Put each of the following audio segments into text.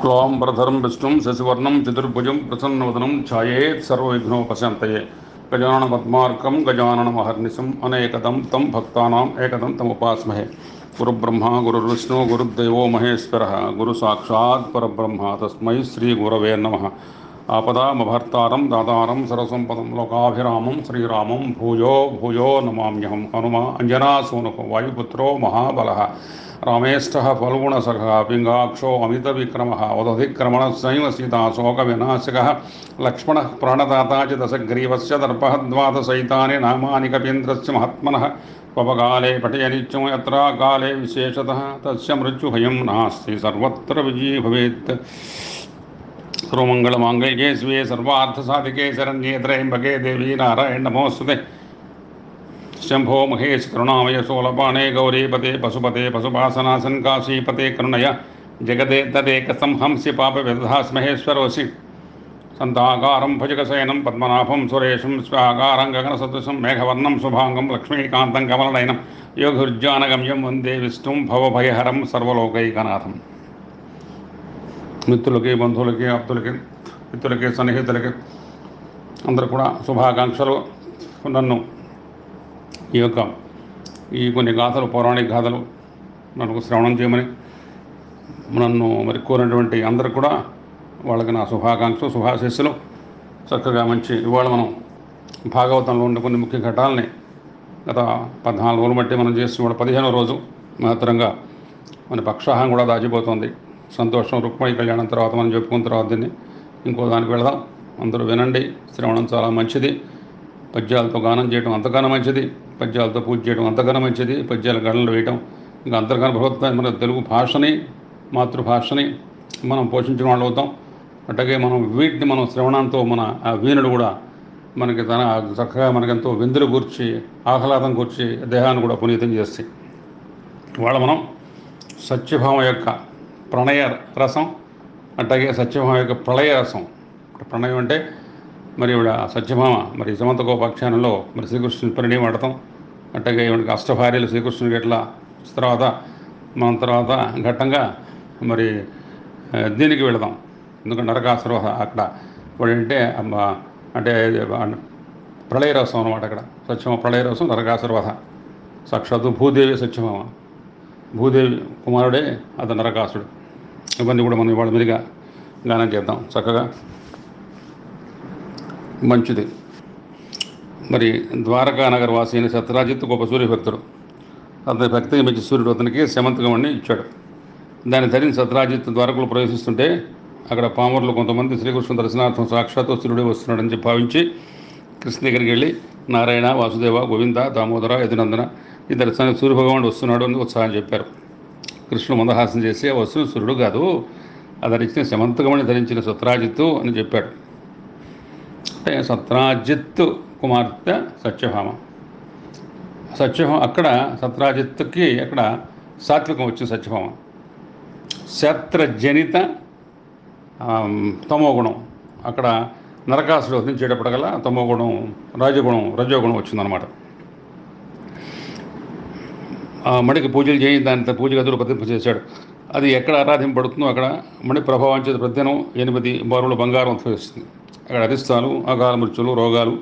शुक्लांबरधरं विष्णुं शशिवर्णं चतुर्भुजं प्रसन्नवदनं ध्यायेत् सर्वविघ्नोपशान्तये गजाननपद्मार्कं गजाननमहर्निशम् अनेकदं तं भक्तानाम् एकदं तमुपास्महे। गुरुब्रह्मा गुरुर्विष्णु गुरुदेवो महेश्वरः गुरुसाक्षात् परब्रह्म तस्मै श्रीगुरवे नमः। आपदामभर्तारं दातारं सरसम्पदं लोकाभिरामं श्रीरामं भूयो भूयो नमाम्यहं। हनुमा अञ्जनासूनुः वायुपुत्रो महाबलः रामेष्ठः फल्गुणसखः पिङ्गाक्षो अमितविक्रमः वदधिक्रमणस्यैव सीताशोकविनाशकः लक्ष्मणः प्राणदाता च दशग्रीवस्य दर्पः द्वादशैतानि नामानि कपीन्द्रस्य महात्मनः पवकाले पठयनित्यं यत्र काले विशेषतः तस्य मृत्युभयं नास्ति सर्वत्र विजयी भवेत्। सर्वमङ्गलमाङ्गल्ये शिवे सर्वार्थसाधिके शरण्ये त्र्यम्बके देवी नारायण नमोस्तुते। शंभो महेश करुणामय सोलपाणे गौरीपते पशुपते पशुपासनासन काशीपते करुणय जगदे तदेकसं हंस्य पापविदधास्महेश्वरोऽसि। सन्ताकारं भुजगशयनं पद्मनाभं सुरेशं स्वाकारं गगनसदृशं मेघवर्णं शुभांगं लक्ष्मीकान्तं कमलनयनं योगिर्जानगम्यं वन्दे विष्णुं भवभयहरं सर्वलोकैकनाथं। మిత్రులకి బంధువులకి ఆప్తులకి మిత్రులకి సన్నిహితులకి అందరూ కూడా శుభాకాంక్షలు. నన్ను ఈ కొన్ని గాథలు పౌరాణిక గాథలు మనకు శ్రవణం చేయమని నన్ను మరి కోరినటువంటి అందరూ కూడా వాళ్ళకి నా శుభాకాంక్షలు శుభాశీస్సులు. చక్కగా మంచి ఇవాళ మనం భాగవతంలో ఉండే కొన్ని ముఖ్య ఘట్టాలని గత 14 రోజులు బట్టి మనం చేసి ఇవాళ 15వ రోజు మహత్తరంగా మన పక్షాహం కూడా దాచిపోతుంది. సంతోషం రుక్మిణీ కళ్యాణం తర్వాత మనం చెప్పుకున్న తర్వాత దీన్ని ఇంకో దానికి వెళదాం. అందరూ వినండి. శ్రవణం చాలా మంచిది. పద్యాలతో గానం చేయడం అంతకన్నా మంచిది, పద్యాలతో పూజ చేయడం అంతకన్నా మంచిది, పద్యాల గడలు వేయడం ఇంకా అంతకన్నా ప్రభుత్వం. మన తెలుగు భాషని మాతృభాషని మనం పోషించిన వాళ్ళు అవుతాం. అట్లాగే మనం వీటిని మనం శ్రవణంతో మన ఆ వీణుడు కూడా మనకి తన చక్కగా మనకెంతో విందులు కూర్చి ఆహ్లాదం కూర్చి దేహాన్ని కూడా పునీతం చేస్తాయి. ఇవాళ మనం సత్యభామ యొక్క ప్రణయ రసం, అట్లాగే సత్యభామ యొక్క ప్రళయ రసం. ప్రణయం అంటే మరి ఇవిడ సత్యభామ మరి సమంతకోపాఖ్యానంలో మరి శ్రీకృష్ణుని పరిణయం ఆడతాం. అట్లాగే ఇవిడికి అష్టభార్యలు శ్రీకృష్ణుడికి ఎట్లా తర్వాత మనం తర్వాత ఘట్టంగా మరి దీనికి వెళదాం. ఎందుకంటే నరకాసుర అక్కడ వాడంటే అంటే ప్రళయ రసం అనమాట. అక్కడ సత్యభామ ప్రళయ రసం, నరకాసురవధ. సాక్షాత్తు భూదేవి సత్యభామ, భూదేవి కుమారుడే అతను నరకాసుడు. ఇవన్నీ కూడా మనం ఇవాళ మెరుగా గానం చేద్దాం చక్కగా. మంచిది. మరి ద్వారకా నగర వాసి అయిన సత్రాజిత్ గొప్ప సూర్యభక్తుడు. అతని భక్తికి మెచ్చి సూర్యుడు అతనికి శమంతకమణి ఇచ్చాడు. దాన్ని ధరించి సత్రాజిత్ ద్వారకులు ప్రవేశిస్తుంటే అక్కడ పామరులు కొంతమంది శ్రీకృష్ణుని దర్శనార్థం సాక్షాత్తు సూర్యుడే వస్తున్నాడని చెప్పి భావించి కృష్ణ దగ్గరికి వెళ్ళి నారాయణ వాసుదేవ గోవింద దామోదర యదునందన ఈ దర్శనానికి సూర్యభగవానుడు వస్తున్నాడు అని ఉత్సాహం చెప్పారు. కృష్ణుడు మందహాసం చేసి వస్తువు సూర్యుడు కాదు, అది ఇచ్చిన శమంతకమణి ధరించిన సత్రాజిత్తు అని చెప్పాడు. అంటే సత్రాజిత్తు కుమార్తె సత్యభామ. సత్యభామ అక్కడ సత్రాజిత్తుకి అక్కడ సాత్వికం వచ్చింది. సత్యభామ క్షేత్రజనిత తమోగుణం. అక్కడ నరకాసుడు వధించేటప్పటికల్లా తమోగుణం రజోగుణం వచ్చిందనమాట. మణికి పూజలు చేయి దాని పూజ గదులు ప్రతింప చేశాడు. అది ఎక్కడ ఆరాధింపబడుతుందో అక్కడ మణి ప్రభావం చేత ప్రతిదినం 8 బారుల బంగారం ఉద్భవిస్తుంది. అక్కడ అరిస్తాలు, అకాల మృత్యులు, రోగాలు,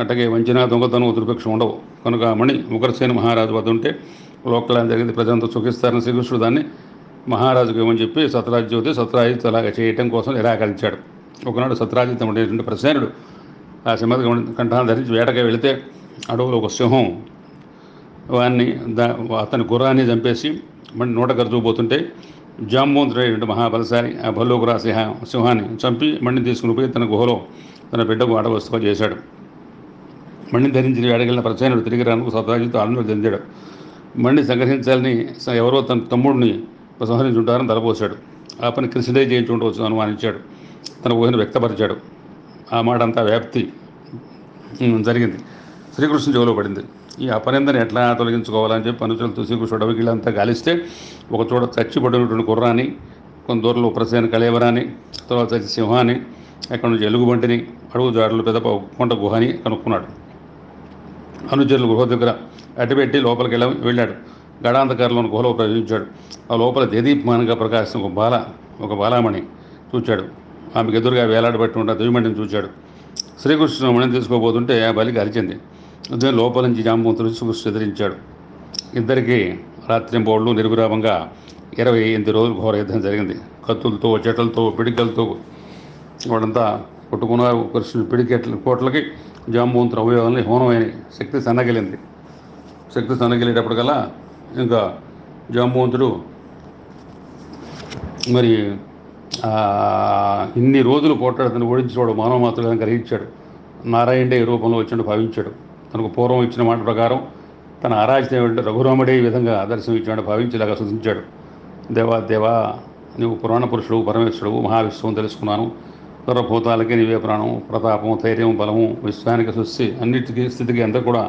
అట్లాగే వంచన, దొంగతనం, దుర్భిక్షం ఉండవు. కనుక మణి ఉగ్రసేన మహారాజు వద్ద ఉంటే లోకల్యాణం జరిగింది, ప్రజలంతా సుఖిస్తారని శ్రీకృష్ణుడు దాన్ని మహారాజుకు ఇవ్వని చెప్పి సత్రాజిత్ అలాగే చేయటం కోసం నిరాకరించాడు. ఒకనాడు సత్రాజిత్ ఉండేటువంటి ప్రసేనుడు ఆ సింహ కంఠాన్ని ధరించి వేటగా వెళితే అడవులో ఒక సింహం అతని గుర్రాన్ని చంపేసి మణి నోట గరుచుకుపోతుంటే జాంబవంతుడైనటువంటి మహాబలశాలి ఆ భల్లూకురా సింహాన్ని చంపి మణిని తీసుకుని పోయి తన గుహలో తన బిడ్డకు ఆడవస్తుగా చేశాడు. మణిని ధరించి వేడగలిగిన ప్రసేనుడు తిరిగి రానుకు సత్రాజిత్ ఆనందం చెందాడు. మణిని సంగ్రహించాలని ఎవరో తన తమ్ముడిని సంహరించుంటారని తలపోశాడు. ఆ పని కృష్ణుడే చేయించుకుంటూ అనుమానించాడు. తన ఊహను వ్యక్తపరిచాడు. ఆ మాట అంతా వ్యాప్తి జరిగింది. శ్రీకృష్ణుని చెవిలో పడింది. ఈ అపనిందని ఎట్లా తొలగించుకోవాలని చెప్పి అనుచరులతో శ్రీకృష్ణుడు అడవికిళ్ళంతా గాలిస్తే ఒక చోట చచ్చిపడినటువంటి గుర్రాన్ని, కొంత దూరంలో ప్రసేన కళేవరాన్ని, తర్వాత చచ్చి సింహాన్ని, ఎక్కడి నుంచి ఎలుగుబంటిని, అడుగు జాడలు పెద్ద కొండ గుహని కనుక్కున్నాడు. అనుచరులు గృహ దగ్గర అడ్డుపెట్టి లోపలికి వెళ్ళాడు. గడాంధకారంలోని గుహలో ప్రవేశించాడు. ఆ లోపల దేదీప్మానంగా ప్రకాశించిన ఒక బాల ఒక బాలామణి చూచాడు. ఆమెకు ఎదురుగా వేలాడబట్టి ఉన్న దివ్యమణిని చూచాడు. శ్రీకృష్ణుడు మణిని తీసుకోబోతుంటే ఆ బలికి అరిచింది. ఉదయం లోపల నుంచి జాంబవంతుడు శ్రీకృష్ణుడు ఎదిరించాడు. ఇద్దరికీ రాత్రింబోళ్ళు నిర్విరామంగా 28 రోజులు ఘోర యుద్ధం జరిగింది. కత్తులతో, చెట్లతో, పిడికలతో వాళ్ళంతా కొట్టుకున్నారు. కృష్ణుడు పిడికెట్ల కోట్లకి జాంబవంతుడు అవయవాలని హోనమైనవి. శక్తి సన్నగిలేటప్పటికల్లా ఇంకా జాంబవంతుడు మరి ఇన్ని రోజులు పోట్లాడుతున్న ఓడించేవాడు మానవ మాత్రులను గ్రహించాడు. నారాయణుడే ఈ రూపంలో వచ్చినట్టు భావించాడు. తనకు పూర్వం ఇచ్చిన మాట ప్రకారం తన ఆరాధ్య రఘురాముడే ఈ విధంగా దర్శనం ఇచ్చాడు భావించేలాగా సూచించాడు. దేవా నీవు పురాణ పురుషుడు, పరమేశ్వరుడు, మహావిశ్వం తెలుసుకున్నాను. సర్వభూతాలకి నీవే ప్రాణం, ప్రతాపం, ధైర్యం, బలము, విశ్వానికి సృష్టి అన్నిటికీ స్థితికి అంతా కూడా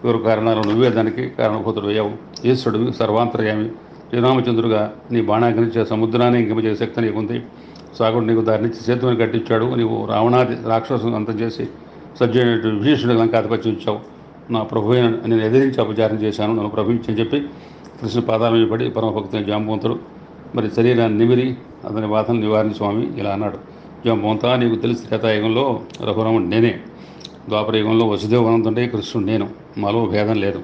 ఎవరు కారణాలు నువ్వే దానికి కారణభూతుడు అయ్యావు. ఈశ్వరుడివి, సర్వాంతర్యామి. శ్రీరామచంద్రుడుగా నీ బాణాగ్నించే సముద్రాన్ని ఇంకింపజేసే శక్తి నీకుంది. సాగుడు నీకు దారినిచ్చి సేతువుని కట్టించాడు. నీవు రావణాది రాక్షసుని అంతం చేసి సజ్జైన విభీషణుడికి లంకాధిపత్యం ఇచ్చావు. నా ప్రభు నేను ఎదిరించి అపచారం చేశాను, నన్ను ప్రభుత్వం చెప్పి కృష్ణ పాదాల మీద పడి పరమభక్తుని జాంబవంతుడు మరి శరీరాన్ని నిమిరి అతని బాధను నివారించి స్వామి ఇలా అన్నాడు. జాంబవంతా, నీకు తెలిసి త్రేతాయుగంలో రఘురాముడు నేనే, ద్వాపరయుగంలో వసుదేవ అనంతుంటే కృష్ణుడు నేను, మాలో భేదం లేదు.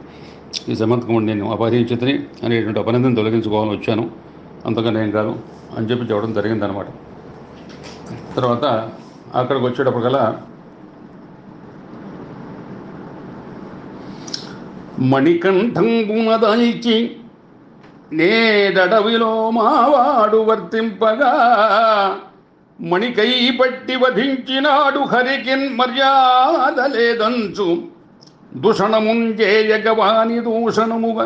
ఈ సమంతకముడు నేను అపహరించితిని అనేటువంటి అపనిందను తొలగించుకోవాలని వచ్చాను, అంతగా నేను కాదు అని చెప్పి చెప్పడం జరిగిందనమాట. తర్వాత అక్కడికి వచ్చేటప్పటికల్లా మణికంఠంబునదల్చి నేడడవిలో మావాడు వర్తింపగా మణికై పట్టి వధించినాడు హరికిన్ మర్యాద లేదంచు దూషణముంజేయగవాని దూషణముగ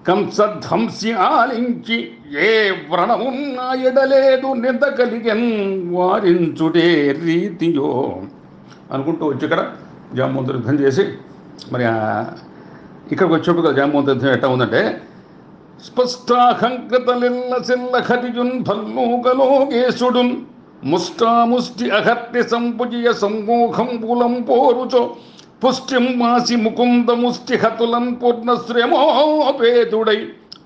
కంసధ్వంసి ఆలించి ఏ వ్రణమున్న ఎడలేదు నింద కలిగన్ వారించుటే రీతియో అనుకుంటూ వచ్చి ఇక్కడ జాంబవంతుడు యుద్ధం చేసి మరి ఇక్కడికి వచ్చేప్పుడు జాంబవంతుడు యుద్ధం ఎట్టా ఉందంటే స్పష్టాహంకృతలిల్ల సిల్ల ఖతిజున్ భల్లూకలోకేశుడున్ ముష్టాముష్టి అహర్తి సంపుజియ సమ్మోహం పులం పోరుచో పుష్టిం మాసి ముకుంద ముష్టి హతులన్ పూర్ణశ్రమోపేతుడై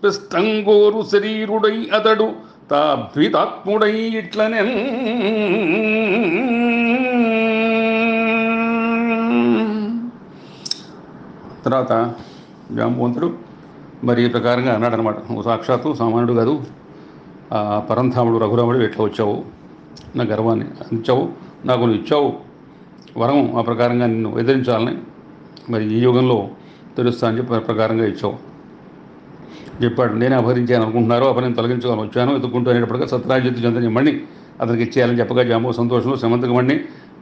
పిష్టంగోరు శరీరుడై అతడు తాభితాత్ముడై ఇట్లనెన్. తర్వాత జాంబవంతుడు మరి ఈ ప్రకారంగా అన్నాడనమాట. నువ్వు సాక్షాత్తు సామాన్యుడు కాదు, పరంధాముడు రఘురాముడు ఎట్లా వచ్చావు, నా గర్వాన్ని అందించావు, నాకు నువ్వు ఇచ్చావు వరం, ఆ ప్రకారంగా నిన్ను ఎదిరించాలని మరి ఈ యుగంలో తెలుస్తా అని చెప్పి ప్రకారంగా ఇచ్చావు చెప్పాడు. నేనే అపహరించాను అనుకుంటున్నారు, అపహరించి తొలగించుకొని వచ్చాను ఎదుర్కొంటూ అనేటప్పటిగా సత్రాజిత్తు చంద్రని మణి అతనికి ఇచ్చేయాలని చెప్పగా జాంబవ సంతోషంలో సమంతక మణి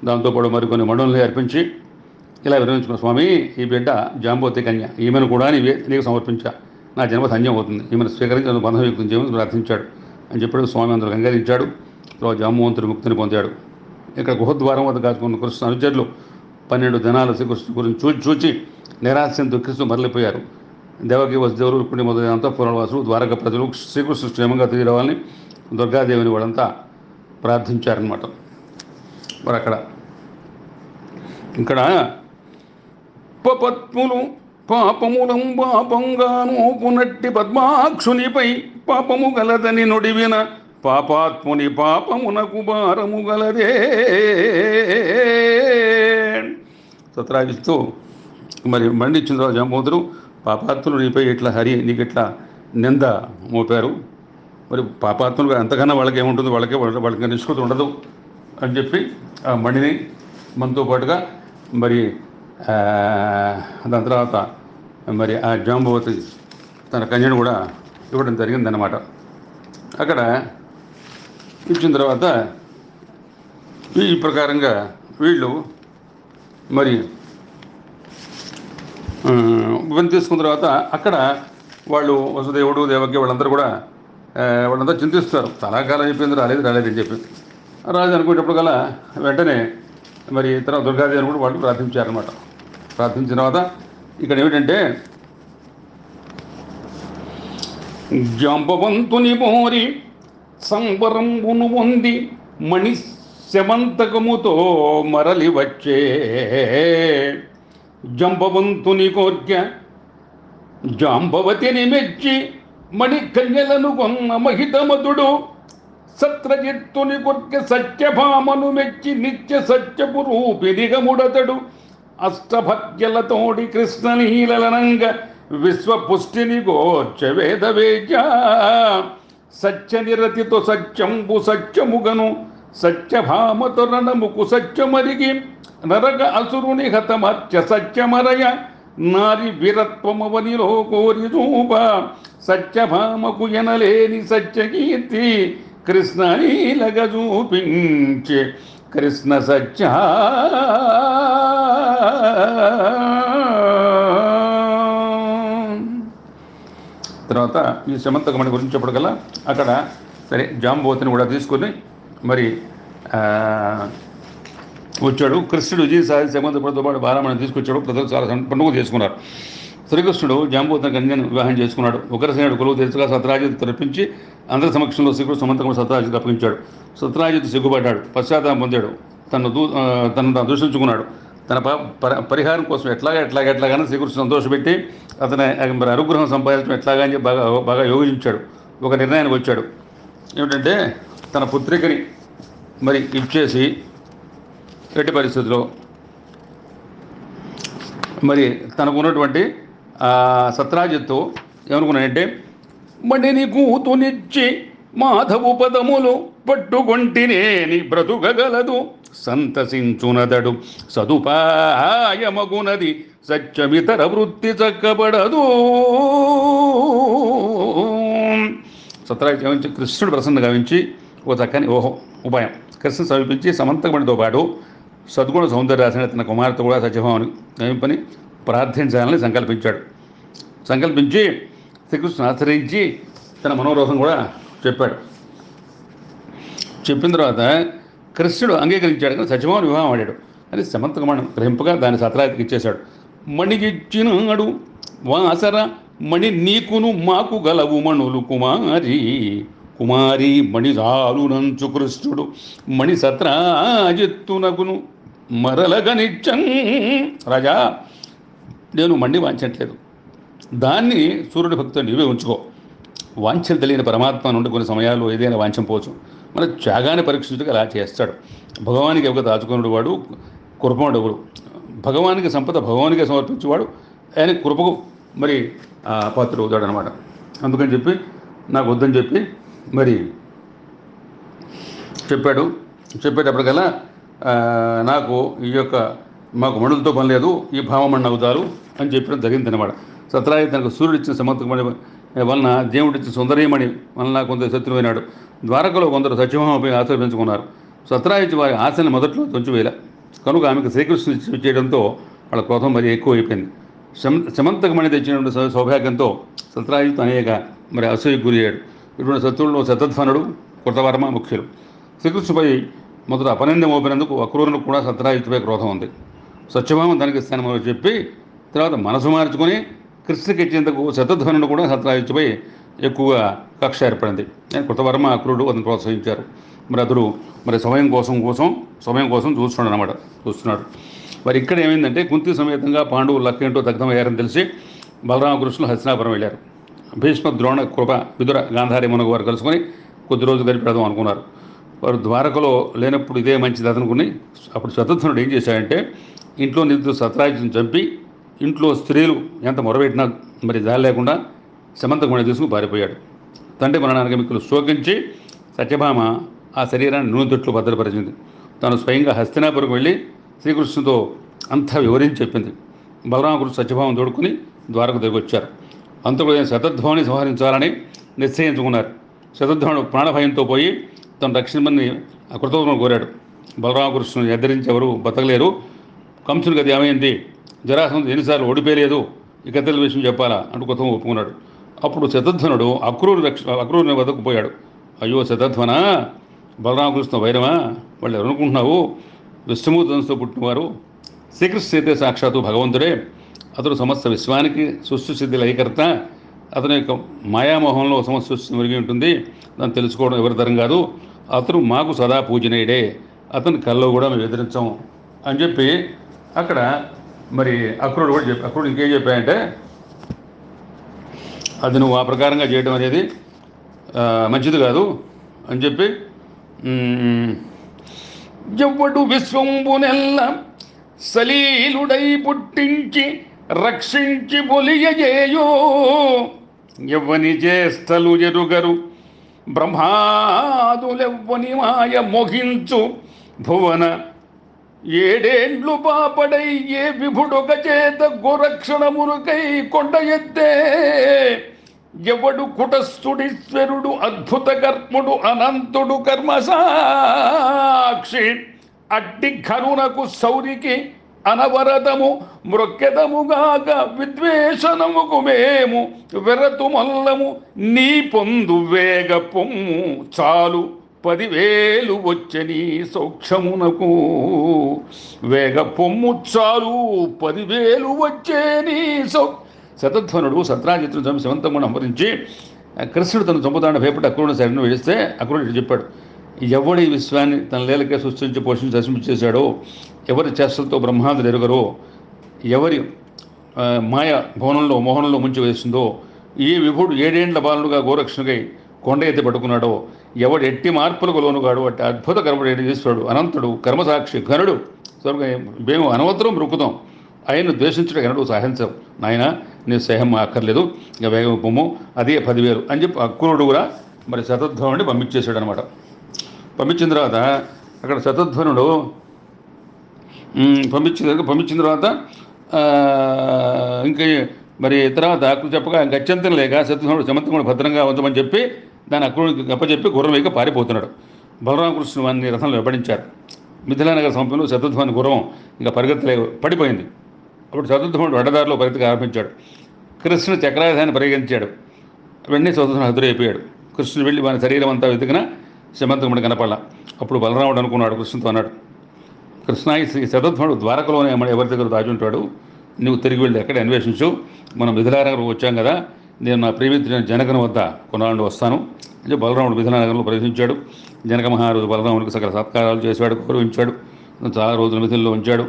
దాంతోపాటు మరికొన్ని మణుల్ని అర్పించి ఇలా విరమించుకున్న స్వామి, ఈ బిడ్డ జాంబవతి కన్య, ఈమెను కూడా నీకు సమర్పించా, నా జన్మ ధన్యం అవుతుంది, ఈమెను స్వీకరించి బంధం యుక్తం చేయమని ప్రార్థించాడు అని చెప్పాడు. స్వామి అందరూ అంగీకరించాడు. తర్వాత జాంబవంతుడు ముక్తిని పొందాడు. ఇక్కడ గుహద్వారం వద్ద కాచుకున్న కృష్ణ అనుచరులు 12 దినాలు శ్రీకృష్ణుడి గురించి చూచి నిరాశను దుఃఖిస్తూ మరలిపోయారు. దేవకి వసుదేవులు రుక్మిణి మొదలైన అంతఃపురవాసులు ద్వారక ప్రజలు శ్రీకృష్ణుడు క్షేమంగా తిరిగి రావాలని దుర్గాదేవిని వాళ్ళంతా ప్రార్థించారనమాట. మరి ఇక్కడ పపత్ములు పాపములం పాపంగాను పునట్టి పద్మాక్షునిపై పాపము గలదని నొడివిన పాపాత్ముని పాపమునకు భారము గలదే. సత్రాజిస్తూ మరి మండిచ్చిన తర్వాత జాంబవంతుడు, పాపాత్ములు నీపై ఇట్లా నీకు ఇట్లా నింద మోపారు, మరి పాపాత్ములుగా ఎంతకన్నా వాళ్ళకి ఏముంటుంది, వాళ్ళకి నిష్కృతి ఉండదు అని చెప్పి ఆ మణిని మనతో పాటుగా మరి దాని తర్వాత మరి ఆ జాంబవతి తన కన్యను కూడా ఇవ్వడం జరిగిందన్నమాట. అక్కడ ఇచ్చిన తర్వాత ఈ ప్రకారంగా వీళ్ళు మరి ఇవన్నీ తీసుకున్న తర్వాత అక్కడ వాళ్ళు వసుదేవుడు దేవకి వాళ్ళందరూ వాళ్ళంతా చింతిస్తారు. చాలా కాలం అయిపోయింది, రాలేదని చెప్పి రాజు అనుకునేటప్పుడు కల్లా వెంటనే మరి తర్వాత దుర్గాదేవిని కూడా వాళ్ళు ప్రార్థించారనమాట. ప్రార్థించిన తర్వాత ఇక్కడ ఏమిటంటే జాంబవంతుని మోరి సంవరంబును పొంది మణి శమంతకముతో మరలి వచ్చే జాంబవంతుని కోర్య జాంబవతిని మెచ్చి మణి కన్యలను కొన్న మహితమతుడు సత్రజిత్తుని కొర్కె సత్యభామను మెచ్చి నిత్య సత్యపు రూపినిగముడతడు అష్టభక్తులతోడి కృష్ణనీలనంగ విశ్వపుష్టిని గోర్చ వేదవేద్య సత్యనిరతితో సత్యంబు సత్యముగను సత్యభామతో రణముకు సత్యమరిగి నరక అసురుని హతమత్య సత్యమరయ నారి వీరత్వమవనిలో కోరి చూప సత్యభామకు ఎనలేని సత్యకీర్తి కృష్ణనీలగ చూపించే కృష్ణ సత్య తర్వాత ఈ సమంతకమణి గురించి చెప్పగల అక్కడ సరే జాంబోతిని కూడా తీసుకొని మరి వచ్చాడు. కృష్ణుడు విజయసాయి సమంతకుడితో పాటు బాలమణిని తీసుకొచ్చాడు. ప్రజలు చాలా పండుగ చేసుకున్నారు. శ్రీకృష్ణుడు జాంబోతిని కన్యను వివాహం చేసుకున్నాడు. ఉగ్రసేనుడు కొలువు తెలుసుగా సత్రాజిత్ తెరపించి అందరి సమక్షంలో శ్రీకృష్ణ సమంతకమణి సత్రాజిత్ అప్పగించాడు. సత్రాజిత్ సిగ్గుపడ్డాడు, పశ్చాత్తాపం పొందాడు, తను దూషించుకున్నాడు. తన పరిహారం కోసం ఎట్లాగానే శ్రీకృష్ణ సంతోషపెట్టి అతని అనుగ్రహం సంపాదించడం ఎట్లాగా అని బాగా యోగించాడు. ఒక నిర్ణయానికి వచ్చాడు. ఏమిటంటే తన పుత్రికని మరి ఇచ్చేసి ఎట్టి పరిస్థితిలో మరి తనకు ఉన్నటువంటి సత్రాజిత్తు ఏమనుకున్నాడంటే మడిని కూతునిచ్చి మాధవు పదములు పట్టుకొంటినేని బ్రతుకగలదు సంతసించునదడు సదుపాయమగునది సత్యమితర వృత్తి చక్కబడదు. సత్రాజిత్ గావించి కృష్ణుడు ప్రసన్న గావించి ఓ చక్కని ఉపాయం కృష్ణ సమీపించి సమంతకమణితో పాటు సద్గుణ సౌందర్యాసన తన కుమార్తె కూడా సత్యభామని నయింపని ప్రార్థించాలని సంకల్పించి శ్రీకృష్ణుని ఆశ్రయించి తన మనోరోధం కూడా చెప్పాడు. చెప్పిన తర్వాత కృష్ణుడు అంగీకరించాడు, కానీ సత్యభామని వివాహం ఆడాడు. అది సమంతకమణి గ్రహింపగా దాన్ని సత్రాజిత్కి ఇచ్చేశాడు. మణిగిచ్చినాడు వాసర మణి నీకును మాకు గలవు మణులు కుమారి మణిరాలు నంచు కృష్ణుడు మణి సత్రాజిత్తునకును మరలగనిచ్చం. రాజా, నేను మణి వాంచట్లేదు, దాన్ని సూర్యుడి భక్తుడు నీవే ఉంచుకో. వాంఛలు తెలియని పరమాత్మ నుండి కొన్ని సమయాల్లో ఏదైనా వాంఛం పోవచ్చు. మన త్యాగాన్ని పరీక్షించుటకు అలా చేస్తాడు. భగవానికి ఎవరు దాచుకున్నాడు వాడు కృపణుడు. భగవానికి సంపద భగవానికే సమర్పించేవాడు ఆయన కృపకు మరి పాత్రుడు అవుతాడు అనమాట. అందుకని చెప్పి నాకు వద్దని చెప్పి మరి చెప్పేటప్పటికల్లా నాకు ఈ యొక్క మాకు మణులతో పని లేదు, ఈ భావమణి అవుతారు అని చెప్పడం జరిగింది అనమాట. సత్రాజిత్ తనకు సూర్యుడు ఇచ్చిన సమంతకమణి వలన దేవుడిచ్చిన సుందరీమణి వలన కొందరు శత్రువైనాడు. ద్వారకలో కొందరు సత్యభామపై ఆశలు పెంచుకున్నారు. సత్రాజిత్ వారి ఆశని మొదట్లో తొంచివేల కనుక ఆమెకు శ్రీకృష్ణుని చేయడంతో వాళ్ళ క్రోధం మరి ఎక్కువ అయిపోయింది. సమంతకమణి తెచ్చినటువంటి సౌభాగ్యంతో సత్రాజిత్ అనేక మరి అసూయకు గురయ్యాడు. ఇటువంటి శత్రువుల్లో శతధ్వనుడు కృతవర్మ ముఖ్యులు. శ్రీకృష్ణుపై మొదట అపనింద మోపినందుకు అక్రూరునికి కూడా సత్రాజిత్తుపై క్రోధం ఉంది. సత్యభామ తనకి స్థానంలో చెప్పి తర్వాత మనసు మార్చుకొని కృష్ణకి ఇచ్చేందుకు శతధ్వనుడు కూడా సత్రాజిత్తుపై ఎక్కువగా కక్ష ఏర్పడింది. కృతవర్మ అక్రూరుడు అతను ప్రోత్సహించారు. మరి అతడు మరి సమయం కోసం చూస్తున్నాడు. మరి ఇక్కడ ఏమైందంటే కుంతి సమేతంగా పాండవులు లక్కేంటో దగ్ధమయ్యారని తెలిసి బలరామకృష్ణులు హస్తినాపురం వెళ్ళారు. భీష్మ, ద్రోణ, కృప, విదుర, గాంధారి మునగు వారు కలుసుకొని కొద్ది రోజులు గడిపెడదాం అనుకున్నారు. వారు ద్వారకలో లేనప్పుడు ఇదే మంచిది అనుకుని అప్పుడు శతధ్వనుడు ఏం చేశాడంటే ఇంట్లో నిద్ర సత్రాజిత్తుని చంపి ఇంట్లో స్త్రీలు ఎంత మొరబెట్టినా మరి జాలి లేకుండా సమంతకమణి తీసుకుని పారిపోయాడు. తండ్రి మరణానికి మిక్కులు శోకించి సత్యభామ ఆ శరీరాన్ని నూనె తొట్లు భద్రపరిచింది. తాను స్వయంగా హస్తినాపురకు వెళ్ళి శ్రీకృష్ణుతో అంతా వివరించి చెప్పింది. బలరామకృష్ణ సత్యభావం తోడుకుని ద్వారకు తిరిగి వచ్చారు. అంతకు శతధ్వని సంహరించాలని నిశ్చయించుకున్నారు. శతధ్వనుడు ప్రాణభయంతో పోయి తను రక్షించమని కృతజ్ఞతను కోరాడు. బలరామకృష్ణుని ఎదిరించి ఎవరు బతకలేరు, కంసుని గది ఏమైంది, జరాసంధ ఎన్నిసార్లు ఓడిపోయలేదు, ఈ కథల విషయం చెప్పాలా అంటూ కృతం ఒప్పుకున్నాడు. అప్పుడు శతధ్వనుడు అక్రూరుని వద్దకు పోయాడు. అయ్యో శతధ్వన, బలరామకృష్ణ వైరమా, వాళ్ళు ఎవరు అనుకుంటున్నావు? విష్ణుమూర్తితో పుట్టినవారు. శ్రీకృష్ణ అయితే సాక్షాత్తు భగవంతుడే. అతడు సమస్త విశ్వానికి సృష్టి లయకర్త. అతని యొక్క మాయామోహంలో సమస్త సృష్టి మురిగి ఉంటుంది. దాన్ని తెలుసుకోవడం ఎవరి తరం కాదు. అతను మాకు సదా పూజనీయుడే. అతని కల్లో కూడా మేము ఎదిరించాము అని చెప్పి అక్కడ మరి అక్రూరుడు కూడా అక్రూరుడు ఇంకేం చెప్పాయంటే అది నువ్వు ఆ ప్రకారంగా చేయడం అనేది మంచిది కాదు. అని చెప్పి ఎవ్వడు విశ్వంబునెల్ల సలీలుడై పుట్టించి రక్షించి బొలియజేయో ఎవ్వని చేష్టలు ఎరుగరు బ్రహ్మాదులెవ్వని మాయ మొహించు భువన ఏడేండ్లు పాపడై ఏ విభుడొక చేత గోరక్షణమురుకై కొండ ఎత్తే ఎవడు కుటస్థుడీశ్వరుడు అద్భుత కర్ముడు అనంతుడు కర్మసాక్షి అట్టి కరుణకు సౌరికి అనవరతము మృక్కెదముగాక విద్వేషణముకు మేము వెరతు మల్లము నీ పొందు వేగ పొమ్ము చాలు 10,000 వచ్చే నీ సౌక్షమునకు వేగ పొమ్ము చాలు 10,000 వచ్చే నీ శతధ్వనుడు సత్రాజిత్తును చంపి శమంతమును అంబరించి కృష్ణుడు తను చంపుతాడని భయపడి అక్రూరుని శరణు వేస్తే అక్రూరుడు చెప్పాడు, ఎవడి విశ్వాన్ని తన లీలకే సృష్టించి పోషించి నశించేశాడో, ఎవరి చేష్టలతో బ్రహ్మాదులు ఎరుగరో, ఎవరి మాయ భవనంలో మోహనంలో ముంచి వేసిందో, ఈ విభుడు 7 ఏండ్ల బాలుడుగా గోరక్షణకై కొండ ఎత్తి పట్టుకున్నాడో, ఎవడు ఎట్టి మార్పులకు లోనుగాడు అట్టి అద్భుత కర్మడు ఈశ్వరుడు అనంతుడు కర్మసాక్షి ఘనుడు మేము అనవతరం మృక్కుతాం ఆయన ద్వేషించడం ఎన్నడూ సాహించవు నాయన నీ స్నేహం అక్కర్లేదు ఇక వేగం పొమ్ము అదే 10,000 అని చెప్పి అక్రూరుడు కూడా మరి శతధ్వనుడిని పంపించేశాడు అనమాట. పంపించిన తర్వాత అక్కడ శతధ్వనుడు పంపించిన తర్వాత ఇంకా మరి తర్వాత అక్కడ చెప్పగా గత్యంతరం లేక శతధ్వనుడు శమంతకుడు భద్రంగా ఉంచమని చెప్పి దాన్ని అక్రూరుడికి గప్పచెప్పి గుర్రం వేగ పారిపోతున్నాడు. బలరామకృష్ణుడు వారిని రథంలో వెంబడించారు. మిథిలానగర సమీపంలో శతధ్వని గుర్రం ఇంకా పరిగెత్తలే పడిపోయింది. అప్పుడు శతధ్వనుడు అడ్డదారిలో పరిగెత్తగా ఆరంభించాడు. కృష్ణుడు చక్రాయుధాన్ని పరిగెత్తించాడు. వెంటనే శతధ్వనుడు హతురైపోయాడు. కృష్ణుడు వెళ్ళి వాని శరీరం అంతా వెతికినా శమంతకుడు కనపడాల. అప్పుడు బలరాముడు అనుకున్నాడు, కృష్ణుతో అన్నాడు, కృష్ణ ఈ శతధ్వనుడు ద్వారకలోనే ఎవరి దగ్గర దాచి ఉంటాడు, నువ్వు తిరిగి వెళ్ళి ఎక్కడ అన్వేషించు, మనం మిథిలానగరం వచ్చాం కదా, నేను నా ప్రియమిత్రుడైన జనకన వద్ద కొన్నాళ్ళు వస్తాను అంటే బలరాముడు మిథిలానగరంలో ప్రవేశించాడు. జనక మహారాజు బలరాముడికి సకల సత్కారాలు చేశాడు, గౌరవించాడు, చాలా రోజులు మిథిలలో ఉంచాడు.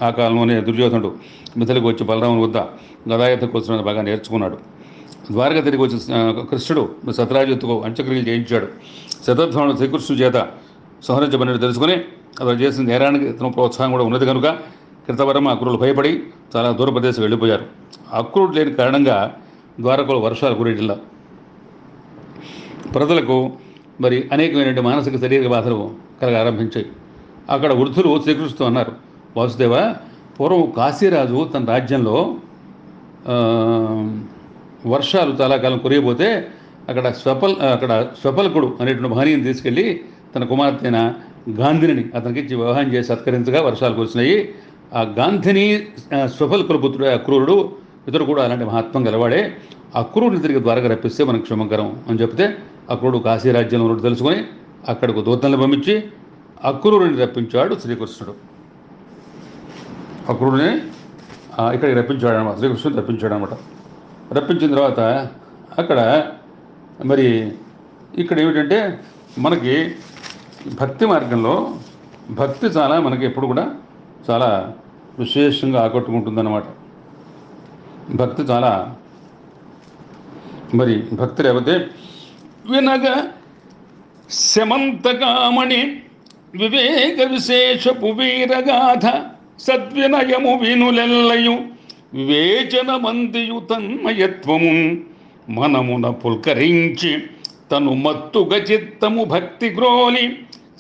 ఆ కాలంలోనే దుర్యోధనుడు మిథిలకు వచ్చి బలరాముని వద్ద గదాయుద్ధ కూర్చుని బాగా నేర్చుకున్నాడు. ద్వారక తిరిగి వచ్చి కృష్ణుడు సత్రాజిత్తుకు అంత్యక్రియలు చేయించాడు. శతధ్వనుడు శ్రీకృష్ణుడి చేత సంహరించబడినట్టు తెలుసుకుని అతను చేసిన నేరానికి తన ప్రోత్సాహం కూడా ఉన్నది కనుక కృతవరం అక్రూరులు భయపడి చాలా దూర ప్రదేశం వెళ్ళిపోయారు. అక్రూరుడు లేని కారణంగా ద్వారకలో వర్షాలు కురేటిల్లా ప్రజలకు మరి అనేకమైన మానసిక శరీర బాధలు కలగ ఆరంభించాయి. అక్కడ వృద్ధులు శ్రీకృష్ణుతో అన్నారు, వాసుదేవ, పూర్వం కాశీరాజు తన రాజ్యంలో వర్షాలు చాలా కాలం కురియబోతే అక్కడ స్వపల్కుడు అనేటువంటి మహనీయుని తీసుకెళ్ళి తన కుమార్తె అయిన గాంధిని అతనికి ఇచ్చి వివాహం చేసి సత్కరించగా వర్షాలు కురిసినాయి. ఆ గాంధిని స్వపల్కుల పుత్రుడు అక్రూరుడు ఇతరు కూడా అలాంటి మహాత్మం గలవాడే, అక్రూరుని తిరిగి ద్వారక రప్పిస్తే మనకు క్షమకరం అని చెప్తే అక్రూరుడు కాశీరాజ్యంలో ఉన్నట్టు తెలుసుకొని అక్కడికి దూతలను పంపించి అక్రూరుని రప్పించాడు శ్రీకృష్ణుడు. అక్రూరుని ఇక్కడికి రప్పించాడు అనమాట, శ్రీకృష్ణుడు రప్పించాడు అనమాట. రప్పించిన తర్వాత అక్కడ మరి ఇక్కడ ఏమిటంటే మనకి భక్తి మార్గంలో భక్తి చాలా మనకి ఎప్పుడు కూడా చాలా విశేషంగా ఆకట్టుకుంటుందన్నమాట. భక్తి చాలా మరి భక్తి లేకపోతే వినగా శమంతకామణి వివేక విశేషపు వీరగాథ సద్వినయము వినులెల్లయు వివేచన మందియు తన్మయత్వము మనమున పుల్కరించి తను మత్తుగ చిత్తము భక్తి గ్రోలి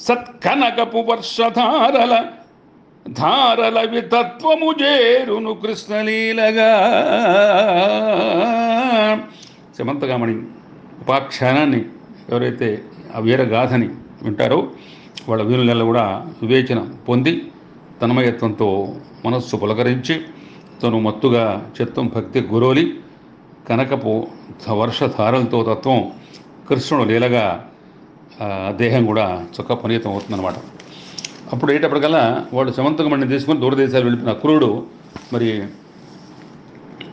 సత్కనకపు వర్షధారల వితత్వము చేరును కృష్ణలీలగా. శమంతకామణి ఉపాఖ్యానాన్ని ఎవరైతే ఆ వీరగాథని వింటారో వాళ్ళ వీరులెల్ల కూడా వివేచన పొంది తన్మయత్వంతో మనస్సు పులకరించి తను మత్తుగా చిత్తం భక్తి గురోలి కనకపు వర్షధారలతో తత్వం కృష్ణుడు లీలగా దేహం కూడా చొక్క పునీతం అవుతుందన్నమాట. అప్పుడు అయ్యేటప్పటికల్లా వాళ్ళు శమంతకమణిని తీసుకొని దూరదేశాలు వెళ్ళిపోయిన అక్రూరుడు మరి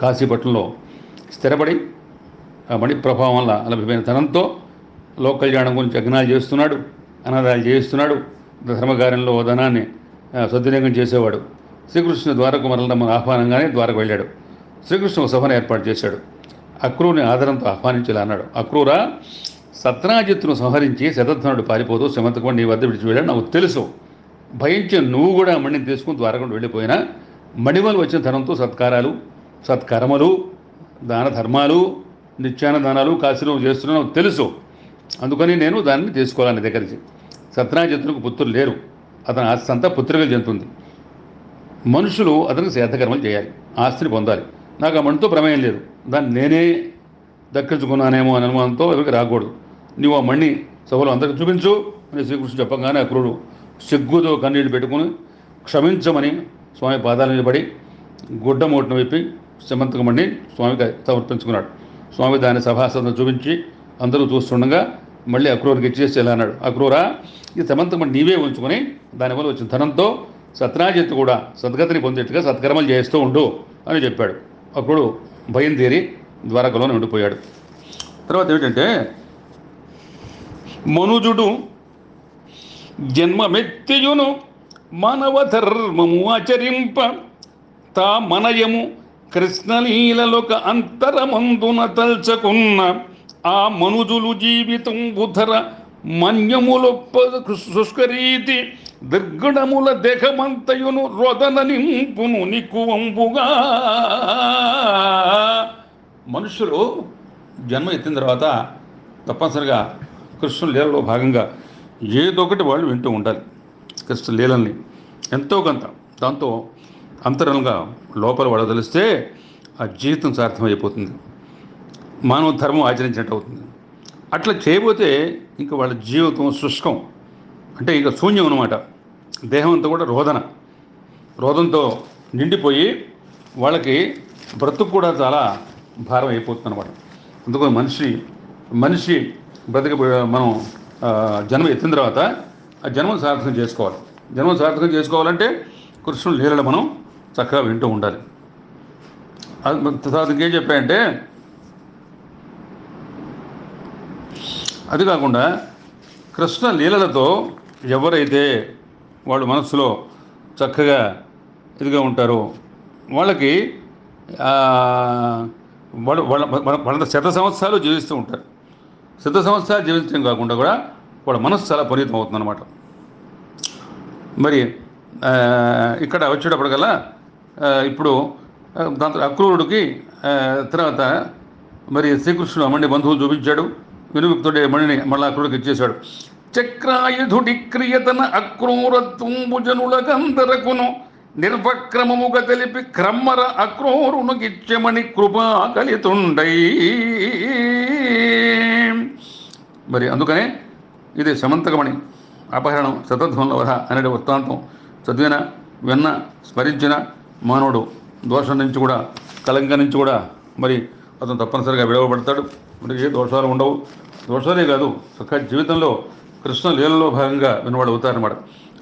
కాశీపట్నంలో స్థిరపడి ఆ మణి ప్రభావం వల్ల లభ్యమైన ధనంతో లోక కళ్యాణం గురించి యజ్ఞాలు చేస్తున్నాడు, అనాదాలు చేయిస్తున్నాడు, ధర్మకార్యంలో ధనాన్ని సద్వినియోగం చేసేవాడు. శ్రీకృష్ణుని ద్వారకు మరలమ్మని ఆహ్వానంగానే ద్వారకు వెళ్ళాడు. శ్రీకృష్ణుడు సభను ఏర్పాటు చేశాడు. అక్రూరుని ఆదరంతో ఆహ్వానించేలా అన్నాడు, అక్రూరా, సత్రాజిత్తును సంహరించి శతధనుడు పారిపోతూ సమంతకుడు నీ వద్ద విడిచి వెళ్ళాడు నాకు తెలుసు. భయించి నువ్వు కూడా మణిని తీసుకుని ద్వారకుండా వెళ్ళిపోయినా మణివలు వచ్చిన ధనంతో సత్కారాలు సత్కర్మలు దాన ధర్మాలు నిత్యానదానాలు కాశీలో చేస్తున్నా నాకు తెలుసు. అందుకని నేను దాన్ని తీసుకోవాలని దగ్గరికి. సత్రాజిత్తునికి పుత్రులు లేరు. అతని ఆస్తి అంతా పుత్రికలు చెందుతుంది. మనుషులు అతనికి శ్రాద్ధకర్మలు చేయాలి, ఆస్తిని పొందాలి. నాకు ఆ మణితో ప్రమేయం లేదు. దాన్ని నేనే దక్కించుకున్నానేమో అని అనుమానంతో ఎవరికి రాకూడదు. నువ్వు ఆ మణి సభలో అందరికి చూపించు అని శ్రీకృష్ణుడు చెప్పగానే అక్రూరుడు సిగ్గుతో కన్నీళ్లు పెట్టుకుని క్షమించమని స్వామి పాదాల మీద పడి గుడ్డ మూటను విప్పి సమంతక మణిని స్వామికి సమర్పించుకున్నాడు. స్వామి దాని సభాసనం చూపించి అందరూ చూస్తుండగా మళ్ళీ అక్రూరుకి ఇచ్చేసి ఇలా అన్నాడు, అక్రూరా ఈ సమంతక మణి నీవే ఉంచుకొని దానివల్ల వచ్చిన ధనంతో సత్రాజిత్తు కూడా సద్గతిని పొందేట్టుగా సత్కర్మలు చేస్తూ ఉండు అని చెప్పాడు. అప్పుడు భయం తీరి ద్వారకలోనే ఉండిపోయాడు. తర్వాత ఏమిటంటే మనుజుడు జన్మమెత్తియును మానవ ధర్మము ఆచరింప తా మనయము కృష్ణలీలలొక అంతరమందున తల్చకున్న ఆ మనుజులు జీవితం బుధర మన్యములొప్ప శుష్కరీతి దుర్గుణముల దేహమంతయును రొదన నింపును నిక్కువంపుగా. మనుషులు జన్మ ఎత్తిన తర్వాత తప్పనిసరిగా కృష్ణుల లీలలో భాగంగా ఏదో ఒకటి వాళ్ళు వింటూ ఉండాలి. కృష్ణ లీలల్ని ఎంతో కొంత దాంతో అంతరంగా లోపల వాళ్ళు తెలిస్తే ఆ జీవితం సార్థమైపోతుంది, మానవ ధర్మం ఆచరించినట్టు అవుతుంది. అట్లా చేయబోతే ఇంకా వాళ్ళ జీవితం శుష్కం, అంటే ఇక శూన్యం అన్నమాట. దేహం అంతా కూడా రోదంతో నిండిపోయి వాళ్ళకి బ్రతుకు కూడా చాలా భారం అయిపోతుంది అనమాట. అందుకని మనిషి బ్రతికి మనం జన్మ ఎత్తిన తర్వాత ఆ జన్మను సార్థకం చేసుకోవాలి. జన్మను సార్థకం చేసుకోవాలంటే కృష్ణుడు లీలలు మనం చక్కగా వింటూ ఉండాలి. తర్వాత ఇంకేం చెప్పాయంటే అది కాకుండా కృష్ణ లీలలతో ఎవరైతే వాళ్ళు మనస్సులో చక్కగా ఇదిగా ఉంటారో వాళ్ళకి వాళ్ళ 100 సంవత్సరాలు జీవిస్తూ ఉంటారు. 100 సంవత్సరాలు జీవించడం కాకుండా కూడా వాళ్ళ మనస్సు చాలా పునీతం అవుతుంది అన్నమాట. మరి ఇక్కడ వచ్చేటప్పటికల్లా ఇప్పుడు దాంతో అక్రూరుడికి తర్వాత మరి శ్రీకృష్ణుడు అమ్మని బంధువులు చూపించాడు. వినుముక్తుడే మణిని మళ్ళీ అక్రూరుడికి ఇచ్చేశాడు. చక్రాయుధుడి క్రియతన అక్రూరత్వంబు జనులకందరకును నిర్వక్రమముగా తెలిపి క్రమ్మర అక్రూరునికిచ్చమని కృపా కలితుండై. మరి అందుకనే ఇది సమంతకమణి అపహరణం శతధ్వంల వధ అనే వృత్తాంతం విన్న స్మరించిన మానవుడు దోషం నుంచి కూడా కలంక నుంచి కూడా మరి అతను తప్పనిసరిగా విడవబడతాడు. మరి ఏ దోషాలు ఉండవు. దోషాలే కాదు, చక్కగా జీవితంలో కృష్ణ లీలలో భాగంగా విన్నవాడు అవుతారన్నమాట.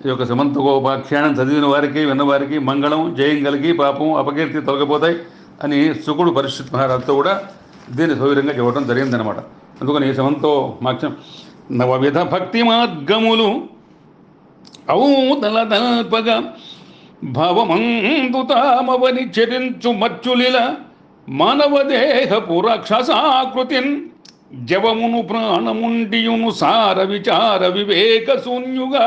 ఈ యొక్క సమంతకోపాఖ్యానం చదివిన వారికి విన్నవారికి మంగళం జయం కలిగి పాపం అపకీర్తి తొలగిపోతాయి అని శుకుడు పరిషత్ మహారాజుతో కూడా దీన్ని సౌకర్యంగా చెప్పడం జరిగిందనమాట. అందుకని ఈ సమంతో మాఖ్యం నవవిధ భక్తి మార్గములు ఔదలదల్పగా భవమందుతామవని చరించు మచ్చులిల మానవదేహపు రాక్షసాకృతిన్ జవమును ప్రాణముండియును సార విచార వివేక శూన్యుగా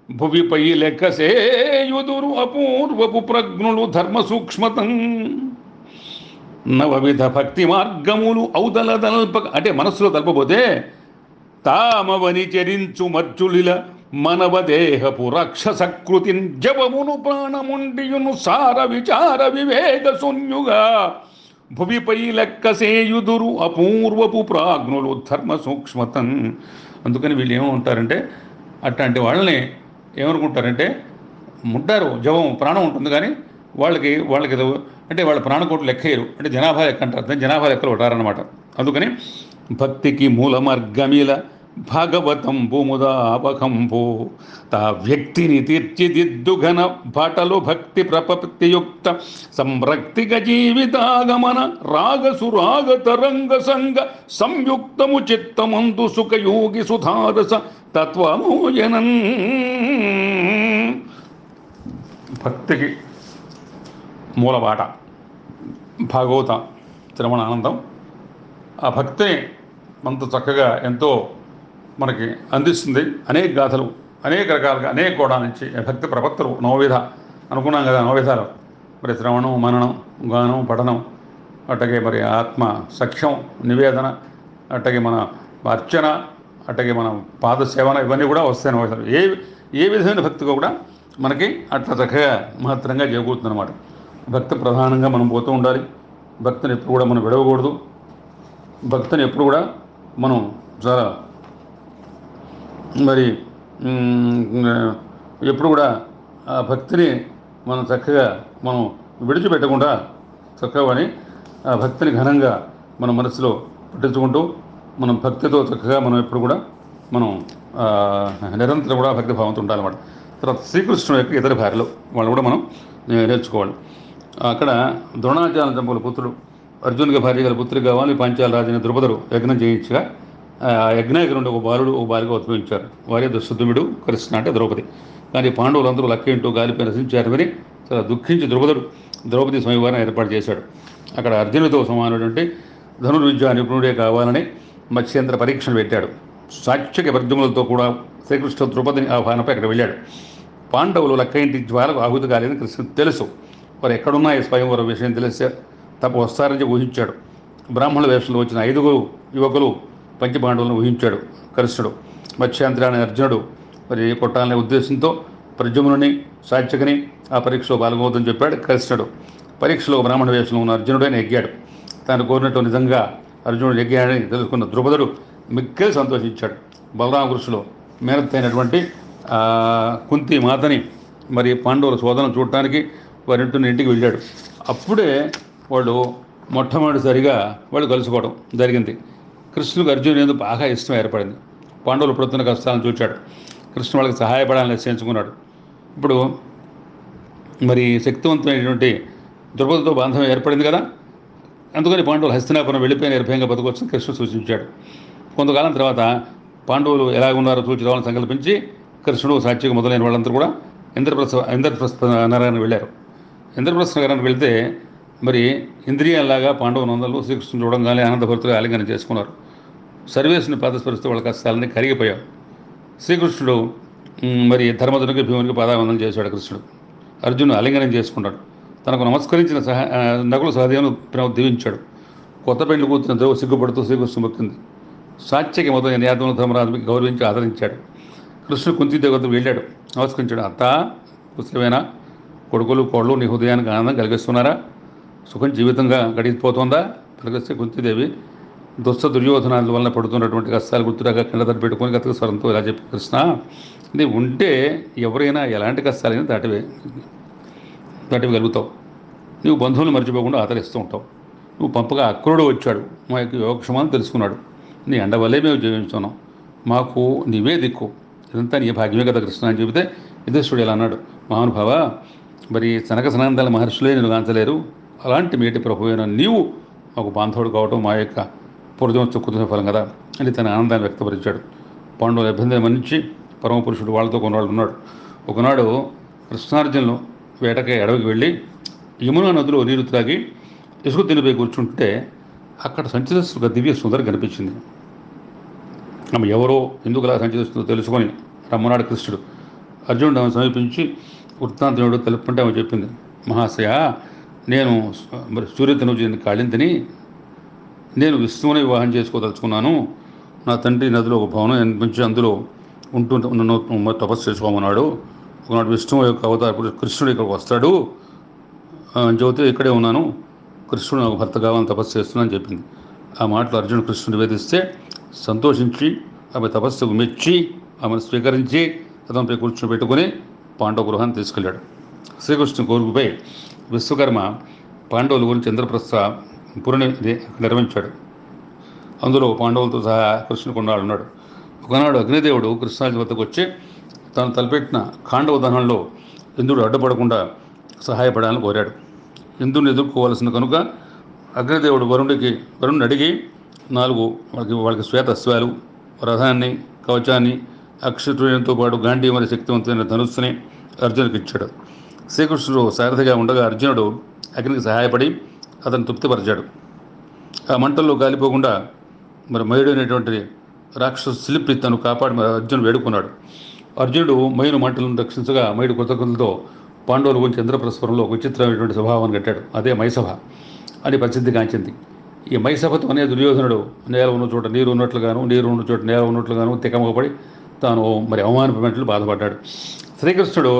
భువిపై లెక్కసేయుదురు అపూర్వపు ప్రజ్ఞులు ధర్మ సూక్ష్మతం. నవవిధ భక్తి మార్గములు ఔదలదల్పక అంటే మనస్సులో తలపబోతే తామవని చరించు మర్చులిల మనవదేహపు రాక్షసకృతిన్ జవమును ప్రాణముండియును సార విచార వివేక శూన్యుగా భువిపై లెక్కసేయుదురు అపూర్వపు ప్రాజ్ఞులు ధర్మ సూక్ష్మతం. అందుకని వీళ్ళు ఏమంటారంటే అట్లాంటి వాళ్ళని ఏమనుకుంటారంటే ఉంటారు, జవం ప్రాణం ఉంటుంది కానీ వాళ్ళకి అంటే వాళ్ళ ప్రాణకోట్లు లెక్కయ్యరు, అంటే జనాభా లెక్క అంటారు, దాని జనాభా లెక్కలు ఉంటారన్నమాట. అందుకని భక్తికి మూల మార్గమిల భాగవతం భూముదాపకంపో తా వ్యక్తిని తీర్చిదిద్దుఘన బాటలు భక్తి ప్రపత్తియుక్త సంరక్తిక జీవితాగమన రాగసురాగ తరంగ సంగ సంయుక్తము చిత్తమందు సుఖయోగి సుధారస తత్వమోయనం. భక్తికి మూలబాట భాగవత శ్రవణ ఆనందం. ఆ భక్తిని అంత చక్కగా ఎంతో మనకి అందిస్తుంది. అనేక గాథలు అనేక రకాలుగా అనేక కోణాల నుంచి భక్తి ప్రపత్తులు నవవిధ అనుకున్నాం కదా. నవవిధాలు మరి శ్రవణం, మననం, గానం, పఠనం, అట్లాగే మరి ఆత్మ సఖ్యం నివేదన, అట్లాగే మన అర్చన, అట్లాగే మన పాద సేవన, ఇవన్నీ కూడా వస్తాయి నవవిధాలు. ఏ విధమైన భక్తిగా కూడా మనకి అట్లా చక్కగా మహత్తరంగా చేకూరుతుంది అన్నమాట. భక్తి ప్రధానంగా మనం పోతూ ఉండాలి. భక్తిని ఎప్పుడు కూడా మనం విడవకూడదు. భక్తిని ఎప్పుడు కూడా మనం చాలా మరి ఎప్పుడు కూడా ఆ భక్తిని మనం చక్కగా మనం విడిచిపెట్టకుండా చక్కగా ఆ భక్తిని ఘనంగా మన మనసులో పట్టించుకుంటూ మనం భక్తితో చక్కగా మనం ఎప్పుడు కూడా మనం నిరంతరం కూడా భక్తి భావంతో ఉండాలన్నమాట. తర్వాత శ్రీకృష్ణుడు యొక్క ఇతర భార్యలు వాళ్ళు కూడా మనం నేర్చుకోవాలి. అక్కడ ద్రోణాచార్య చంపుల పుత్రుడు అర్జునుడికి భార్య గల పుత్రుడు కావాలి. పాంచాల రాజైన ద్రుపదుడు యజ్ఞం చేయించగా ఆ యజ్ఞానికి నుండి ఒక బాలుడు ఒక బాలిక ఉద్భవించారు. వారే దుష్టుడు కృష్ణ అంటే ద్రౌపది. కానీ పాండవులందరూ లక్కేంటూ గాలిపై నశించారు అని చాలా దుఃఖించి ద్రుపదుడు ద్రౌపది స్వయంవరం ఏర్పాటు చేశాడు. అక్కడ అర్జునుడితో సమానటువంటి ధనుర్విద్యా నిపుణుడే కావాలని మత్స్యేంద్ర పరీక్షను పెట్టాడు. సాత్విక వర్జములతో కూడా శ్రీకృష్ణ ద్రౌపదిని ఆహ్వానపై అక్కడ వెళ్ళాడు. పాండవులు లక్క ఇంటి జ్వాలకు ఆహుతి కాలేదని కృష్ణుడు తెలుసు. వారు ఎక్కడున్నా ఈ స్వయంవరం విషయం తెలిస్తే తప్ప వస్తారని ఊహించాడు. బ్రాహ్మణుల వేషంలో వచ్చిన 5 యువకులు పంచపాండవులను ఊహించాడు కృష్ణుడు. మత్స్యాంధ్రాన్ని అర్జునుడు మరి కొట్టాలనే ఉద్దేశంతో ప్రద్యుమ్నుని సాత్యకని ఆ పరీక్షలో పాల్గొవద్దని చెప్పాడు కృష్ణుడు. పరీక్షలో బ్రాహ్మణ వేషంలో ఉన్న అర్జునుడే నెగ్గాడు. తాను కోరినట్టు నిజంగా అర్జునుడు నెగ్గాడని తెలుసుకున్న ద్రుపదుడు మిక్కిలి సంతోషించాడు. బలరామకృష్ణులో మేనత్తైనటువంటి కుంతి మాతని మరి పాండవుల శోధన చూడటానికి వారింటి ఇంటికి వెళ్ళాడు. అప్పుడే వాళ్ళు మొట్టమొదటిసారిగా వాళ్ళు కలుసుకోవడం జరిగింది. కృష్ణుడికి అర్జునుడు ఎందుకు బాగా ఇష్టం ఏర్పడింది. పాండవులు పడుతున్న కష్టాలను చూచాడు. కృష్ణుడు వాళ్ళకి సహాయపడాలని నిశ్చయించుకున్నాడు. ఇప్పుడు మరి శక్తివంతమైనటువంటి ద్రౌపదితో బాంధవ్యం ఏర్పడింది కదా. అందుకని పాండవులు హస్తినాపురం వెళ్ళిపోయిన నిర్భయంగా బతుకొచ్చని కృష్ణుడు సూచించాడు. కొంతకాలం తర్వాత పాండవులు ఎలా ఉన్నారో చూచి రావాలని సంకల్పించి కృష్ణుడు సాత్విక మొదలైన వాళ్ళందరూ కూడా ఇంద్రప్రస్థ నగరానికి వెళ్ళారు. ఇంద్రప్రస్థ నగరానికి వెళ్తే మరి ఇంద్రియాల్లాగా పాండవ నందలు శ్రీకృష్ణుడు చూడంగానే ఆనందభరితులు ఆలింగనం చేసుకున్నారు. సర్వేశ్వరుని పాదస్పరిస్తూ వాళ్ళ కష్టాలని కరిగిపోయారు. శ్రీకృష్ణుడు మరి ధర్మధనుడికి భీమునికి పాదావందనం చేశాడు. కృష్ణుడు అర్జునుడు ఆలింగనం చేసుకున్నాడు. తనకు నమస్కరించిన నకులు సహదేవును దీవించాడు. కొత్త పెళ్లి కూతున్న ద్రౌపది సిగ్గుపడుతూ శ్రీకృష్ణుడు మొక్కింది. సాత్యకి మొదలైన యాదవులు ధర్మరాజుకి గౌరవించి ఆదరించాడు. కృష్ణుడు కుంతిదేవి వద్దకు వెళ్ళాడు. నమస్కరించాడు. అత్త కుశలమేనా? కొడుకులు కోళ్ళు నీ హృదయానికి ఆనందం కలిగిస్తున్నారా? సుఖం జీవితంగా గడిచిపోతుందా? కలిగిస్తే కుంతిదేవి దుర్యోధనాల వలన పడుతున్నటువంటి కష్టాలు గుర్తురాగా కింద పెట్టుకొని గత స్వరంతో ఇలా చెప్పి, కృష్ణ నీవు ఉంటే ఎవరైనా ఎలాంటి కష్టాలైనా దాటివగలుగుతావు. నువ్వు బంధువులు మర్చిపోకుండా ఆదరిస్తూ ఉంటావు. నువ్వు పంపగా అక్రూరుడు వచ్చాడు. మా యొక్క యోగక్షేమాన్ని తెలుసుకున్నాడు. నీ అండ వల్లే మేము జీవించున్నాం. మాకు నీవే దిక్కు. ఇదంతా నీ భాగ్యమే కదా కృష్ణ అని చెబితే యుధిష్ఠిరుడు ఇలా అన్నాడు, మహానుభావ, మరి సనక సనందాల మహర్షులే నేను కాంచలేరు. అలాంటి మేటి ప్రభువైన నీవు మాకు బాంధవుడు కావటం మా యొక్క పూర్వజన్మ సుకృత ఫలం కదా అని తన ఆనందాన్ని వ్యక్తపరిచాడు. పాండవుల ఇబ్బందిని మన్నించి పరమపురుషుడు వాళ్ళతో కొన్నాళ్ళు ఉన్నాడు. ఒకనాడు కృష్ణార్జునులు వేటకి అడవికి వెళ్ళి యమునా నదిలో నీరు త్రాగి ఇసుక తినిపై కూర్చుంటే అక్కడ సంచరిస్తున్న దివ్య సుందరి కనిపించింది. ఆమె ఎవరో ఎందుకు అలా సంచరిస్తుందో తెలుసుకొని రమ్మనాడు కృష్ణుడు. అర్జునుడు ఆమె సమీపించి వృత్తాంతముడు తెలుపుకుంటే ఆమె చెప్పింది, మహాశయ, నేను మరి సూర్యతనుజుని కాళింతిని. నేను విష్ణువుని వివాహం చేసుకోదలుచుకున్నాను. నా తండ్రి నదిలో ఒక భవనం నిర్మించి అందులో నన్ను తపస్సు చేసుకోమన్నాడు. ఒకనాడు విష్ణువు యొక్క అవతార కృష్ణుడు ఇక్కడికి వస్తాడు జ్యోతి ఇక్కడే ఉన్నాను. కృష్ణుడు నాకు భర్త కావాలని తపస్సు చేస్తున్నానని చెప్పింది. ఆ మాటలు అర్జునుడు కృష్ణుడు నివేదిస్తే సంతోషించి ఆమె తపస్సుకు మెచ్చి ఆమెను స్వీకరించి అతనిపై కూర్చొని పెట్టుకుని పాండవ గృహాన్ని తీసుకెళ్ళాడు. శ్రీకృష్ణుని కోరికపై విశ్వకర్మ పాండవుల గురించి ఇంద్రప్రస్థ పురిని నిర్మించాడు. అందులో పాండవులతో సహా కృష్ణుడు కొన్నాడున్నాడు. ఒకనాడు అగ్నిదేవుడు కృష్ణార్జున వద్దకు వచ్చి తాను తలపెట్టిన ఖాండవ దహనంలో ఇంద్రుడు అడ్డుపడకుండా సహాయపడాలని కోరాడు. ఇంద్రుడిని ఎదుర్కోవాల్సిన కనుక అగ్నిదేవుడు వరుణుని అడిగి 4 వాళ్ళకి శ్వేత అశ్వాలు, రథాన్ని, కవచాన్ని, అక్షతుర్యంతో పాటు గాంధీవరి శక్తివంతమైన ధనుస్సుని అర్జునుడికి ఇచ్చాడు. శ్రీకృష్ణుడు సారథిగా ఉండగా అర్జునుడు అగ్నికి సహాయపడి అతన్ని తృప్తిపరిచాడు. ఆ మంటల్లో కాలిపోకుండా మరి మయుడు అనేటువంటి రాక్షసు శిల్పి తను కాపాడి మరి అర్జునుడు వేడుకున్నాడు. అర్జునుడు మయుని మంటలను రక్షించగా మయుడు కృతజ్ఞతలతో పాండవుల గురించి ఇంద్రప్రస్వరంలో ఒక విచిత్రమైనటువంటి స్వభావాన్ని కట్టాడు. అదే మైసభ అని ప్రసిద్ధిగాంచింది. ఈ మైసభతో అనే దుర్యోధనుడు నేల ఉన్న చోట నీరు ఉన్నట్లుగాను, నీరు ఉన్న చోట నేల ఉన్నట్లుగాను తికమకపడి తాను మరి అవమానపడినట్లు బాధపడ్డాడు. శ్రీకృష్ణుడు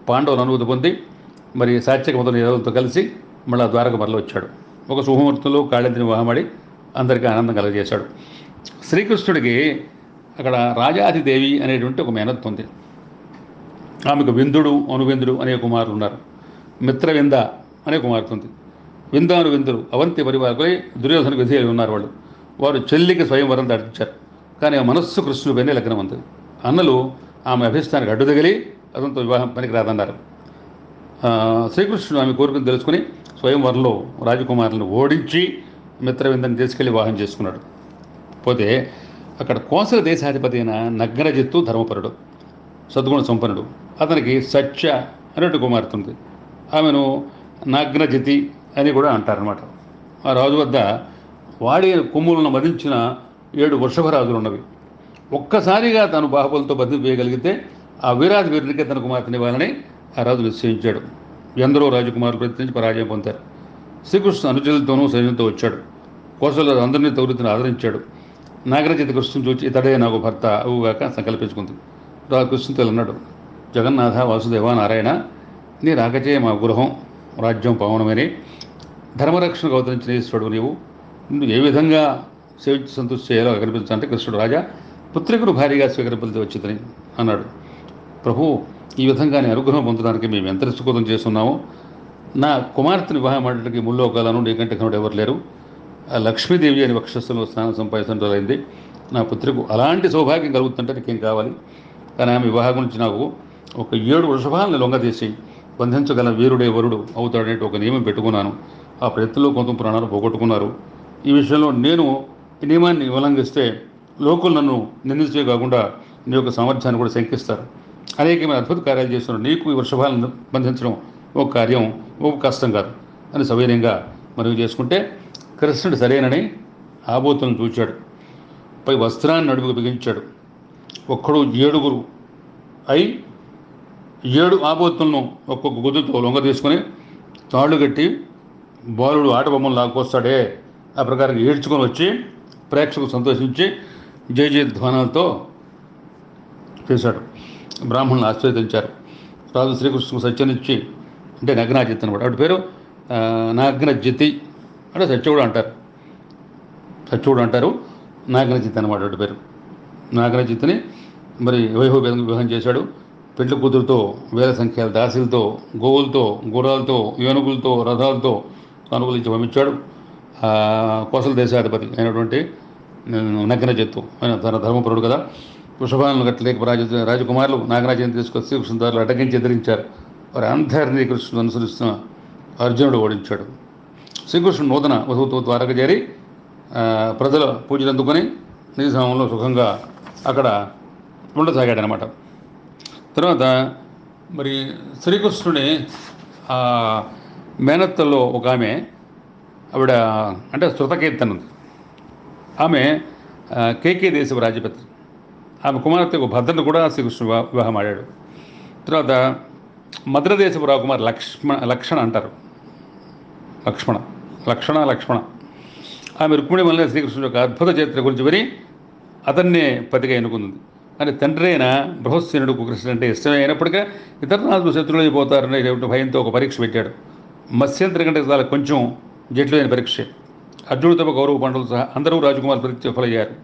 పాండవులు అనుభూతి పొంది మరి సాత్యక మొదలైన ఏదలతో కలిసి మళ్ళీ ద్వారక మరలి వచ్చాడు. ఒక శుభముహూర్తంలో కాళింతిని వివాహమాడి అందరికీ ఆనందం కలగజేశాడు. శ్రీకృష్ణుడికి అక్కడ రాజాదిదేవి అనేటువంటి ఒక మేనత్త ఉంది. ఆమెకు విందుడు, అనువిందుడు అనే కుమారులు ఉన్నారు. మిత్రవింద అనే కుమార్తె ఉంది. విందాను విందులు అవంతి పరివారకులై దుర్యోధన విధేయులు ఉన్నారు. వారు చెల్లికి స్వయంవరం దాటించారు. కానీ ఆ మనస్సు కృష్ణుడిపైనే లగ్నం ఉంది. అన్నలు ఆమె అభిష్టానికి అడ్డు తగిలి అతనితో వివాహం పనికి రాదన్నారు. శ్రీకృష్ణుడు ఆమె కోరికను తెలుసుకుని స్వయంవరంలో రాజకుమారులను ఓడించి మిత్రవిందని తీసుకెళ్లి వివాహం చేసుకున్నాడు. పోతే అక్కడ కోసల దేశాధిపతి అయిన నగ్నజిత్తు ధర్మపరుడు, సద్గుణ సంపన్నుడు. అతనికి సత్య అనేటువంటి కుమార్తె ఉంది. ఆమెను నాగ్నజితి అని కూడా అంటారనమాట. ఆ రాజు వద్ద వాడి కొమ్ములను మదించిన 7 వృషభరాజులు ఉన్నవి. ఒక్కసారిగా తాను బాహుబలతో బంధం వేయగలిగితే ఆ వీరాజు వీరునికి తన కుమార్తెని ఇవ్వాలని ఆ రాజు నిశ్చయించాడు. ఎందరో రాజకుమారులు ప్రయత్నించి పరాజయం పొందారు. శ్రీకృష్ణ అనుచరులతోనూ సైన్యంతో వచ్చాడు. కోసల అందరినీ తౌరితిని ఆదరించాడు. నాగరజిత కృష్ణను చూచి ఇతడే నాకు భర్త అవుగాక సంకల్పించుకుంది. రాజు కృష్ణుతో అన్నాడు, జగన్నాథ వాసుదేవ నారాయణ, నీ రాకచే మా గృహం రాజ్యం పవనమని ధర్మరక్షణకు అవతరించిన ఈశ్వరుడు నీవు. నువ్వు ఏ విధంగా సేవించి సంతృష్టి చేయాలో కనిపించాలంటే కృష్ణుడు రాజా పుత్రికను భారీగా స్వీకరింపలితే వచ్చిందని అన్నాడు. ప్రభు, ఈ విధంగా నేను అనుగ్రహం పొందడానికి మేము ఎంత రిసుకోతం చేస్తున్నామో. నా కుమార్తెను వివాహం ఆడటానికి ముల్లోకాలను నీకంటే కనుడు ఎవరు లేరు. ఆ లక్ష్మీదేవి అని వక్షస్థంలో స్నానం సంపాదించడం. నా పుత్రికి అలాంటి సౌభాగ్యం కలుగుతుంటే నీకేం కావాలి? కానీ ఆమె వివాహం గురించి నాకు ఒక 7 వృషభాలను లొంగదీసి బంధించగల వీరుడే వరుడు అవుతాడనే ఒక నియమం పెట్టుకున్నాను. ఆ ప్రయత్నంలో కొంత ప్రాణాలు పోగొట్టుకున్నారు. ఈ విషయంలో నేను ఈ నియమాన్ని ఉల్లంఘిస్తే లోకులు నన్ను నిందించే కాకుండా నీ యొక్క సామర్థ్యాన్ని కూడా శంకిస్తారు. అనేకమైన అద్భుత కార్యాలు చేస్తున్నారు. నీకు ఈ వృషభాలను బంధించడం ఒక కార్యం, ఒక కష్టం కాదు అని సవీర్యంగా మనవి చేసుకుంటే కృష్ణుడు సరేనని ఆబోతులను చూచాడు. పై వస్త్రాన్ని నడుముకు బిగించాడు. ఒక్కడు 7 అయి 7 ఆబోతులను ఒక్కొక్క గుద్దుతో లొంగ తీసుకొని తాళ్ళు కట్టి బాలుడు ఆట బొమ్మలు లాక్కొస్తాడే ఆ ప్రకారం ఏడ్చుకొని వచ్చి ప్రేక్షకులు సంతోషించి జయ జయ ధ్వానాలతో చేశాడు. బ్రాహ్మణులు ఆశ్చర్యించారు. రాజు శ్రీకృష్ణుకు సత్యనిచ్చి అంటే నగ్నాజిత్ అనమాట. వాటి పేరు నాగ్నజితి అంటే సత్యవుడు అంటారు. సత్యవుడు అంటారు, నాగ్నజిత్ అనమాట వాటి పేరు. నాగ్నజిత్ని మరి వైభవేదంగా వివాహం చేశాడు. పెళ్లి కూతురుతో వేల సంఖ్యల దాసీలతో, గోవులతో, గుర్రాలతో, ఏనుగులతో, రథాలతో అనుకూలించి పంపించాడు. కోసల దేశాధిపతి అయినటువంటి నగ్నజిత్తు ఆయన తన ధర్మపరుడు కదా. వృషభాలను కట్టలేక రాజకుమారులు నాగరాజుని తీసుకొచ్చి శ్రీకృష్ణ దారిలో అడ్డగించి ఎదిరించారు. వారి అందరినీ కృష్ణుడు అనుసరిస్తున్న అర్జునుడు ఓడించాడు. శ్రీకృష్ణుడు నూతన వధువుతో ద్వారక చేరి ప్రజల పూజలు అందుకొని నిజామంలో సుఖంగా అక్కడ ఉండసాగాడనమాట. తర్వాత మరి శ్రీకృష్ణుని మేనత్తల్లో ఒక ఆమె, ఆవిడ అంటే శృతకీర్తన ఉంది. ఆమె కేకే దేశపు రాజపత్రి. ఆమె కుమార్తెకు భద్రను కూడా శ్రీకృష్ణుడు వివాహం ఆడాడు. తర్వాత మద్రదేశపు రాకుమార్ లక్షణ అంటారు. లక్ష్మణ ఆమె రుక్మిణి వల్లనే శ్రీకృష్ణుడు యొక్క అద్భుత చరిత్ర గురించి విని అతన్నే పతిగా ఎన్నుకుంది. కానీ తండ్రి అయిన బృహస్సేనుడుకు కృష్ణుడు అంటే ఇష్టమే అయినప్పటికీ ఇతర నాలుగు శత్రువులు అయిపోతారనే భయంతో ఒక పరీక్ష పెట్టాడు. మత్స్యంత్రి కంటే చాలా కొంచెం జట్లైన పరీక్ష. అర్జునుడితో గౌరవ పండుగలు సహా అందరూ రాజకుమార్ పరీక్ష విఫలయ్యారు.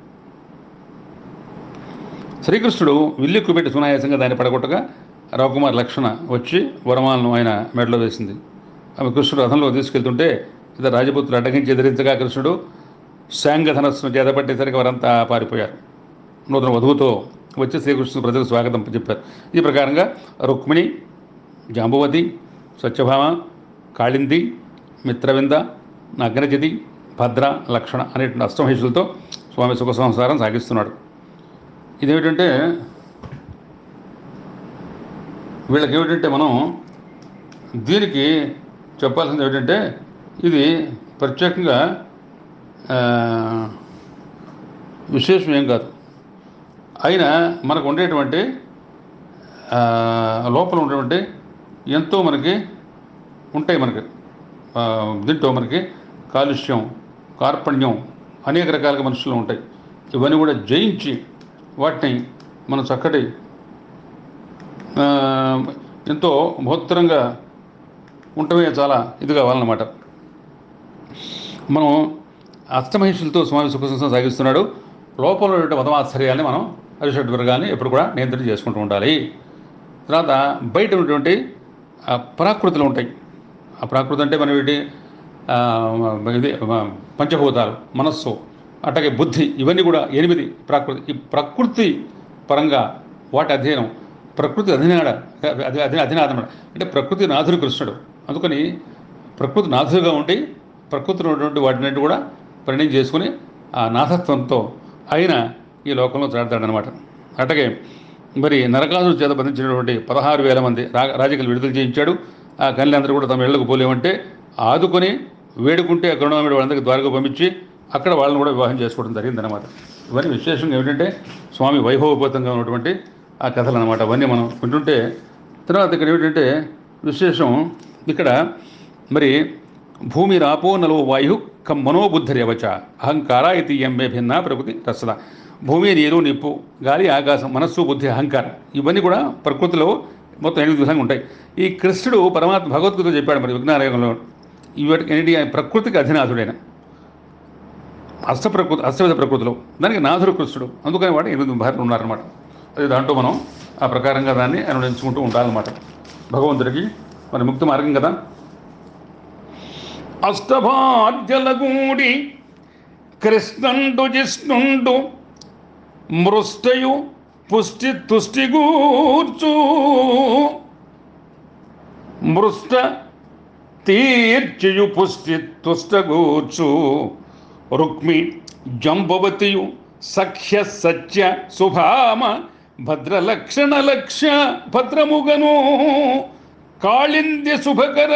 శ్రీకృష్ణుడు విల్లుక్కు పెట్టి సునాయాసంగా దాన్ని పడగొట్టగా రాకుమార్ లక్షణ వచ్చి వరమాలను ఆయన మెడలో వేసింది. ఆమె కృష్ణుడు రథంలో తీసుకెళ్తుంటే ఇతర రాజపుత్రులు అడ్డగించి ఎదిరించగా కృష్ణుడు శాంగధనస్సును చేతపట్టేసరికి వారంతా పారిపోయారు. నూతన వధువుతో వచ్చి శ్రీకృష్ణుడు ప్రజలకు స్వాగతం చెప్పారు. ఈ ప్రకారంగా రుక్మిణి, జాంబవతి, సత్యభామ, కాళింది, మిత్రవింద, నగ్నజితి, భద్ర, లక్షణ అనేటువంటి అష్టమహిషులతో స్వామి సుఖ సంసారం సాగిస్తున్నాడు. ఇదేమిటంటే వీళ్ళకి మనం దీనికి చెప్పాల్సింది ఏమిటంటే ఇది ప్రత్యేకంగా విశేషం ఏం కాదు. అయినా మనకు ఉండేటువంటి లోపల ఉండేటువంటి ఎంతో మనకి ఉంటాయి. మనకి దీంట్లో మనకి కాలుష్యం, కార్పణ్యం అనేక రకాలుగా మనుషులు ఉంటాయి. ఇవన్నీ కూడా జయించి వాటిని మనం చక్కటి ఎంతో మహోత్తరంగా ఉండటమే చాలా ఇది కావాలన్నమాట. మనం అష్టమహిషులతో స్వామి సుఖసంసం సాగిస్తున్నాడు. లోపల ఉన్నటువంటి మతమాశ్చర్యాన్ని మనం అరిషడ్ వర్గాన్ని ఎప్పుడు కూడా నియంత్రణ చేసుకుంటూ ఉండాలి. తర్వాత బయట ఉన్నటువంటి ప్రాకృతులు ఉంటాయి. ఆ ప్రాకృతి అంటే మనం ఇది పంచభూతాలు, మనస్సు, అట్లాగే బుద్ధి, ఇవన్నీ కూడా 8 ప్రాకృతి. ఈ ప్రకృతి పరంగా వాటి అధ్యయనం, ప్రకృతి అధినాథం అంటే ప్రకృతి నాథుడు కృష్ణుడు. అందుకని ప్రకృతి నాథుడుగా ఉండి ప్రకృతిలో ఉన్నటువంటి వాటిని కూడా పరిణయం చేసుకుని ఆ నాథత్వంతో ఆయన ఈ లోకంలో చాడతాడనమాట. అట్లాగే మరి నరకాసుడు చేత బంధించినటువంటి 16,000 మంది రాజకీయాలు విడుదల చేయించాడు. ఆ కన్యలందరూ కూడా తమ ఇళ్లకు పోలేమంటే ఆదుకొని వేడుకుంటే కరుణామయుడు వాళ్ళందరికీ ద్వారకా పంపించి అక్కడ వాళ్ళని కూడా వివాహం చేసుకోవడం జరిగిందనమాట. ఇవన్నీ విశేషంగా ఏమిటంటే స్వామి వైభవోపేతంగా ఉన్నటువంటి ఆ కథలు అనమాట. అవన్నీ మనం వింటుంటే తర్వాత ఇక్కడ ఏమిటంటే విశేషం ఇక్కడ మరి భూమి రాపో నలో వాయు కం మనోబుద్ధర్యవచ అహంకార ఇది ఎంబే భిన్న ప్రకృతి రసద. భూమి, నీరు, నిప్పు, గాలి, ఆకాశం, మనస్సు, బుద్ధి, అహంకారం ఇవన్నీ కూడా ప్రకృతిలో మొత్తం 8 విధంగా ఉంటాయి. ఈ కృష్ణుడు పరమాత్మ భగవద్గీత చెప్పాడు మరి విజ్ఞానయోగంలో, ఇవన్నీ ప్రకృతికి అధినాథుడైన అష్టవిధ ప్రకృతిలో దానికి నాథుడు కృష్ణుడు. అందుకని వాడు 8 భార్యలు ఉన్నారన్నమాట. అది దాంట్లో మనం ఆ ప్రకారంగా దాన్ని అనుసరించుకుంటూ ఉండాలన్నమాట. భగవంతుడికి మరి ముక్తి మార్గం కదా. అష్టభార్యలగూడి కృష్ణుండు జిష్ణుండు మృష్టయు పుష్టి తుష్టిగూర్చు మృష్ట తీర్చియు పుష్టి తుష్టగూర్చు రుక్మి జంబవతియు సఖ్య సత్య శుభామ భద్రలక్షణ లక్ష్య భద్రముగను కాళింద్య శుభకర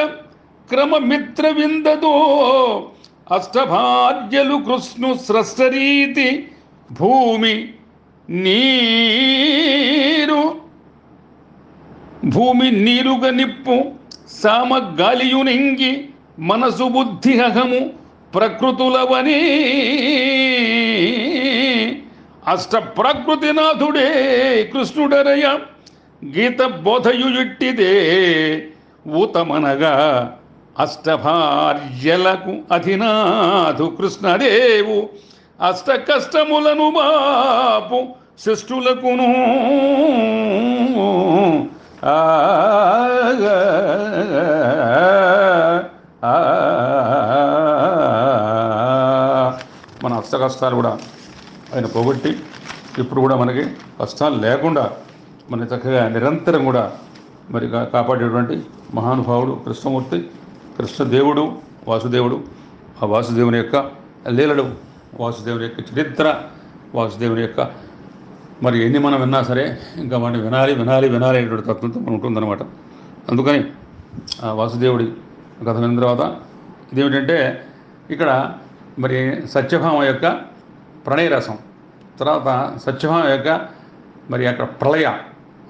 క్రమమిత్ర విందదో అష్టభార్యలు కృష్ణు స్రష్టరీతి భూమి నీరుగా నిప్పు సామ గాలియునింగి మనసు బుద్ధి అహము ప్రకృతులవని అష్ట ప్రకృతినాథుడే కృష్ణుడరయ గీత బోధయు ఇట్టిదే ఊతమనగా అష్టభార్యలకు అధినాథు కృష్ణదేవు అష్ట కష్టములను బాపు శిష్టులకును మన అష్ట కష్టాలు కూడా ఆయన పోగొట్టి ఇప్పుడు కూడా మనకి కష్టాలు లేకుండా మన చక్కగా నిరంతరం కూడా మరి కాపాడేటువంటి మహానుభావుడు కృష్ణమూర్తి, కృష్ణదేవుడు, వాసుదేవుడు. ఆ వాసుదేవుని యొక్క లీలలు, వాసుదేవుని యొక్క చరిత్ర, వాసుదేవుని యొక్క మరి ఎన్ని మనం విన్నా సరే ఇంకా వాడిని వినాలి అనేటువంటి తత్వంతో మనం ఉంటుందన్నమాట. అందుకని ఆ వాసుదేవుడి కథ విన్న తర్వాత ఇదేమిటంటే ఇక్కడ మరి సత్యభామ యొక్క ప్రణయరసం, తర్వాత సత్యభామ యొక్క మరి అక్కడ ప్రళయ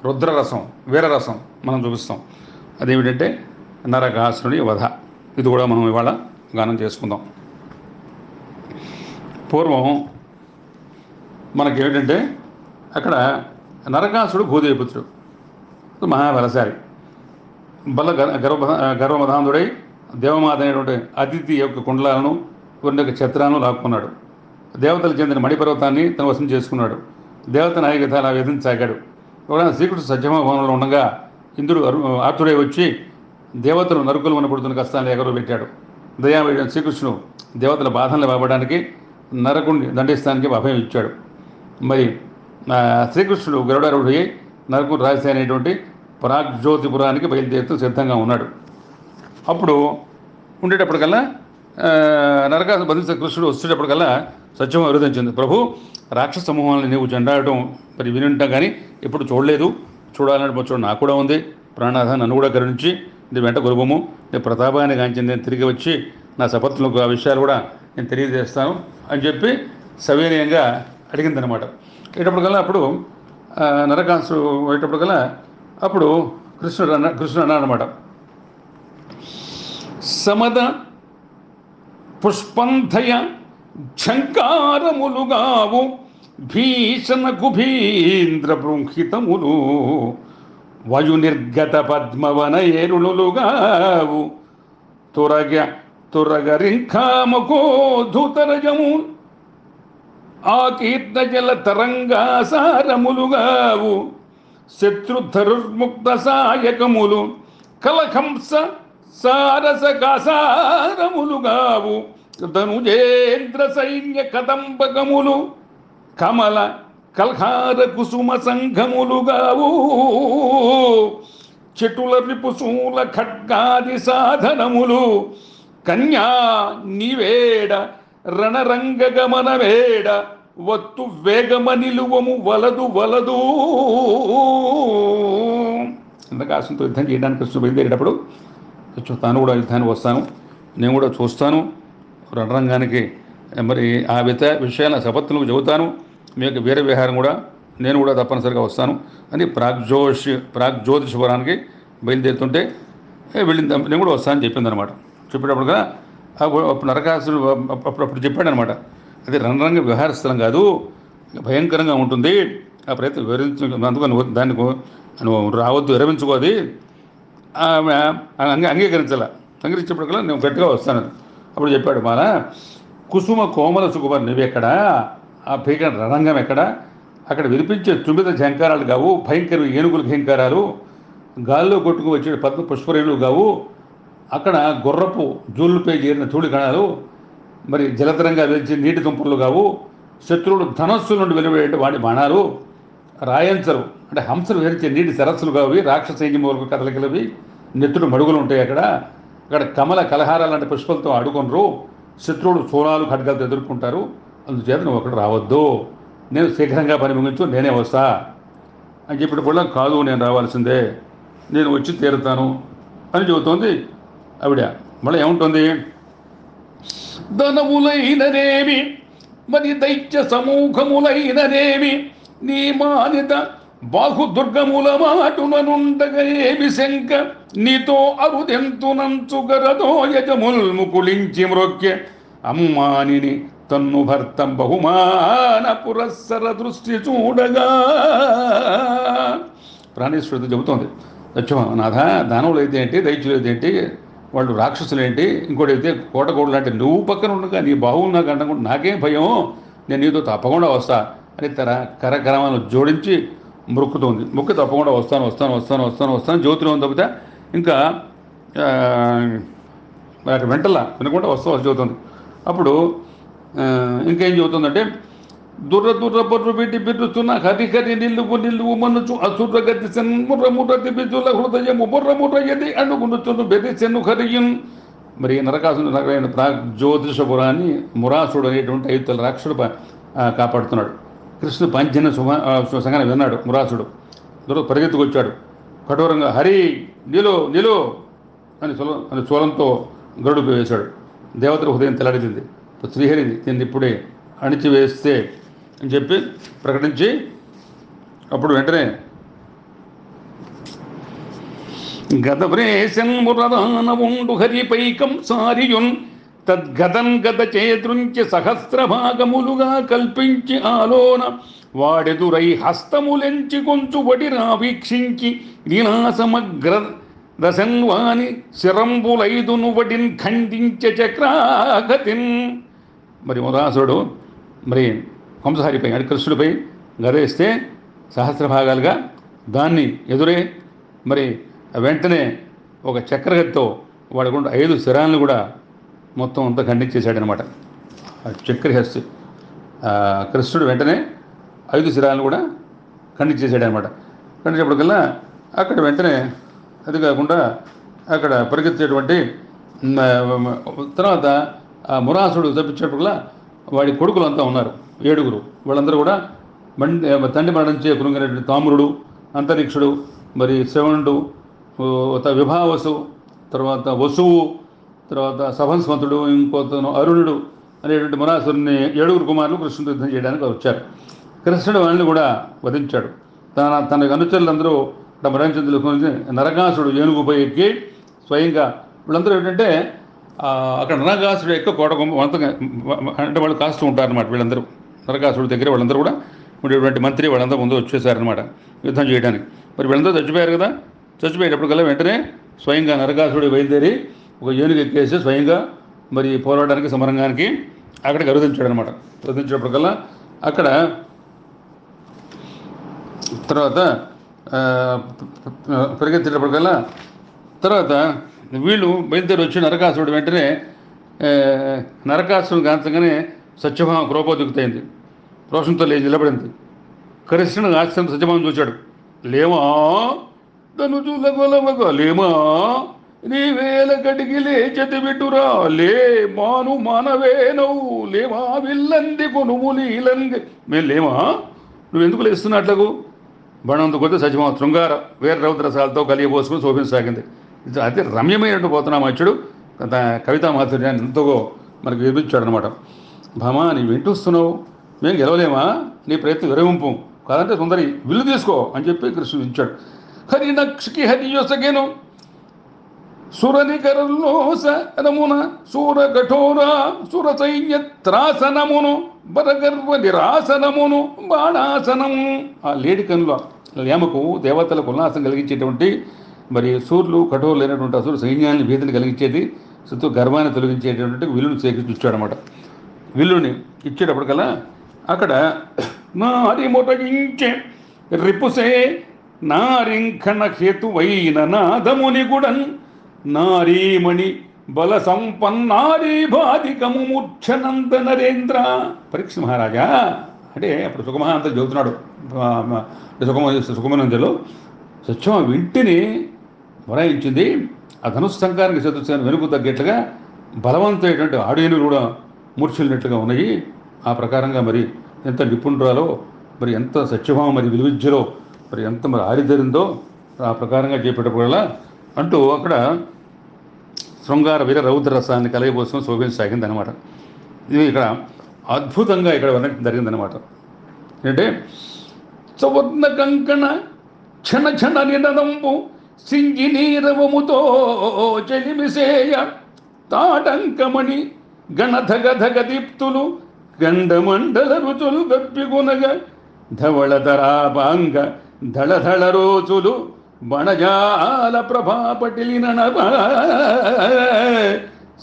రుద్రరసం, వీరరసం మనం చూపిస్తాం. అదేమిటంటే నరకాసురుని వధ. ఇది కూడా మనం ఇవాళ గానం చేసుకుందాం. పూర్వం మనకేమిటంటే అక్కడ నరకాసుడు భూదేవిపుత్రుడు, మహాబలశాలి, గర్వమధాంధుడై దేవమాత అనేటువంటి అతిథి యొక్క కుండలాలను కొన్ని యొక్క ఛత్రాలను లాక్కున్నాడు. దేవతలకు చెందిన మణిపర్వతాన్ని తన వశం చేసుకున్నాడు. దేవత నాయకత అలా వేధించసాగాడు. ఎవరైనా శ్రీకృష్ణుడు సత్యభావంలో ఉండగా ఇంద్రుడు ఆర్తుడై వచ్చి దేవతలు నరుకులు వనపడుతున్న కష్టాన్ని ఎగరబెట్టాడు. దయావేయడం శ్రీకృష్ణుడు దేవతల బాధలను బాబడానికి నరకుడిని దండిస్తానికి అభయం ఇచ్చాడు. మరి శ్రీకృష్ణుడు గరుడారూఢుడై నరకుడు రాజధాని అనేటువంటి పరాగ్జ్యోతిపురానికి బయలుదేరుతూ సిద్ధంగా ఉన్నాడు. అప్పుడు ఉండేటప్పటికల్లా నరకాసు బంధించిన కృష్ణుడు వచ్చేటప్పటికల్లా సత్యం విరోధించింది. ప్రభు, రాక్షస సమూహాలను నీవు చెండాడటం మరి వినుంటాం కానీ ఎప్పుడు చూడలేదు, చూడాలని చూడ నాకు కూడా ఉంది. ప్రాణాథ నన్ను కూడా కరుణించి నీ వెంట గురువము, నీ ప్రతాపాన్ని కాంచి నేను తిరిగి వచ్చి నా సపత్తులకు ఆ విషయాలు కూడా నేను తెలియజేస్తాను అని చెప్పి సవినయంగా అడిగిందనమాట. అయ్యేటప్పటికల్లా అప్పుడు నరకాసుడు పోయేటప్పటికల్లా అప్పుడు కృష్ణుడు అన్నాడు అనమాట, సమద పుష్పంధయ ఝంకారములుగావు భీషణ కుభీంద్ర బృంహితములు వయు నిర్గత పద్మవన ఏరులుగావు తురగరింఖామకోధుతరజము ఆ కీర్తజల తరంగాసారములుగావు శత్రుధరుర్ముక్త సాయకములు కలకంస సారసకాసారములుగావు ధనుజేంద్ర సైన్య కదంబకములు కమల కల్హార కుసుమ సంఘములుగావు చెటుల రిపుశూల ఖడ్గాది సాధనములు కన్యా నివేడ రణరంగగమన వేడ వత్తు వేగమ నిలువము వలదు వలదు. ఇంద్రకాసునితో యుద్ధం చేయడానికి కృష్ణుడు బయలుదేరేటప్పుడు తాను కూడా యుద్ధానికి వస్తాను, నేను కూడా చూస్తాను రణరంగానికి, మరి ఆ విషయాల సపత్తులకు చెబుతాను, మీకు వీర విహారం కూడా నేను కూడా తప్పనిసరిగా వస్తాను అని ప్రాగ్జ్యోతిషపురానికి బయలుదేరుతుంటే వెళ్ళింది, నేను కూడా వస్తానని చెప్పిందనమాట. చెప్పేటప్పుడుగా అప్పుడు నరకాసుడు అప్పుడు చెప్పాడనమాట, అది రణరంగ విహార స్థలం కాదు, భయంకరంగా ఉంటుంది, ఆ ప్రయత్నం వివరించు, అందుకని దాన్ని నువ్వు రావద్దు, విరమించుకోది. ఆమె అంగీకరించేటప్పటికల్లా నేను గట్టిగా వస్తాను. అప్పుడు చెప్పాడు, మాల కుసుమ కోమల సుకుమార్ నువ్వెక్కడా, ఆ భీకర రణరంగం ఎక్కడ, అక్కడ వినిపించే తుమ్మిద ఝంకారాలు కావు, భయంకర ఏనుగుల ఝంకారాలు, గాల్లో కొట్టుకు వచ్చే పద్మ పుష్పరేణులు కావు, అక్కడ గుర్రపు జూళ్ళపై చేరిన ధూళి కణాలు, మరి జలతరంగా వెలిచి నీటి తుంపర్లు కావు, శత్రువులు ధనస్సు నుండి వెలువడే వాడి బాణాలు, రాయంచరు అంటే హంసలు వెలిచే నీటి సరస్సులు కావి, రాక్షస సైన్యములకు కదలికలవి, నెత్తుడు మడుగులు ఉంటాయి అక్కడ, అక్కడ కమల కలహారాలు లాంటి పుష్పలతో ఆడుకొనరు, శత్రువులు సోనాలు ఖడ్గాలతో ఎదుర్కొంటారు, అందుచేత నువ్వు అక్కడ రావద్దు, నేను శీఘ్రంగా పని ముగించు, నేనే వస్తా అని చెప్పినప్పుడు కాదు నేను రావాల్సిందే, నేను వచ్చి తీరుతాను అని చెబుతోంది ఆవిడ. మళ్ళీ ఏముంటుంది, ధనములైననేమి మరి దైత్య సమూహములైననేమి నీ మానిత బాహుదుర్గముల మాటుననుండగా ఏమి శంక నీతో అరుదెంతునంచుగరదో యజముల్ ముకుళించి మ్రొక్కె అమ్మానిని తన్ను భర్తం బహుమాన పురస్సర దృష్టి చూడగా. ప్రాణేశ్వరుడు చెబుతోంది, నాథ దానవులు అయితే ఏంటి, దైత్యులు అయితే ఏంటి, వాళ్ళు రాక్షసులు ఏంటి, ఇంకోటి అయితే కోటకోడు లాంటి నువ్వు పక్కన ఉండగా నీ బాహువులు నాకు అంటకుండా నాకేం భయం, నేను నీతో తప్పకుండా వస్తా అని కరకరమాలను జోడించి మొక్కుతోంది. మొక్కి తప్పకుండా వస్తాను వస్తాను వస్తాను వస్తాను వస్తాను జ్యోతిలో ఉంది తప్పితే ఇంకా అక్కడ వెంటలా వినకుండా వస్తూ చెబుతుంది. అప్పుడు ఇంకేం చెబుతుందంటే, దుర్ర దుర్ర బొర్రు పెట్టి బిర్రుతున్న హరిహరి నిల్లువు మనుచు అసుర్ర గతి ముర్ర ముర్రతి బిజుల హృదయము బుర్ర ముర్ర ఎది అడుగునుచును బెదిసెను హరియన్. మరి నరకాసుడు నగరైన జ్యోతిషపురాన్ని మురాసుడు అనేటువంటి 5 తల రాక్షసుడు కాపాడుతున్నాడు. కృష్ణుడు పంచిన సంగతి విన్నాడు మురాసుడు, పరిగెత్తుకొచ్చాడు, కఠోరంగా హరి నిలు నిలు అని చోళంతో గరుడు వేశాడు. దేవతల హృదయం తెల్లడింది, శ్రీహరిది దీన్ని ఇప్పుడే అణిచివేస్తే అని చెప్పి ప్రకటించి అప్పుడు వెంటనే గదవ్రేశన్మురదానవుండు హరిపైకం సారియున్ తద్గదన్ గద చేదృంచి సహస్రభాగములుగా కల్పించి ఆలోన వాడెదురై హస్తములెంచి కొంచు వడిరా వీక్షించి వినాశమగ్ర దశన్వాని శిరంబులైదును వడిన్ ఖండించ చక్రాగతిన్. మరి మురాసుడు మరి కంసహారిపై అంటే కృష్ణుడిపై గదేస్తే సహస్రభాగాలుగా దాన్ని ఎదురే మరి వెంటనే ఒక చక్రగతితో వాడుకుంటూ 5 శిరాలను కూడా మొత్తం అంతా ఖండించేశాడనమాట. చక్రహస్తి కృష్ణుడు వెంటనే 5 శిరాలను కూడా ఖండించేశాడనమాట. ఖండించేప్పటికల్లా అక్కడ వెంటనే అది కాకుండా అక్కడ పరిగెత్తేటువంటి తర్వాత ఆ మురాసుడు తప్పించేప్పటికల్లా వాడి కొడుకులంతా ఉన్నారు 7. వాళ్ళందరూ కూడా తండ్రి మరణించే కృంగినటువంటి తామ్రుడు, అంతరిక్షుడు, మరి శ్రవణుడు, విభావసు, తర్వాత వసువు, తర్వాత సభంస్వంతుడు, ఇంకొతను అరుణుడు, అనేటువంటి మురాసురుని 7 కుమారులు కృష్ణుడు యుద్ధం చేయడానికి వచ్చారు. కృష్ణుడు వాళ్ళని కూడా వధించాడు. తన అనుచరులందరూ మరణచంద్రులు నరకాసుడు ఏనుగుపై ఎక్కి స్వయంగా వీళ్ళందరూ ఏంటంటే అక్కడ నరకాసుడు ఎక్కువ కోటకొమ్మ అంటే వాళ్ళు కాస్తూ ఉంటారనమాట. వీళ్ళందరూ నరకాసుడి దగ్గర వాళ్ళందరూ కూడా ఉండేటువంటి మంత్రి వాళ్ళందరూ ముందు వచ్చేసారనమాట యుద్ధం చేయడానికి. మరి వీళ్ళందరూ చచ్చిపోయారు కదా, చచ్చిపోయేటప్పటికల్లా వెంటనే స్వయంగా నరకాసుడు బయలుదేరి ఒక ఏనుగు ఎక్కేసి స్వయంగా మరి పోరాటానికి సమరంగానికి అక్కడికి అరుదించాడు అనమాట. అరుదించేటప్పటికల్లా అక్కడ తర్వాత పరిగెత్తేటప్పటికల్లా తర్వాత వీళ్ళు బయలుదేరి వచ్చి నరకాసుడు వెంటనే నరకాసుడు కాంతగానే సత్యభామ క్రోపోద్యుక్తయింది, రోషంతో లేచి నిలబడింది. కృష్ణుడు ఆశ్చర్యం సత్యభామ చూశాడు. లేమా ధనుజులగొలవగ లేమా నీవేల కడిగి లేచతి విటురా లే మాను మానవేనవు లేమా విల్లంది కొనుములీలంగి మేము లేమా నువ్వెందుకు లేస్తున్నట్లకు బణంతో కొద్ది సత్యభామ శృంగార వీర రౌద్రసాలతో కలియబోసుకుని శోభించసాగింది. అతి రమ్యమైనట్టు పోతున్నాం అచ్చుడు కవితా మాధుర్యాన్ని ఎంతో మనకు వినిపించాడు అనమాట. భామా నీ వింటూస్తున్నావు, మేము గెలవలేమా, నీ ప్రయత్నం విరమింపు, కాదంటే సుందరి విల్లు తీసుకో అని చెప్పి కృష్ణుడు ఇచ్చాడు. హరి నక్షకి హరి యొసగెను సురనికరలోసనమున సూర కఠోర సుర సైన్య త్రాసనమును బరగర్వ నిరాసనమును బాణాసనము. ఆ లేడి కనుల లేమకు దేవతలకు ఉల్లాసం కలిగించేటువంటి మరి సూర్యులు కఠోరులు అయినటువంటి అసురు సైన్యాన్ని భీతిని కలిగించేది, శత్రు గర్వాన్ని తొలగించేటటువంటి విల్లుని సేకరించి ఇచ్చాడనమాట. విల్లుని ఇచ్చేటప్పటికల్లా అక్కడ నారి మొటగించే రిపుసే నారింఖణ హేతువైన నాదముని గుడన్ నారీమణి బల సంపన్నారీ బాధికము మూర్ఛనంద నరేంద్ర. పరీక్ష మహారాజా అంటే అప్పుడు సుఖమహాంత చదువుతున్నాడు సుఖమనందలో సత్యం వింటిని మొరాయించింది. ఆ ధనుస్సంకారానికి చదువుతాను వెనుక తగ్గట్లుగా బలవంతమైనటువంటి ఆడేనులు కూడా మూర్ఛిల్లినట్లుగా ఉన్నాయి. ఆ ప్రకారంగా మరి ఎంత నిపుణురాలో మరి ఎంత సత్యభావం మరి విలువిద్యలో మరి ఎంత మరి ఆరిదరిందో ఆ ప్రకారంగా చెప్పేటప్పుడల్లా అంటూ అక్కడ శృంగార వీర రౌద్ర రసాన్ని కలగబోసుకొని శోభించసాగింది అనమాట. ఇది ఇక్కడ అద్భుతంగా ఇక్కడ వినడం జరిగిందనమాట. ఏంటంటే సవర్ణ కంకణ క్షణ క్షణ నినదంబు సింగి నీరవముతో చెలిమిసేయ తాటంకమణి గణధగధగ దీప్తులు గండమండల రుచులు గప్పిగునగ ధవళధరాభాంగ ధళధళ రోజులు బణజాల ప్రభాపటిలిన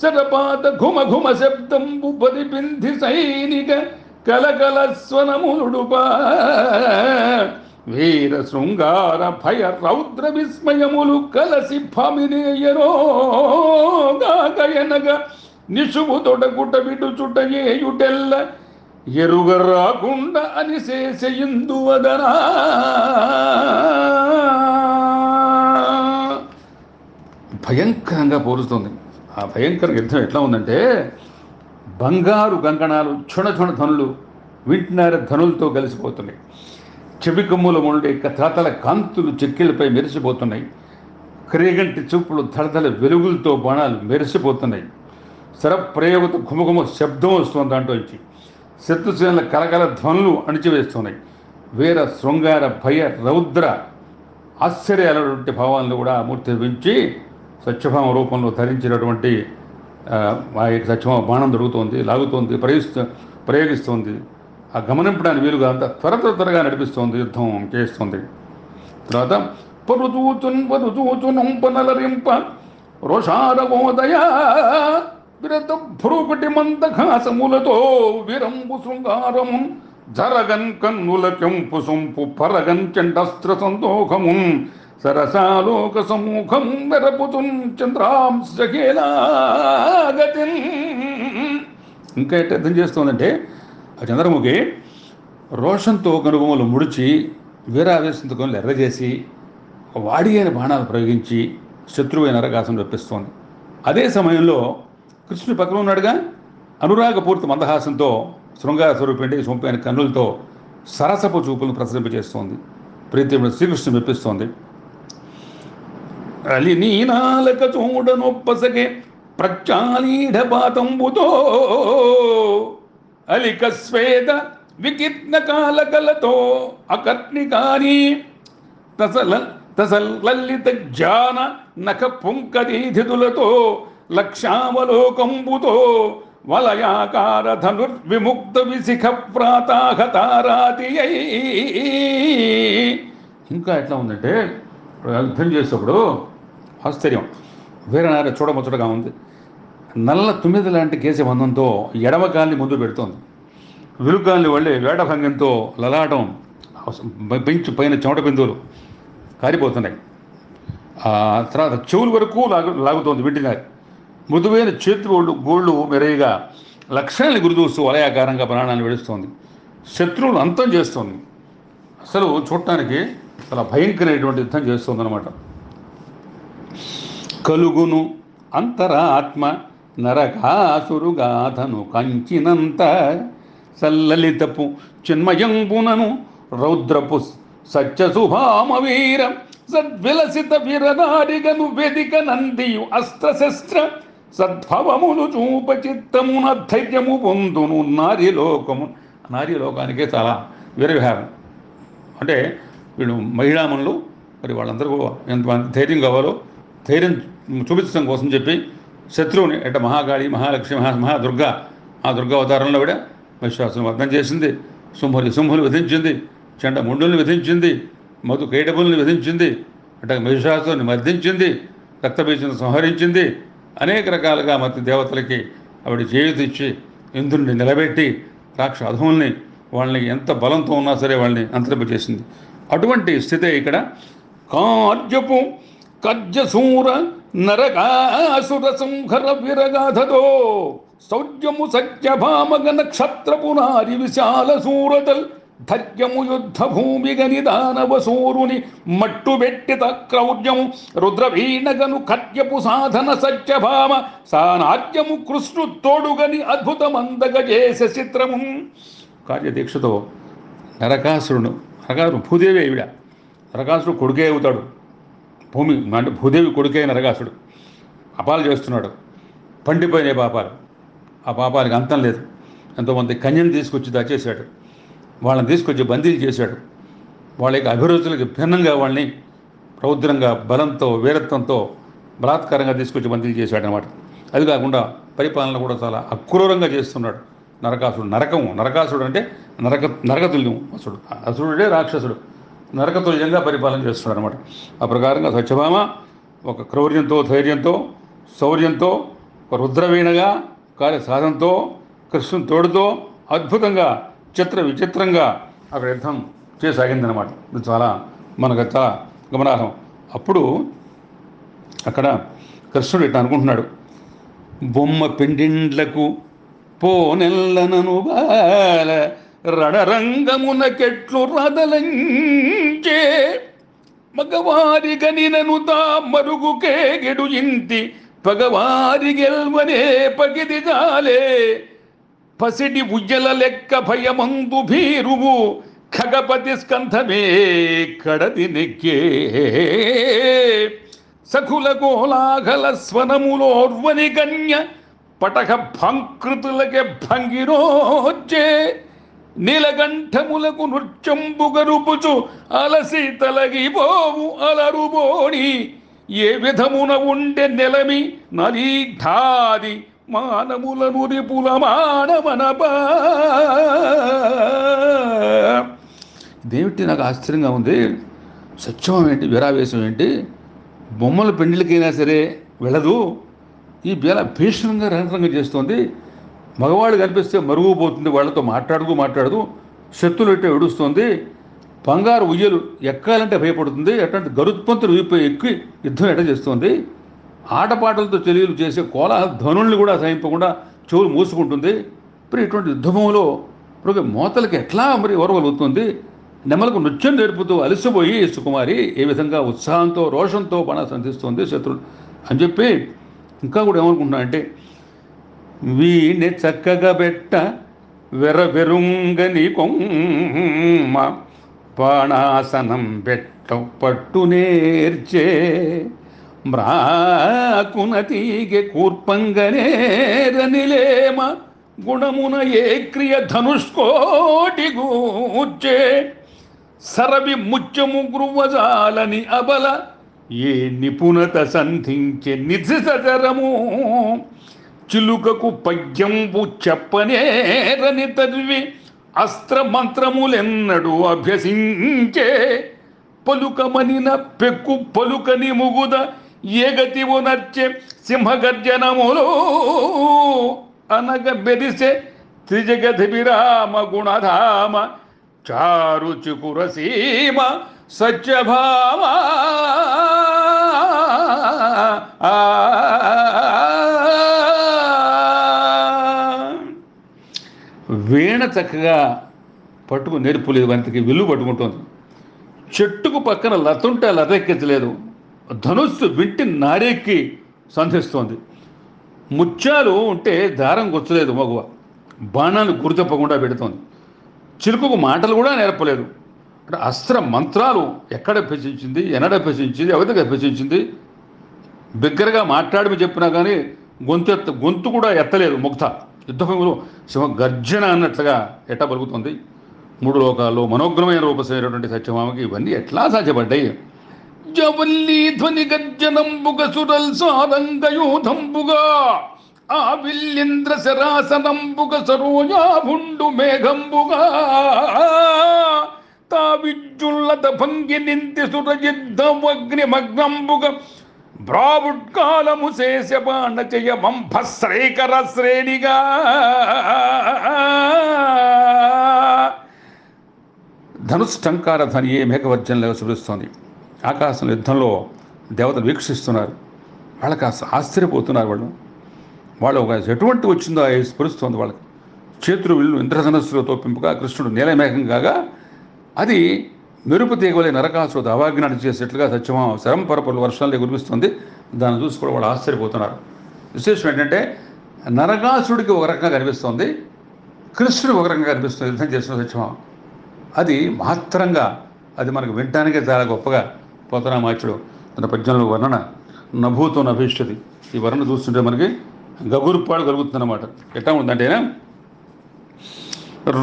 శరపాత ఘుమ ఘుమ శబ్దంబు పరిపింధి సైనిక కలకల స్వనములుడుపా వీర శృంగార భయ రౌద్ర విస్మయములు కలసి భమినేయనో గాగయనగా నిశువు తొడగుట విడు చుట ఏయుటెల్ల ఎరుగ రాకుండా అని శేషయిందువదనా. భయంకరంగా పోలుస్తుంది. ఆ భయంకర యుద్ధం ఎట్లా ఉందంటే బంగారు కంకణాలు క్షుణ క్షుణ ధనులు వింటున్నార ధనులతో కలిసిపోతున్నాయి. చెవి కొమ్ముల ఉండే తాతల కాంతులు చెక్కిళ్ళపై మెరిసిపోతున్నాయి. క్రేగంటి చూపులు దళదళ వెలుగులతో బాణాలు మెరిసిపోతున్నాయి. శరప్రయోగతో ఘుమఘుమ శబ్దం వస్తుంది దాంట్లోంచి. శత్రుసేనల కలకల ధ్వనులు అణిచివేస్తున్నాయి. వీర శృంగార భయ రౌద్ర ఆశ్చర్యాలటువంటి భావాలను కూడా మూర్తించి సత్యభామ రూపంలో ధరించినటువంటి ఆ యొక్క సత్యభామ బాణం దొరుకుతోంది, లాగుతోంది, ప్రయోగిస్తోంది. ఆ గమనింపడానికి వీలుగా అంతా త్వరగా నడిపిస్తోంది, యుద్ధం చేస్తుంది. తర్వాత పరుచూచునంపనలరింప రోషారవోదయ విరత భ్రూపటి మందఘాసములతో విరంబు శృంగారము జరగన్ కన్నుల కెంపు సొంపు పరగన్ చండస్త్ర సంతోఖమున్ సరసాలోక సమూఖం మెరపుతున్ చంద్రాంశకేలాగతిన్. ఇంకా ఎట్లా అర్థం చేస్తోందంటే ఆ చంద్రముఖి రోషంతో కనుగొమలు ముడిచి వీరావేశంతో కనులు ఎర్రజేసి వాడి అయిన బాణాలు ప్రయోగించి శత్రువైన నరకాసం రప్పిస్తోంది. అదే సమయంలో కృష్ణుడు పక్కన ఉన్నాడుగా, అనురాగపూర్తి మందహాసంతో శృంగార స్వరూపండి సొంపైన కన్నులతో సరసపు చూపులను ప్రసరింపజేస్తోంది. ప్రీతిని శ్రీకృష్ణుడు మెప్పిస్తోంది. అలి నీనాలక చూడనొప్పసగే ప్రత్యాలీఢపాతంబుతో అలిక స్వేద వికీర్ణ కాలకలతో అకర్ణికాని తసలలిత జాన నఖ పుంకదీధితులతో లక్షావలోకంబుతో వలయాకార ధనుర్విముక్త విశిఖ ప్రాతాహతారాతి. ఇంకా ఎట్లా ఉందంటే యుద్ధం చేసేప్పుడు ఆశ్చర్యం, వీరనారి చూడముచ్చటగా ఉంది. నల్ల తుమ్మిద లాంటి కేశబంధంతో ఎడమకాల్ని ముందు పెడుతోంది. విలుగాల్ని వళ్ళే వేటభంగంతో లలాటం పెంచి పైన చెమట బిందువులు కారిపోతున్నాయి. ఆ తర్వాత చెవుల వరకు లాగుతోంది వింటినారి. మృదువైన చేతులు గోళ్ళు మెరయిగా లక్ష్యాన్ని గురిదూస్తూ వలయాకారంగా ప్రాణాన్ని విడుస్తోంది. శత్రువులు అంతం చేస్తోంది. అసలు చూడటానికి చాలా భయంకరమైనటువంటి యుద్ధం చేస్తుందన్నమాట. కలుగును అంతరాత్మ నరకాసురుగాథను కంచినంత సల్లలితపు చిన్మయంబునను రౌద్రపు సత్యశుభామవీర సద్విలసిత వీరనారిగను వెదిక నందియు అస్త్రశస్త్ర సద్భవమును చూప చిత్తమున ధైర్యము పొందును నారీలోకము. నారీలోకానికే చాలా వీరవిహారం. అంటే వీళ్ళు మహిళామణులు, మరి వాళ్ళందరూ ఎంత ధైర్యం కావాలో ధైర్యం చూపించడం కోసం చెప్పి శత్రువుని అంటే మహాకాళి, మహాలక్ష్మి, మహాదుర్గా, ఆ దుర్గా అవతారంలో కూడా మహిషాసుని వర్ధం చేసింది. సింహులు విధించింది, చండ ముండుల్ని విధించింది, మధు కైటబుల్ని విధించింది, అంటే మహిషాసుని మర్దించింది, రక్తబీజను సంహరించింది. అనేక రకాలుగా మత దేవతలకి ఆవిడ చేయుతిచ్చి ఇంద్రుడిని నిలబెట్టి రాక్షసుల్ని వాళ్ళని ఎంత బలంతో ఉన్నా సరే వాళ్ళని అంతరింపజేసింది. అటువంటి స్థితే ఇక్కడ కార్యపు కర్జసూర నరకాసుర సంహర విరగాధతో సౌజ్యము సత్యభామగ నక్షత్రపు నారి విశాల సూరతల్ ధర్యము యుద్ధ భూమిగని దానవ సూరుని మట్టుబెట్టిత క్రౌర్యము రుద్రవీణగను కర్యపు సాధన సత్యభామ సానార్యము కృష్ణు తోడుగని అద్భుతమందగ చేసే చిత్రము. కార్యదీక్షతో నరకాసురుడు భూదేవి ఈవిడ, నరకాసురుడు కొడుకే అవుతాడు. భూమి అంటే భూదేవి కొడుకే నరకాసుడు. అపాలు చేస్తున్నాడు, పండిపోయిన పాపాలు. ఆ పాపానికి అంతం లేదు. ఎంతోమంది కన్యను తీసుకొచ్చి దాచేశాడు, వాళ్ళని తీసుకొచ్చి బందీలు చేశాడు. వాళ్ళ యొక్క అభిరుచులకు భిన్నంగా వాళ్ళని రౌద్రంగా బలంతో వీరత్వంతో బలాత్కారంగా తీసుకొచ్చి బందీలు చేశాడు అనమాట. అది కాకుండా పరిపాలన కూడా చాలా అక్రూరంగా చేస్తున్నాడు నరకాసుడు. నరకాసుడు అంటే నరకతుల్యం అసుడు. అసురుడే రాక్షసుడు, నరకతుల్యంగా పరిపాలన చేస్తున్నాడు అనమాట. ఆ ప్రకారంగా సత్యభామ ఒక క్రౌర్యంతో, ధైర్యంతో, శౌర్యంతో, ఒక రుద్రవీణగా, కార్యసాధనతో, కృష్ణుని తోడుతో అద్భుతంగా విచిత్రంగా అక్కడ యుద్ధం చేసాగిందనమాట. ఇది చాలా మనకు చాలా గమనార్హం. అప్పుడు అక్కడ కృష్ణుడు ఇట్లా అనుకుంటున్నాడు, బొమ్మ పెండిండ్లకు పోనెల్లనను బాల రణరంగమునకెట్లు రదలంచే మగవారి గనినను తా మరుగుకేగెడు ఇంటి పగవారి గెల్వనే పగిది జాలే పసిడి ఉయ్యల లెక్క భయమందు భీరువు ఖగపతి స్కంధమే కడది నెక్కే సఖుల కోలాహల స్వనములోర్వని గణ్య పటక భంకృతులకే భంగిరోచ్చే నీలకంఠములకు నృత్యంబుగరుపుచు అలసి తలగిపోవు అలరుబోడి ఏ విధమున ఉండే నెలమి నలీఢాది మానములను రిపుల మానమనపా. ఇదేమిటి నాకు ఆశ్చర్యంగా ఉంది. సత్యం ఏంటి, వీరావేశం ఏంటి? బొమ్మల పెండ్లికైనా సరే వెళ్ళదు, ఈ బేల భీషణంగా రణరంగం చేస్తోంది. మగవాళ్ళు కనిపిస్తే మరుగుపోతుంది, వాళ్ళతో మాట్లాడుతూ శక్తులు ఎట్టే విడుస్తోంది. బంగారు ఉయ్యలు ఎక్కాలంటే భయపడుతుంది. అట్లాంటి గరుత్పంతులు ఎక్కి యుద్ధం ఎట్ట చేస్తోంది. ఆటపాటలతో చెలియలు చేసే కోలాహల ధ్వనుల్ని కూడా సహింపకుండా చెవులు మూసుకుంటుంది. మరి ఇటువంటి యుద్ధభూమిలో ఇప్పుడు మోతలకి ఎట్లా మరి ఓర్వగలుగుతుంది? నెమలకు నృత్యం నేర్పుతూ అలసిపోయి సుకుమారి ఏ విధంగా ఉత్సాహంతో రోషంతో బాణ సంధిస్తోంది శత్రులు అని చెప్పి ఇంకా కూడా ఏమనుకుంటున్నా అంటే, వీణె చక్కగా బెట్ట వెరవెరుంగని కొమ్మ బాణాసనం బెట్ట పట్టు నేర్చే మ్రాకునతీగె కూర్పంగనేరనిలేమ గుణమున ఏ క్రియ ధనుష్కోటి గూర్చే సరవి ముత్యము గృవజాలని అబల ఏ నిపుణత సంధించే నిధిసరము చిలుకకు పద్యంబు చెప్పనేరని తరివి అస్త్రమంత్రములెన్నడు అభ్యసించే పలుకమనిన పెక్కు పలుకని ముగుద ఏగతి ఉనర్చె సింహగర్జనములు అనగ బెదిసె త్రిజగధివిరామ గుణధామ చారు చికురసీమ సత్యభామ వీణ చక్కగా పట్టుకు నేర్పులేదు, వంతకి విల్లు పట్టుకుంటుంది. చెట్టుకు పక్కన లతుంటే లత ఎక్కించలేదు, ధనుస్సు వింటి నారెక్కి సంధిస్తోంది. ముత్యాలు ఉంటే దారం గుచ్చలేదు మగువ, బాణాన్ని గురితప్పకుండా పెడుతోంది. చిలుకకు మాటలు కూడా నేర్పలేదు. అంటే అస్త్ర మంత్రాలు ఎక్కడ అభ్యసించింది, ఎన్నడ అభ్యసించింది, ఎవరికి అభ్యసించింది. బిగ్గరగా మాట్లాడమని చెప్పినా కానీ గొంతు కూడా ఎత్తలేదు. ముక్త యుద్ధభూమిలో శివ గర్జన అన్నట్లుగా ఎట్టా పలుకుతుంది. మూడు లోకాల్లో మనోగ్రమైన రూపమైనటువంటి సత్యభామకి ఇవన్నీ ఎట్లా సాధ్యపడ్డాయి? జవల్లి ధ్వని గర్జనంబుగ సురల్ సారంగయూధంబుగా ఆ విల్లింద్ర శరాసనంబుగ సరోజాభుండు మేఘంబుగా తా విజ్జుల్లత భంగి నింతి సురజిద్దవగ్నిమగ్నంబుగ బ్రావుడ్కాలము శేష బాణచయ వంభశ్రేకర శ్రేణిగా ధనుష్టంకార ధ్వనియే మేఘవర్జనలో శుభిస్తోంది. ఆకాశం యుద్ధంలో దేవతలు వీక్షిస్తున్నారు. వాళ్ళకి ఆశ్చర్యపోతున్నారు. వాళ్ళు ఒక ఎటువంటి వచ్చిందో స్ఫురిస్తోంది వాళ్ళకి. చేతులు విల్లు ఇంద్రధనస్సులతో పెంపుగా కృష్ణుడు నీలమేఘం కాగా అది మెరుపు తీగవలే నరకాసుడు అవాజ్ఞానం చేసేట్లుగా సత్యభామ శరంపరపలు వర్షాలే కురిపిస్తుంది. దాన్ని చూసి కూడా వాళ్ళు ఆశ్చర్యపోతున్నారు. విశేషం ఏంటంటే నరకాసుడికి ఒక రకంగా కనిపిస్తోంది, కృష్ణుడికి ఒక రకంగా కనిపిస్తుంది యుద్ధం చేసిన సత్యభామ. అది మహత్తరంగా, అది మనకు వినటానికే చాలా గొప్పగా పోతనామాచుడు తన పద్యంలో వర్ణన నభూతో నభీష్యతి. ఈ వర్ణన చూస్తుంటే మనకి గగురుపాడు కలుగుతుందన్నమాట. ఎట్లా ఉందంటేనా,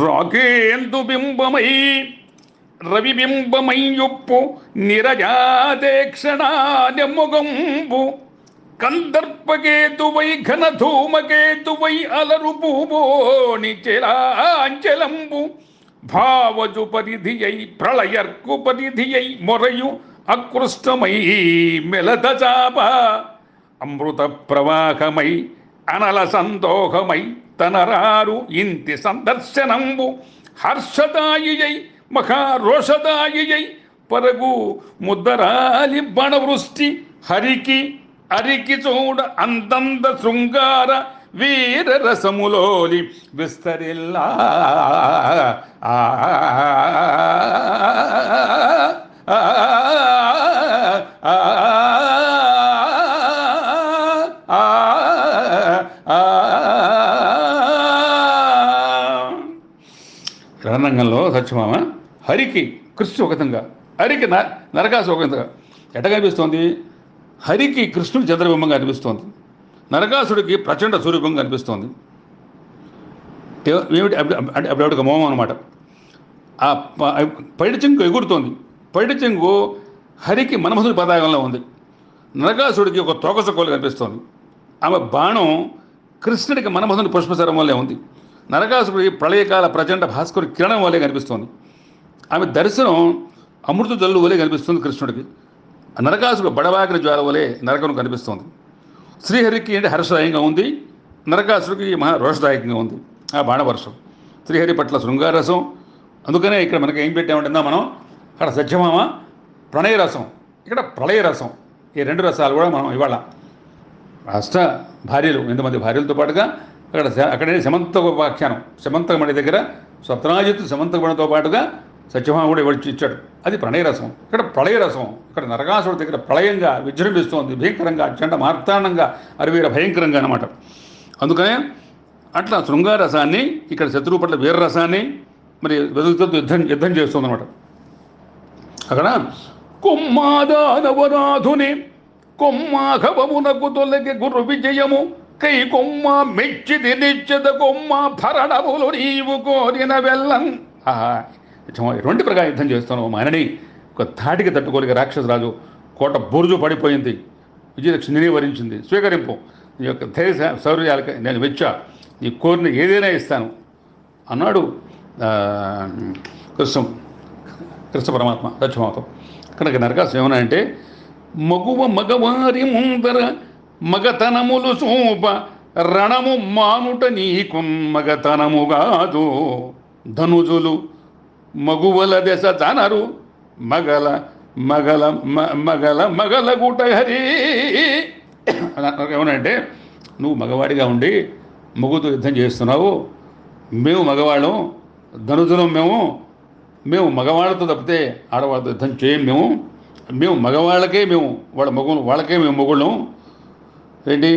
రాకేందు బింబమై రవిబింబమయ్యొప్పు నిరజాదేక్షణాన్యముగంబు కందర్పకేతువై ఘన ధూమకేతువై అలరు పూబోని చెలాంచలంబు భావజు పరిధియై ప్రళయర్కు పరిధియై మొరయు అకృష్టమై మెలత చాప అమృత ప్రవాహమై అనల సందోహమై తనరారు ఇంతి సందర్శనంబు హర్షదాయియై మహారోషదాయియై పరగు ముద్దరాలి బణవృష్టి హరికి అరికి చూడ అందంద శృంగార వీర రసములోలి విస్తరిల్లా రణరంగంలో సత్యభామ హరికి కృష్ణుడు ఒక విధంగా, హరికి నరకాసు ఒక విధంగా. ఎట్ట కనిపిస్తోంది? హరికి కృష్ణుడు చంద్రబింబంగా అనిపిస్తోంది, నరకాసుడికి ప్రచండ సూర్యబింబంగా అనిపిస్తోంది. ఏమిటి అప్పుడొక మోహం అనమాట. ఆ పైడి చెంగు ఎగురుతోంది. పైడి చెంగు హరికి మన్మధుడి పతాకంలో ఉంది, నరకాసుడికి ఒక తోకసకోలు కనిపిస్తోంది. ఆమె బాణం కృష్ణుడికి మన్మధుడి పుష్పశరం వల్లే ఉంది, నరకాసుడి ప్రళయకాల ప్రచండ భాస్కరుడి కిరణం వల్లే కనిపిస్తోంది. ఆమె దర్శనం అమృత జల్లు వలె కనిపిస్తుంది కృష్ణుడికి. నరకాసుడు బడవాకిన జ్వాల వలె నరకం కనిపిస్తోంది. శ్రీహరికి అంటే హర్షదాయంగా ఉంది, నరకాసుడికి మహా రోషదాయకంగా ఉంది ఆ బాణవర్షం. శ్రీహరి పట్ల శృంగారరసం. అందుకనే ఇక్కడ మనకి ఏం పెట్టామంటుందా మనం, అక్కడ సత్యభామ ప్రణయరసం, ఇక్కడ ప్రళయరసం. ఈ రెండు రసాలు కూడా మనం ఇవాళ అష్ట భార్యలు, 8 మంది భార్యలతో పాటుగా అక్కడే శమంతకోపాఖ్యానం, శమంతకమణి దగ్గర స్వప్నాజిత్ శమంతకమణితో పాటుగా సత్యభామ కూడా ఇవ్వచ్చి ఇచ్చాడు. అది ప్రణయరసం. ఇక్కడ ప్రళయరసం. ఇక్కడ నరకాసుడి దగ్గర ప్రళయంగా విజృంభిస్తోంది, భయంకరంగా, చండ మార్తాండంగా, అరివీర భయంకరంగా అనమాట. అందుకనే అట్లా శృంగారసాన్ని, ఇక్కడ శత్రువు పట్ల వీరరసాన్ని మరి వెదుగుతూ యుద్ధం చేస్తుందన్నమాట. అక్కడ కొమ్మాదానవరాధుని కొమ్మాఘవమునకు తొలగి గురు విజయము కై కొమ్మ మెచ్చిది నిశ్చిత కొమ్మ భరణములు నీవు కోరిన వెళ్ళం. ఎటువంటి ప్రకారం యుద్ధం చేస్తున్నావు మానని ఒక తాటికి తట్టుకోలేక రాక్షసరాజు కోట బురుజు పడిపోయింది. విజయలక్ష్మిని వరించింది. స్వీకరింపు, నీ యొక్క ధైర్య శౌర్యాలకి నేను వెచ్చా, నీ కోరిన ఏదైనా ఇస్తాను అన్నాడు కృష్ణ పరమాత్మ దక్షమాతం. కనుక నరకాసు ఏమన్నా అంటే మగువ మగవారి ముందర మగతనములు చూప రణము మానుట నీకు మగతనము కాదు. ధనుజులు మగువల దశ తనరు మగల మగల మగల మగల గుట హరి. ఏమనంటే నువ్వు మగవాడిగా ఉండి మగుతో యుద్ధం చేస్తున్నావు, మేము మగవాళ్ళం, ధనుజులం మేము మగవాళ్ళతో తప్పితే ఆడవాళ్ళతో యుద్ధం చేయం. మేము మగవాళ్ళకే వాళ్ళ మగులు వాళ్ళకే మేము మొగుళ్ళం. ఏంటి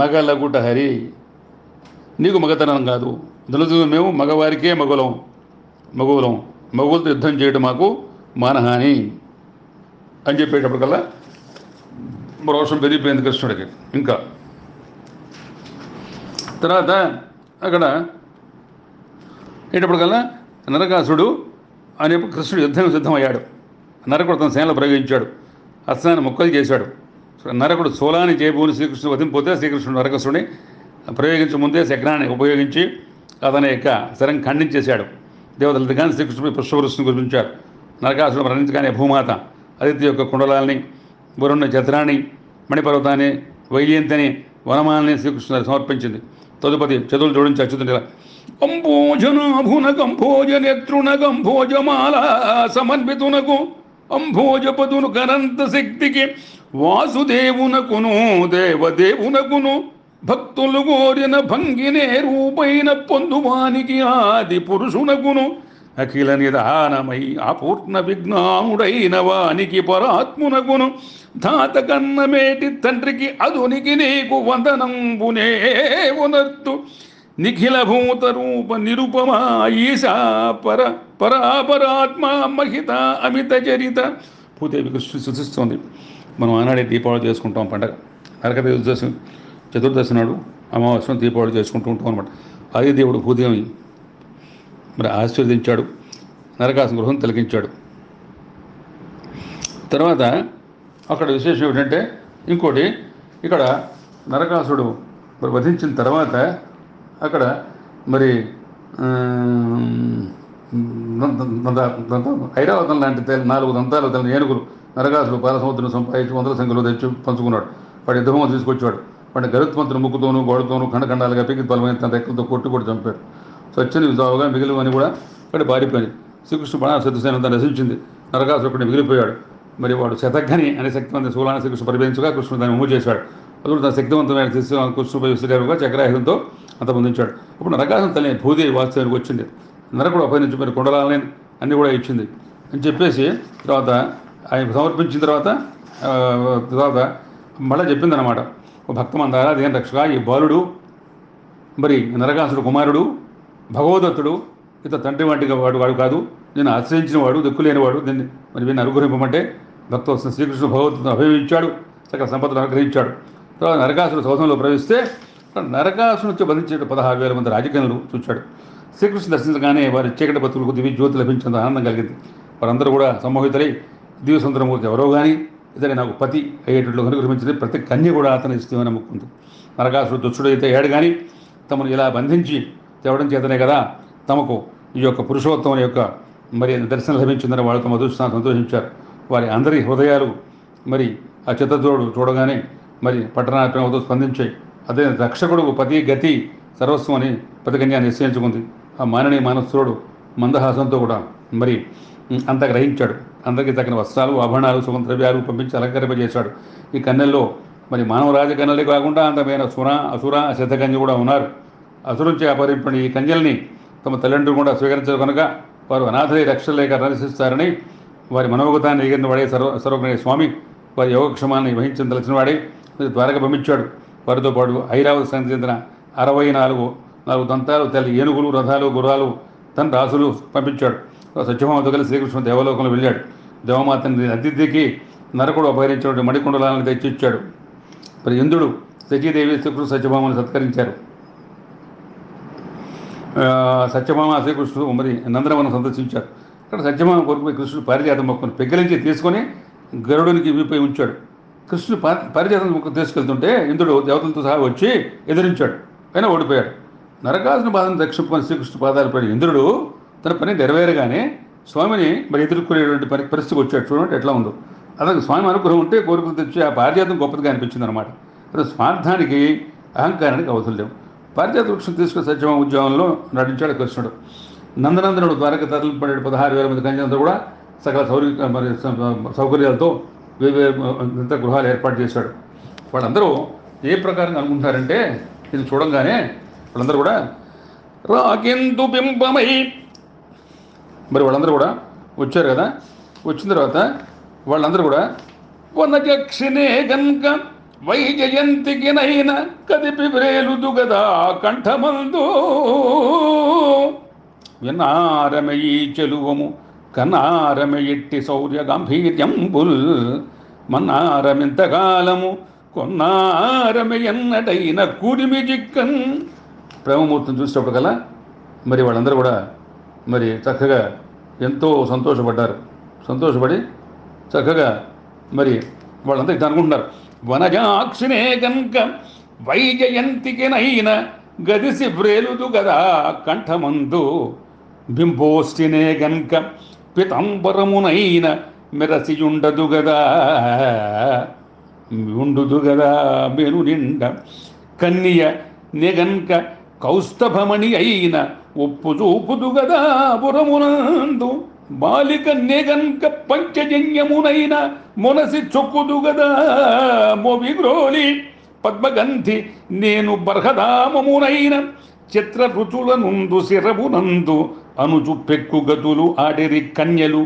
మగల గుట హరి, నీకు మగతనం కాదు. ధనుజులు మేము మగవారికే మగులతో యుద్ధం చేయడం మాకు మానహాని అని చెప్పేటప్పటికల్లా రోషం పెరిగిపోయింది కృష్ణుడికి. ఇంకా తర్వాత అక్కడ ఏంటప్పటికల్లా నరకాసుడు అనే కృష్ణుడు యుద్ధం సిద్ధమయ్యాడు. నరకుడు తన సేనలో ప్రయోగించాడు, అస్త్రాన్ని ముక్కలు చేశాడు. నరకుడు సోలాన్ని చేయబోని శ్రీకృష్ణుడు వధింపోతే శ్రీకృష్ణుడు నరకాసుడిని ప్రయోగించే ముందే శగ్నాన్ని ఉపయోగించి అతని యొక్క శరం ఖండించేశాడు. దేవతలది కానీ శ్రీకృష్ణుడు పుష్పవృష్టిని కురిపించాడు. నరకాసుడు మరణించగానే భూమాత అదితి యొక్క కుండలాల్ని, వరుణ్ణి చతురాన్ని, మణిపర్వతాన్ని, వైజయంతిని, వనమాలని శ్రీకృష్ణుడు సమర్పించింది. తదుపతి చేతులు జోడించి అచ్యుతుని అంభోజనేత్రునకంభోజమాల సమన్వితునకు అంభోజపదును కరంత శక్తికి వాసుదేవునకును దేవదేవునకును భక్తులు కోరిన భంగినే రూపైన పొందువానికి ఆది పురుషునకును అఖిల నిదానమై అపూర్ణ విజ్ఞానుడైన వానికి పరాత్మునకును ధాత కన్నమేటి తండ్రికి అదునికి నీకు వందనంబునే ఉనర్తు నిఖిల భూత రూప నిరుపమా ఈశా పరాపరాత్మ మహిత అమిత చరిత. భూదేవి కృష్ణుడు సూచిస్తోంది. మనం ఆనాడే దీపావళి చేసుకుంటాం పండగ. నరక చతుర్దశి నాడు అమావాస్యం దీపావళి చేసుకుంటూ ఉంటాం అనమాట. ఆది దేవుడు భూదేవి మరి ఆశీర్వదించాడు, నరకాసుని గృహం తొలగించాడు. తర్వాత అక్కడ విశేషం ఏమిటంటే ఇంకోటి, ఇక్కడ నరకాసుడు మరి వధించిన తర్వాత అక్కడ మరి ఐరావతం లాంటి 4 దంతాలు తన ఏనుగులు నరకాసుడు పాలసముద్రం సంపాదించి 100 సంఖ్యలో తెచ్చి పంచుకున్నాడు. వాడు యుద్ధభూమి తీసుకొచ్చాడు. వాడిని గరుత్మంతుని ముక్కుతోనూ గోడతోనూ ఖండఖండాలుగా పీకి బలమైన తన రెక్కలతో కొట్టి చంపాడు. స్వచ్ఛని విధాలుగా మిగిలివని కూడా అక్కడ పారిపోయింది. శ్రీకృష్ణుడు బాణ శత్రుసేనంతా నశించింది. నరకాసుడు ఒకటి మిగిలిపోయాడు. మరి వాడు శతఘ్ని అనే శక్తివంత శూలాన్ని శ్రీకృష్ణుడు పరిభవించగా కృష్ణుడు దాన్ని మూవ్ చేశాడు. అతడు తన శక్తివంతమైన కృష్ణుపై విసిరారుగా చక్రాయుధంతో అంత పొందించాడు. ఇప్పుడు నరకాసుని తల్లి భూదేవి వాస్తవానికి వచ్చింది. నరకుడు అపహరించి మరి కుండలాలని అన్నీ కూడా ఇచ్చింది అని చెప్పేసి తర్వాత ఆయన సమర్పించిన తర్వాత మళ్ళీ చెప్పిందనమాట, భక్తమందారా దేని రక్షగా, ఈ బాలుడు మరి నరకాసుడు కుమారుడు భగవదత్తుడు, ఇతను తండ్రి వంటిగా వాడు కాదు, నేను ఆశ్రయించిన వాడు, దిక్కులేనివాడు, దీన్ని మరి వీరిని అనుగ్రహింపమంటే భక్త వస్తున్న శ్రీకృష్ణుడు భగవద్గీతను అభినయించాడు, సకల సంపదలు అనుగ్రహించాడు. తర్వాత నరకాసుడు సౌధంలో ప్రవేశిస్తే నరకాసుడు నుంచి బంధించే 16,000 మంది రాజకీయులు చూచాడు. శ్రీకృష్ణ దర్శించగానే వారి చీకటి బతుకులకు దివ్య జ్యోతి లభించేంత ఆనందం కలిగింది. వారందరూ కూడా సమ్మోహితులై దివ్య సుందరమూర్తి ఎవరో కానీ ఇతని నాకు పతి అయ్యేటట్లు అనుగ్రహించింది, ప్రతి కన్య కూడా అతను ఇస్తామని నమ్ముకుంది. నరకాసుడు దుష్టుడైతే ఏడు కానీ తమను ఇలా బంధించి తేవడం చేతనే కదా తమకు ఈ యొక్క పురుషోత్తముని యొక్క మరి దర్శనం లభించిందని వాళ్ళు తమ అదృష్టాన్ని సంతోషించారు. వారి అందరి హృదయాలు మరి ఆ చిత్తజోడు చూడగానే మరి పట్టణాత్మతో స్పందించాయి. అదే రక్షకుడు పతి గతి సర్వస్వం అని ప్రతికన్యా నిశ్చయించుకుంది. ఆ మాననీయ మానసుడు మందహాసంతో కూడా మరి అంత గ్రహించాడు. అందరికీ తగిన వస్త్రాలు, ఆభరణాలు, సుగంధద్రవ్యాలు పంపించి అలంకరింపజేశాడు. ఈ కన్యల్లో మరి మానవ రాజకన్యలే కాకుండా అందమైన అసుర సిద్ధకన్య కూడా ఉన్నారు. అసురుంచి అపహరింపని ఈ కన్యల్ని తమ తల్లిదండ్రులు కూడా స్వీకరించారు కనుక వారు అనాథలై రక్షణ లేక రక్షిస్తారని వారి మనోగతాన్ని ఎగిరిన వాడే సర్వజ్ఞ స్వామి వారి యోగక్షేమాన్ని వహించిన తెలిసిన వాడే ద్వారక పంపించాడు. వారితో పాటు ఐరావతి సంగతి చెందిన 64 దంతాలు తెల్ల ఏనుగులు, రథాలు, గుర్రాలు తన రాసులు పంపించాడు. సత్యభామతో కలిసి శ్రీకృష్ణుడు దేవలోకంలో వెళ్ళాడు. దేవమాతని అతిథికి నరకుడు అపహరించినటువంటి మణికుండలాలను తెచ్చిచ్చాడు. మరి ఇంద్రుడు సతీదేవి శ్రీకృష్ణ సత్యభామను సత్కరించారు. సత్యభామ శ్రీకృష్ణుడు మరి నందనవనం సందర్శించారు. అక్కడ సత్యభామ కొరకు కృష్ణుడు పారిజాత మొక్కను పెగ్గలించి తీసుకొని గరుడునికి వీపై ఉంచాడు. కృష్ణుడు పారిజాతం మొక్క తీసుకెళ్తుంటే ఇంద్రుడు దేవతలతో సహా వచ్చి ఎదిరించాడు. అయినా ఓడిపోయాడు. నరకాసుని బాధను రక్షించుకొని శ్రీకృష్ణ పాదాలు పడి ఇంద్రుడు తన పని నెరవేరగానే స్వామిని మరి ఎదుర్కొనేటువంటి పరిస్థితికి వచ్చాడు. చూడండి ఎట్లా ఉందో. అతనికి స్వామి అనుగ్రహం ఉంటే కోరికలు తెచ్చి ఆ పారిజాతం గొప్పదిగా అనిపించింది అనమాట. అది స్వార్థానికి అహంకారానికి అవసరం లేవు. పారిజాత వృక్షం తీసుకుని సత్యభామ ఉద్యమంలో నటించాడు కృష్ణుడు. నందనందనుడు ద్వారక తరలిపడే 16,000 మంది కన్యలందరూ కూడా సకల మరి సౌకర్యాలతో ఇంత గృహాలు ఏర్పాటు చేశాడు. వాళ్ళందరూ ఏ ప్రకారంగా అనుకుంటారంటే ఇది చూడంగానే వాళ్ళందరూ కూడా రాకెందు బింబమై మరి వాళ్ళందరూ కూడా వచ్చారు కదా. వచ్చిన తర్వాత వాళ్ళందరూ కూడా వనజక్షినే గంక వైజయంతికి నైన కదిపి వ్రేలుదు గదా కంఠమందు విన్నారమయీ చెలువము కన్నారమయిట్టి శౌర్య గాంభీర్యంబుల్ మన్నారమింతకాలము కొన్నారమయన్నటైన కూడిమి జిక్కన్. ప్రేమమూర్తిని చూసినప్పుడు కల్లా మరి వాళ్ళందరూ కూడా మరి చక్కగా ఎంతో సంతోషపడ్డారు. సంతోషపడి చక్కగా మరి వాళ్ళంతా ఇట్లా అనుకుంటున్నారు. వనజాక్షినే గంక వైజయంతికి నైన గదిసి వ్రేలుదు గదా కంఠమందు బింబోష్టినే గంక పితంబరమునైన మెరసియుండదు గదా ఉండుదు గదా మెను నిండ కన్నియ నెగంక కౌస్తభమణి అయిన ఒప్పు చూపుదు గదా పురమునందు బాలిక నెగంక పంచజన్యమునైన మొనసి చొక్కుదు గదా మోవిగ్రోలి పద్మగంధి నేను బర్హదామమునైన చిత్ర రుచుల నుందు శిరవునందు అనుచు పెక్కు గతులు ఆడిరి కన్యలు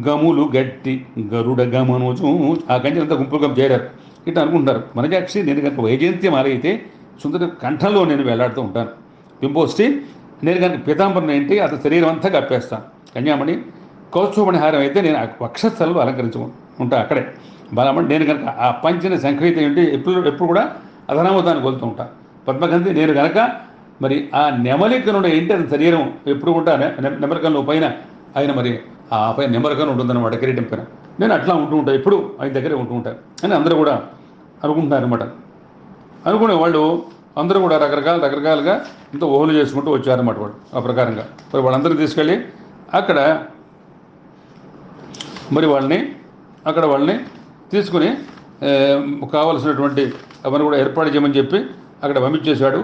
గములు గట్టి గరుడ గమనుచు. ఆ కన్యలంతా గుంపుగా చేరారు. ఇట్లా అనుకుంటారు. మనజాక్షి నేను కనుక వైజయంత్యం ఆరైతే సుందర కంఠంలో నేను వేలాడుతూ ఉంటాను. బింబోష్టి నేను కనుక పీతాంబరం ఏంటి అతని శరీరం అంతా కప్పేస్తాను. కన్యామణి కౌస్తుభమణి హారం అయితే నేను వక్షస్థలంలో అలంకరించు ఉంటాను. అక్కడే బలమణి నేను కనుక ఆ పంచిన శంఖయిత ఏంటి ఎప్పుడు కూడా అధనామతాన్ని కొలుతూ ఉంటాను. పద్మగంధి నేను కనుక మరి ఆ నెమలికనుడు ఏంటి అతని శరీరం ఎప్పుడు కూడా నెమలికన్లో పైన ఆయన మరి ఆ పైన నెమలికను ఉంటుందన్నమాట కిరీటం పైన. నేను అట్లా ఉంటూ ఉంటాను, ఎప్పుడు ఆయన దగ్గరే ఉంటూ ఉంటాను అని అందరూ కూడా అనుకుంటున్నారు అనమాట. అనుకునే వాళ్ళు అందరూ కూడా రకరకాలుగా ఎంతో ఊహలు చేసుకుంటూ వచ్చారన్నమాట. వాళ్ళు ఆ ప్రకారంగా మరి వాళ్ళందరూ తీసుకెళ్ళి అక్కడ మరి వాళ్ళని తీసుకుని కావలసినటువంటి అవన్నీ కూడా ఏర్పాటు చేయమని చెప్పి అక్కడ పంపించేశాడు.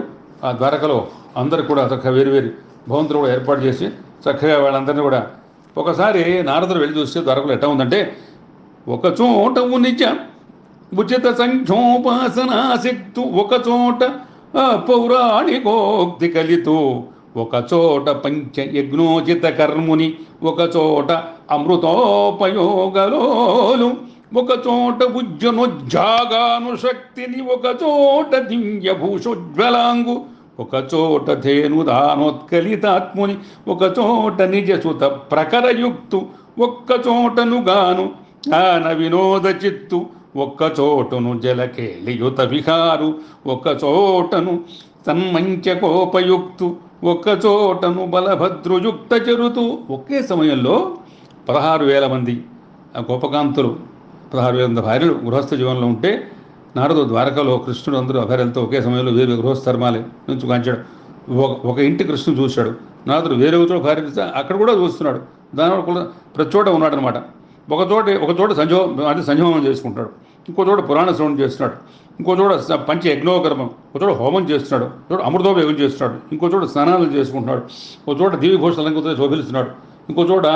ఆ ద్వారకలో అందరూ కూడా చక్కగా వేరు భవంతులు కూడా ఏర్పాటు చేసి చక్కగా వాళ్ళందరినీ కూడా ఒకసారి నారదుడు వెళ్ళి చూస్తే ద్వారకలో ఎట్లా ఉందంటే ఒకచోట నిజ ఉచిత సంఖ్యోపాసనాశక్తు ఒకచోట పౌరాణికోక్తి కలితూ ఒకచోట పంచ యజ్ఞోచిత కర్ముని ఒకచోట అమృతోపయోగలోలు ఒకచోట ఉజ్జనోజ్జాగాను శక్తిని ఒకచోట దివ్యభూషోజ్వలాంగు ఒకచోట ధేనుదానోత్కలితాత్ముని ఒకచోట నిజసుత ప్రకరయుక్తు ఒక్కచోటను గాను ఆన వినోద చిత్తు ఒక్కచోటను జలకేలియుత విహారు ఒక్కచోటను తన్మంచకోపయుక్తు ఒక్కచోటను బలభద్రుయుక్త చరుతూ. ఒకే సమయంలో 16,000 మంది గోపకాంతులు 16,000 భార్యలు గృహస్థ జీవనంలో ఉంటే నారదు ద్వారకలో కృష్ణుడు అందరూ అభార్యలతో ఒకే సమయంలో వేరు గృహస్థర్మాలు నుంచి కాంచాడు. ఒక ఇంటి కృష్ణుడు చూశాడు. నారదుడు వేరే చోట భార్య అక్కడ కూడా చూస్తున్నాడు. దానివల్ల కూడా ప్రతి చోట ఉన్నాడనమాట. ఒక చోట సంజోమం చేసుకుంటాడు, ఇంకో చోట పురాణ శ్రవణం చేస్తున్నాడు, ఇంకో చోట పంచ యజ్ఞోకర్మం, ఒక చోట హోమం చేస్తున్నాడు, చోట అమృతోపయోగం చేస్తున్నాడు, ఇంకో చోట స్నానాలు చేసుకుంటున్నాడు, ఒక చోట దివ్యఘోష అలంకృతంగా శోభిస్తున్నాడు, ఇంకో చోట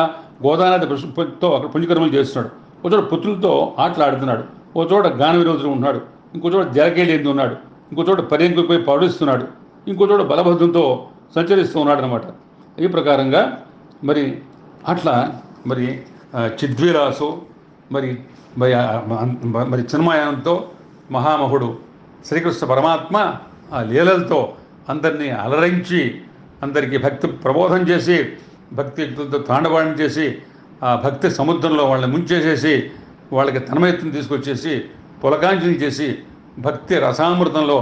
గోదానాది పుష్పంతో అక్కడ పుణ్యకర్మలు చేస్తున్నాడు, ఒక చోట పుత్రులతో ఆటలాడుతున్నాడు, ఒక చోట గాన విరోధులు ఉన్నాడు, ఇంకో చోట జలకేలేంది ఉన్నాడు, ఇంకో చోట పర్యంకుపై పౌడిస్తున్నాడు, ఇంకో చోట బలభద్రంతో సంచరిస్తూ ఉన్నాడు అనమాట. ఈ ప్రకారంగా మరి అట్లా మరి చిద్విలాసు మరి మరి చిన్మయానంతో మహామహుడు శ్రీకృష్ణ పరమాత్మ ఆ లీలలతో అందరినీ అలరించి అందరికీ భక్తి ప్రబోధం చేసి భక్తితో తాండవాణం చేసి ఆ భక్తి సముద్రంలో వాళ్ళని ముంచేసేసి వాళ్ళకి తన్మయత్వం తీసుకొచ్చేసి పులకాంజలి చేసి భక్తి రసామృతంలో,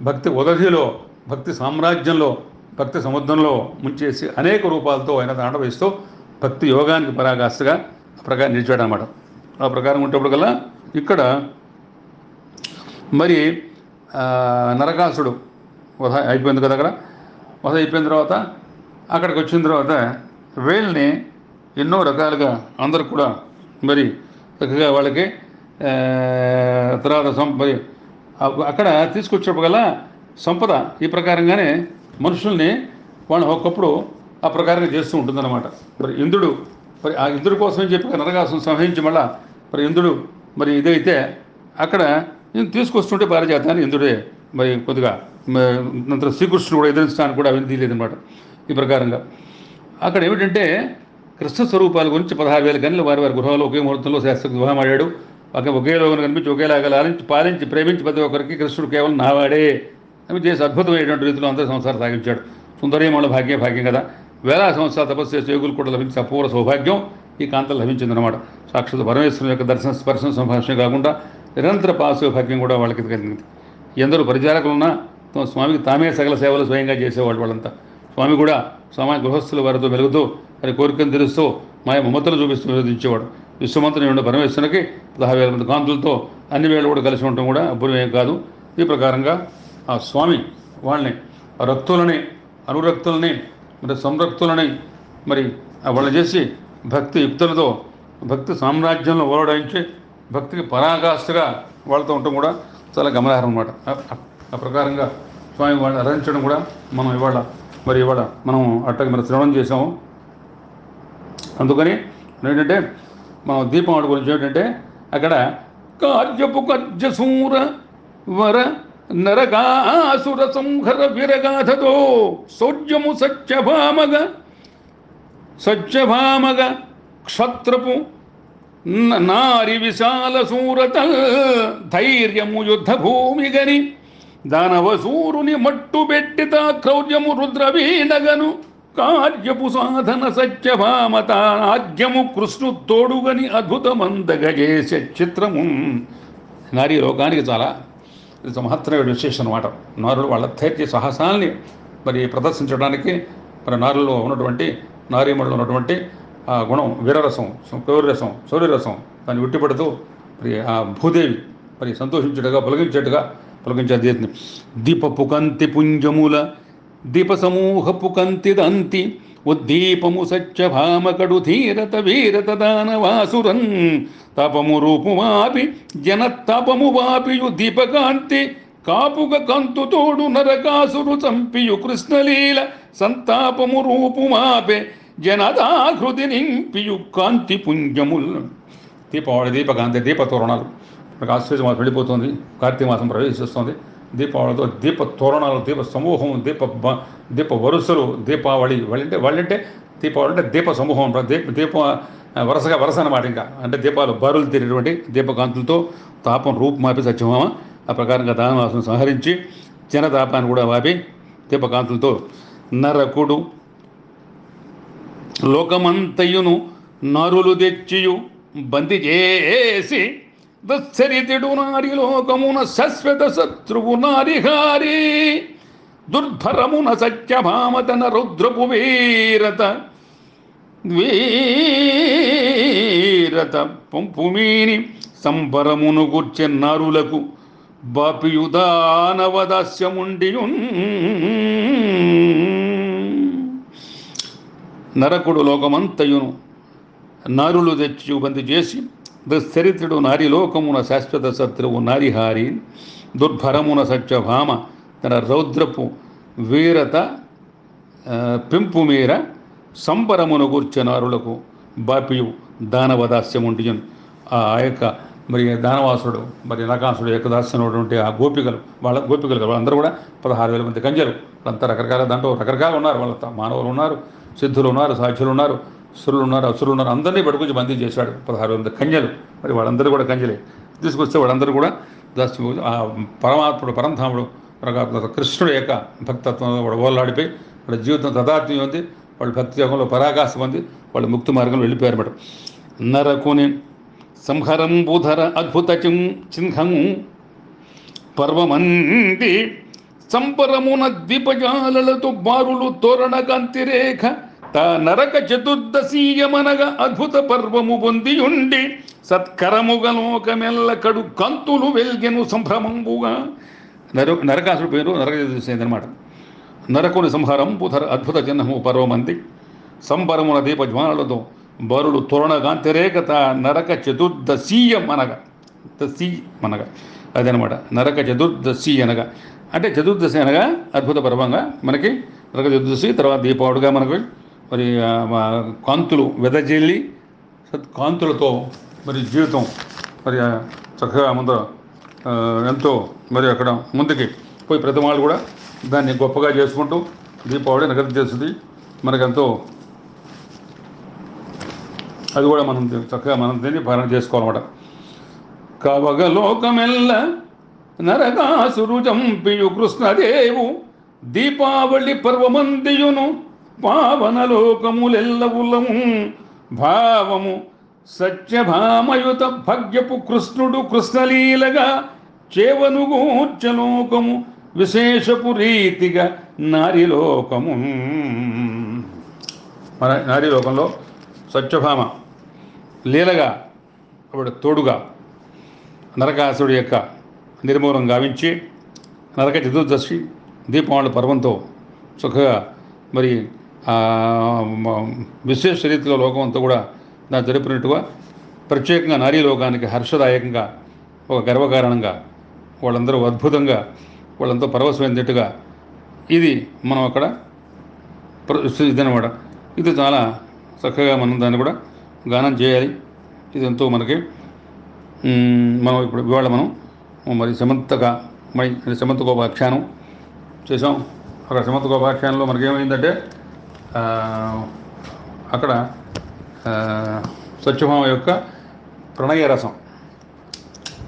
భక్తి ఉదధిలో, భక్తి సామ్రాజ్యంలో, భక్తి సముద్రంలో ముంచేసి అనేక రూపాలతో ఆయన తాండవిస్తూ భక్తి యోగానికి పరాకాష్ఠగా ఆ ప్రకారం నిలిచాడు అనమాట. ఆ ప్రకారం ఉంటప్పుడు కల్లా ఇక్కడ మరి నరకాసుడు వధ అయిపోయింది కదా. అక్కడ వధ అయిపోయిన తర్వాత అక్కడికి వచ్చిన తర్వాత వీళ్ళని ఎన్నో రకాలుగా అందరు కూడా మరి చక్కగా వాళ్ళకి తర్వాత మరి అక్కడ తీసుకొచ్చేప్పుడు గల సంపద ఈ ప్రకారంగానే మనుషుల్ని వాళ్ళు ఒకప్పుడు ఆ ప్రకారంగా చేస్తూ ఉంటుందన్నమాట. మరి ఇంద్రుడు మరి ఆ ఇంద్రుడి కోసమని చెప్పి నరకాసును సంహరించి మళ్ళా మరి ఇంద్రుడు మరి ఇదైతే అక్కడ తీసుకొస్తుంటే పారిజాతాన్ని ఇంద్రుడే మరి కొద్దిగా నంతరం శ్రీకృష్ణుడు కూడా ఎదిరించడానికి కూడా అవినీతి లేదనమాట. ఈ ప్రకారంగా అక్కడ ఏమిటంటే కృష్ణ స్వరూపాల గురించి 16,000 గనులు వారి వారి గృహంలో ఒకే ముహూర్తంలో శాస్త్రకు వివాహం ఆడాడు. ఒకే లోకం కనిపించి ఒకేలాగా లాలించి పాలించి ప్రేమించి ప్రతి ఒక్కరికి కృష్ణుడు కేవలం నావాడే అవి చేసి అద్భుతమైనటువంటి రీతిలో అందరూ సంసారం సాగించాడు. సుందరీమణుల భాగ్యం కదా. వేల సంవత్సరాల తపస్సు చేసి యోగులు కూడా లభించిన అపూర్వ సౌభాగ్యం ఈ కాంతలు లభించిందనమాట. సాక్షాత్ పరమేశ్వరుని యొక్క దర్శన స్పర్శన సంభాషణ కాకుండా నిరంతర పాసు భాగ్యం కూడా వాళ్ళకి కలిగింది. ఎందరూ పరిచారకులున్నా తమ స్వామికి తామే సకల సేవలు స్వయంగా చేసేవాళ్ళు వాళ్ళంతా. స్వామి కూడా సామాన్య గృహస్థుల వారితో వెలుగుతూ వారి కోరికను తెలుస్తూ మాయ మమతలు చూపిస్తూ విరోధించేవాడు. విశ్వమంతుని ఉండే పరమేశ్వరునికి 16,000 మంది కాంతులతో అన్ని వేళ కూడా కలిసి ఉండటం కూడా అపూర్వమేం కాదు. ఈ ప్రకారంగా ఆ స్వామి వాళ్ళని రక్తులని అనురక్తులని మరి సంరక్తులని మరి వాళ్ళు చేసి భక్తి యుక్తులతో భక్తి సామ్రాజ్యంలో ఓరడాయించి భక్తికి పరాకాష్ఠగా వాళ్ళతో ఉండటం కూడా చాలా గమనార్హం అన్నమాట. ఆ ప్రకారంగా స్వామి వాళ్ళని ఆరాధించడం కూడా మనం ఇవాళ మనం అట్టకి మనం శ్రవణం చేసాము. అందుకని ఏంటంటే మనం దీపావళి గురించి ఏంటంటే అక్కడ కార్యపు కర్జసూర వర నరకాసుర సంహర విరగాథతో సౌజ్యము సత్యభామగ క్షత్రపు నారి విశాల సూరత ధైర్యము యుద్ధ భూమిగని దానవసూరుని మట్టు పెట్టిత క్రౌర్యము రుద్రవీణగను కార్యపు సాధన సత్యభామత ఆద్యము కృష్ణు తోడుగని అద్భుతమందగజేసే చిత్రము. నారీ లోకానికి చాలా ఇది మహత్తరమైన విశేషం అన్నమాట. నారులు వాళ్ళ ధైర్య సాహసాల్ని మరి ప్రదర్శించడానికి మరి నారుల్లో ఉన్నటువంటి నారీమణులు ఉన్నటువంటి ఆ గుణం వీరరసం, పౌరరసం, శౌర్యరసం దాన్ని ఉట్టిపడుతూ మరి ఆ భూదేవి మరి సంతోషించేట్టుగా పులకించేది. దీపపు కంతి పుంజముల దీప సమూహపు కంతిదంతి ఉద్దీపము సత్యభామకడు ధీరత వీరత దానవాసురన్ తపము రూపుమాపి జనతాపము వాపియు దీపకాంతి కాపుగ కంతుతోడు నరకాసురు చంపియు కృష్ణలీల సంతాపము రూపుమాపే జనదాహృతి నింపియు కాంతి పుంజముల్. దీపావళి దీపకాంతి దీపతోరణాలు. ఆశ్చర్య మాసం వెళ్ళిపోతుంది, కార్తీక మాసం ప్రవేశిస్తుంది. దీపావళితో దీప తోరణాలు, దీప సమూహం, దీప వరుసలు. దీపావళి వాళ్ళంటే దీపావళి అంటే దీప సమూహం, దీప వరుస అన్నమాట. ఇంకా అంటే దీపాలు బారులు తీరేటువంటి దీపకాంతులతో తాపం రూపుమాపి సత్యభామ ఆ ప్రకారంగా దానవాసును సంహరించి జనతాపాన్ని కూడా వాపి దీపకాంతులతో నరకుడు లోకమంతయును నరులు తెచ్చియు బంది చేసి దచ్చరితుడు నారి లోకమున శాశ్వత శత్రువు నారిహారి దుర్భరమున సత్యభామతన రుద్రపు వీరత పంపుమీని సంబరమును గుర్చె నారులకు బాపియుదానవదాస్యముండియున్. నరకుడు లోకమంతయును నారులు తెచ్చి బంది చేసి దుశ్చరిత్రుడు నారి లోకమున శాశ్వత శత్రువు నారిహారి దుర్భరమున సత్యభామ తన రౌద్రపు వీరత పెంపు మీర సంబరమును గూర్చె నారులకు బాపియు దానవదాస్యముండియన్. ఆ యొక్క మరి దానవాసుడు మరి నరకాసుడు ఏకదాస్యమైనటువంటి ఆ గోపికలు వాళ్ళందరూ కూడా 16,000 మంది కంజలు. వాళ్ళంతా రకరకాల దాంట్లో రకరకాలు ఉన్నారు. వాళ్ళంతా మానవులు ఉన్నారు, సిద్ధులు ఉన్నారు, సాధ్యులు ఉన్నారు, సురులు ఉన్నారు, అసురులు ఉన్నారు. అందరినీ పట్టుకొచ్చి బందీ చేశాడు. 16,000 మంది కంజలు. మరి వాళ్ళందరూ కూడా కంజలే తీసుకొస్తే వాళ్ళందరూ కూడా దాస్యం ఆ పరమాత్ముడు పరంధాముడు కృష్ణుడు యొక్క భక్తత్వంలో వాడు ఓలాడిపోయి వాళ్ళ జీవితం తదాత్మ్యం ఉంది. వాళ్ళు భక్తి యోగంలో పరాకాశం ఉంది. వాళ్ళు ముక్తి మార్గంలో వెళ్ళిపోయారన్నమాట. నరకుని సంహరంబుధర అద్భుత చిహ్నము పర్వమంది సంపరమున ద్వీపజాలలతో బారులు తోరణ కాంతిరేఖ తా నరక చతుర్దశీయమనగా అద్భుత పర్వము పొందియుండి సత్కరముగలోకమెల్ల కడు కంతులు వెల్గెను సంభ్రమంబుగా. నరకాసుడు పేరు నరక చతుర్దశి అన్నమాట. నరకుని సంహారం పుధర అద్భుత చిహ్నము పర్వమంది సంపరమున దీపజ్వాలలతో బరులు తోరణ కాంతిరేఖత నరక చతుర్దశీయం అనగా దశీ అనగా అదనమాట. నరక చతుర్దశి అనగా అంటే చతుర్దశి అనగా అద్భుత పర్వంగా మనకి నరక చతుర్దశి, తర్వాత దీపావళిగా మనకి మరి కాంతులు వెదజల్లి కాంతులతో మరి జీవితం మరి చక్కగా ముందర ఎంతో మరి అక్కడ ముందుకి పోయి ప్రతి వాళ్ళు కూడా దాన్ని గొప్పగా చేసుకుంటూ దీపావళి నగర చేస్తుంది మనకెంతో. అది కూడా మనం చక్కగా మనం దీన్ని పాలన చేసుకోవాలన్నమాట. కవగలోకమెల్ల నరకాసురు చంపియు కృష్ణదేవు దీపావళి పర్వమందియును పావనలోకములెల్లవులము భావము సత్యభామయుత భగ్యపు కృష్ణుడు కృష్ణలీలగా చేవనుగూర్చలోకము విశేషపు రీతిగా నారీలోకము. మన నారీలోకంలో సత్యభామ లీలగా ఆవిడ తోడుగా నరకాసుడి యొక్క నిర్మూలన గావించి నరక చతుర్దశి దీపావళి పర్వంతో చక్కగా మరి విశేష రీతిలో లోకం అంతా కూడా దాన్ని జరిపినట్టుగా ప్రత్యేకంగా నారీ లోకానికి హర్షదాయకంగా ఒక గర్వకారణంగా వాళ్ళందరూ అద్భుతంగా వాళ్ళంతా పరవశమైనట్టుగా ఇది మనం అక్కడ ఇదనమాట. ఇది చాలా చక్కగా మనం దాన్ని కూడా గానం చేయాలి. ఇది ఎంతో మనకి మనం ఇప్పుడు ఇవాళ మనం మరి సమంతకోపాఖ్యానం చేసాం. అక్కడ సమంతకోపాఖ్యానంలో మనకేమైందంటే అక్కడ సత్యభామ యొక్క ప్రణయ రసం,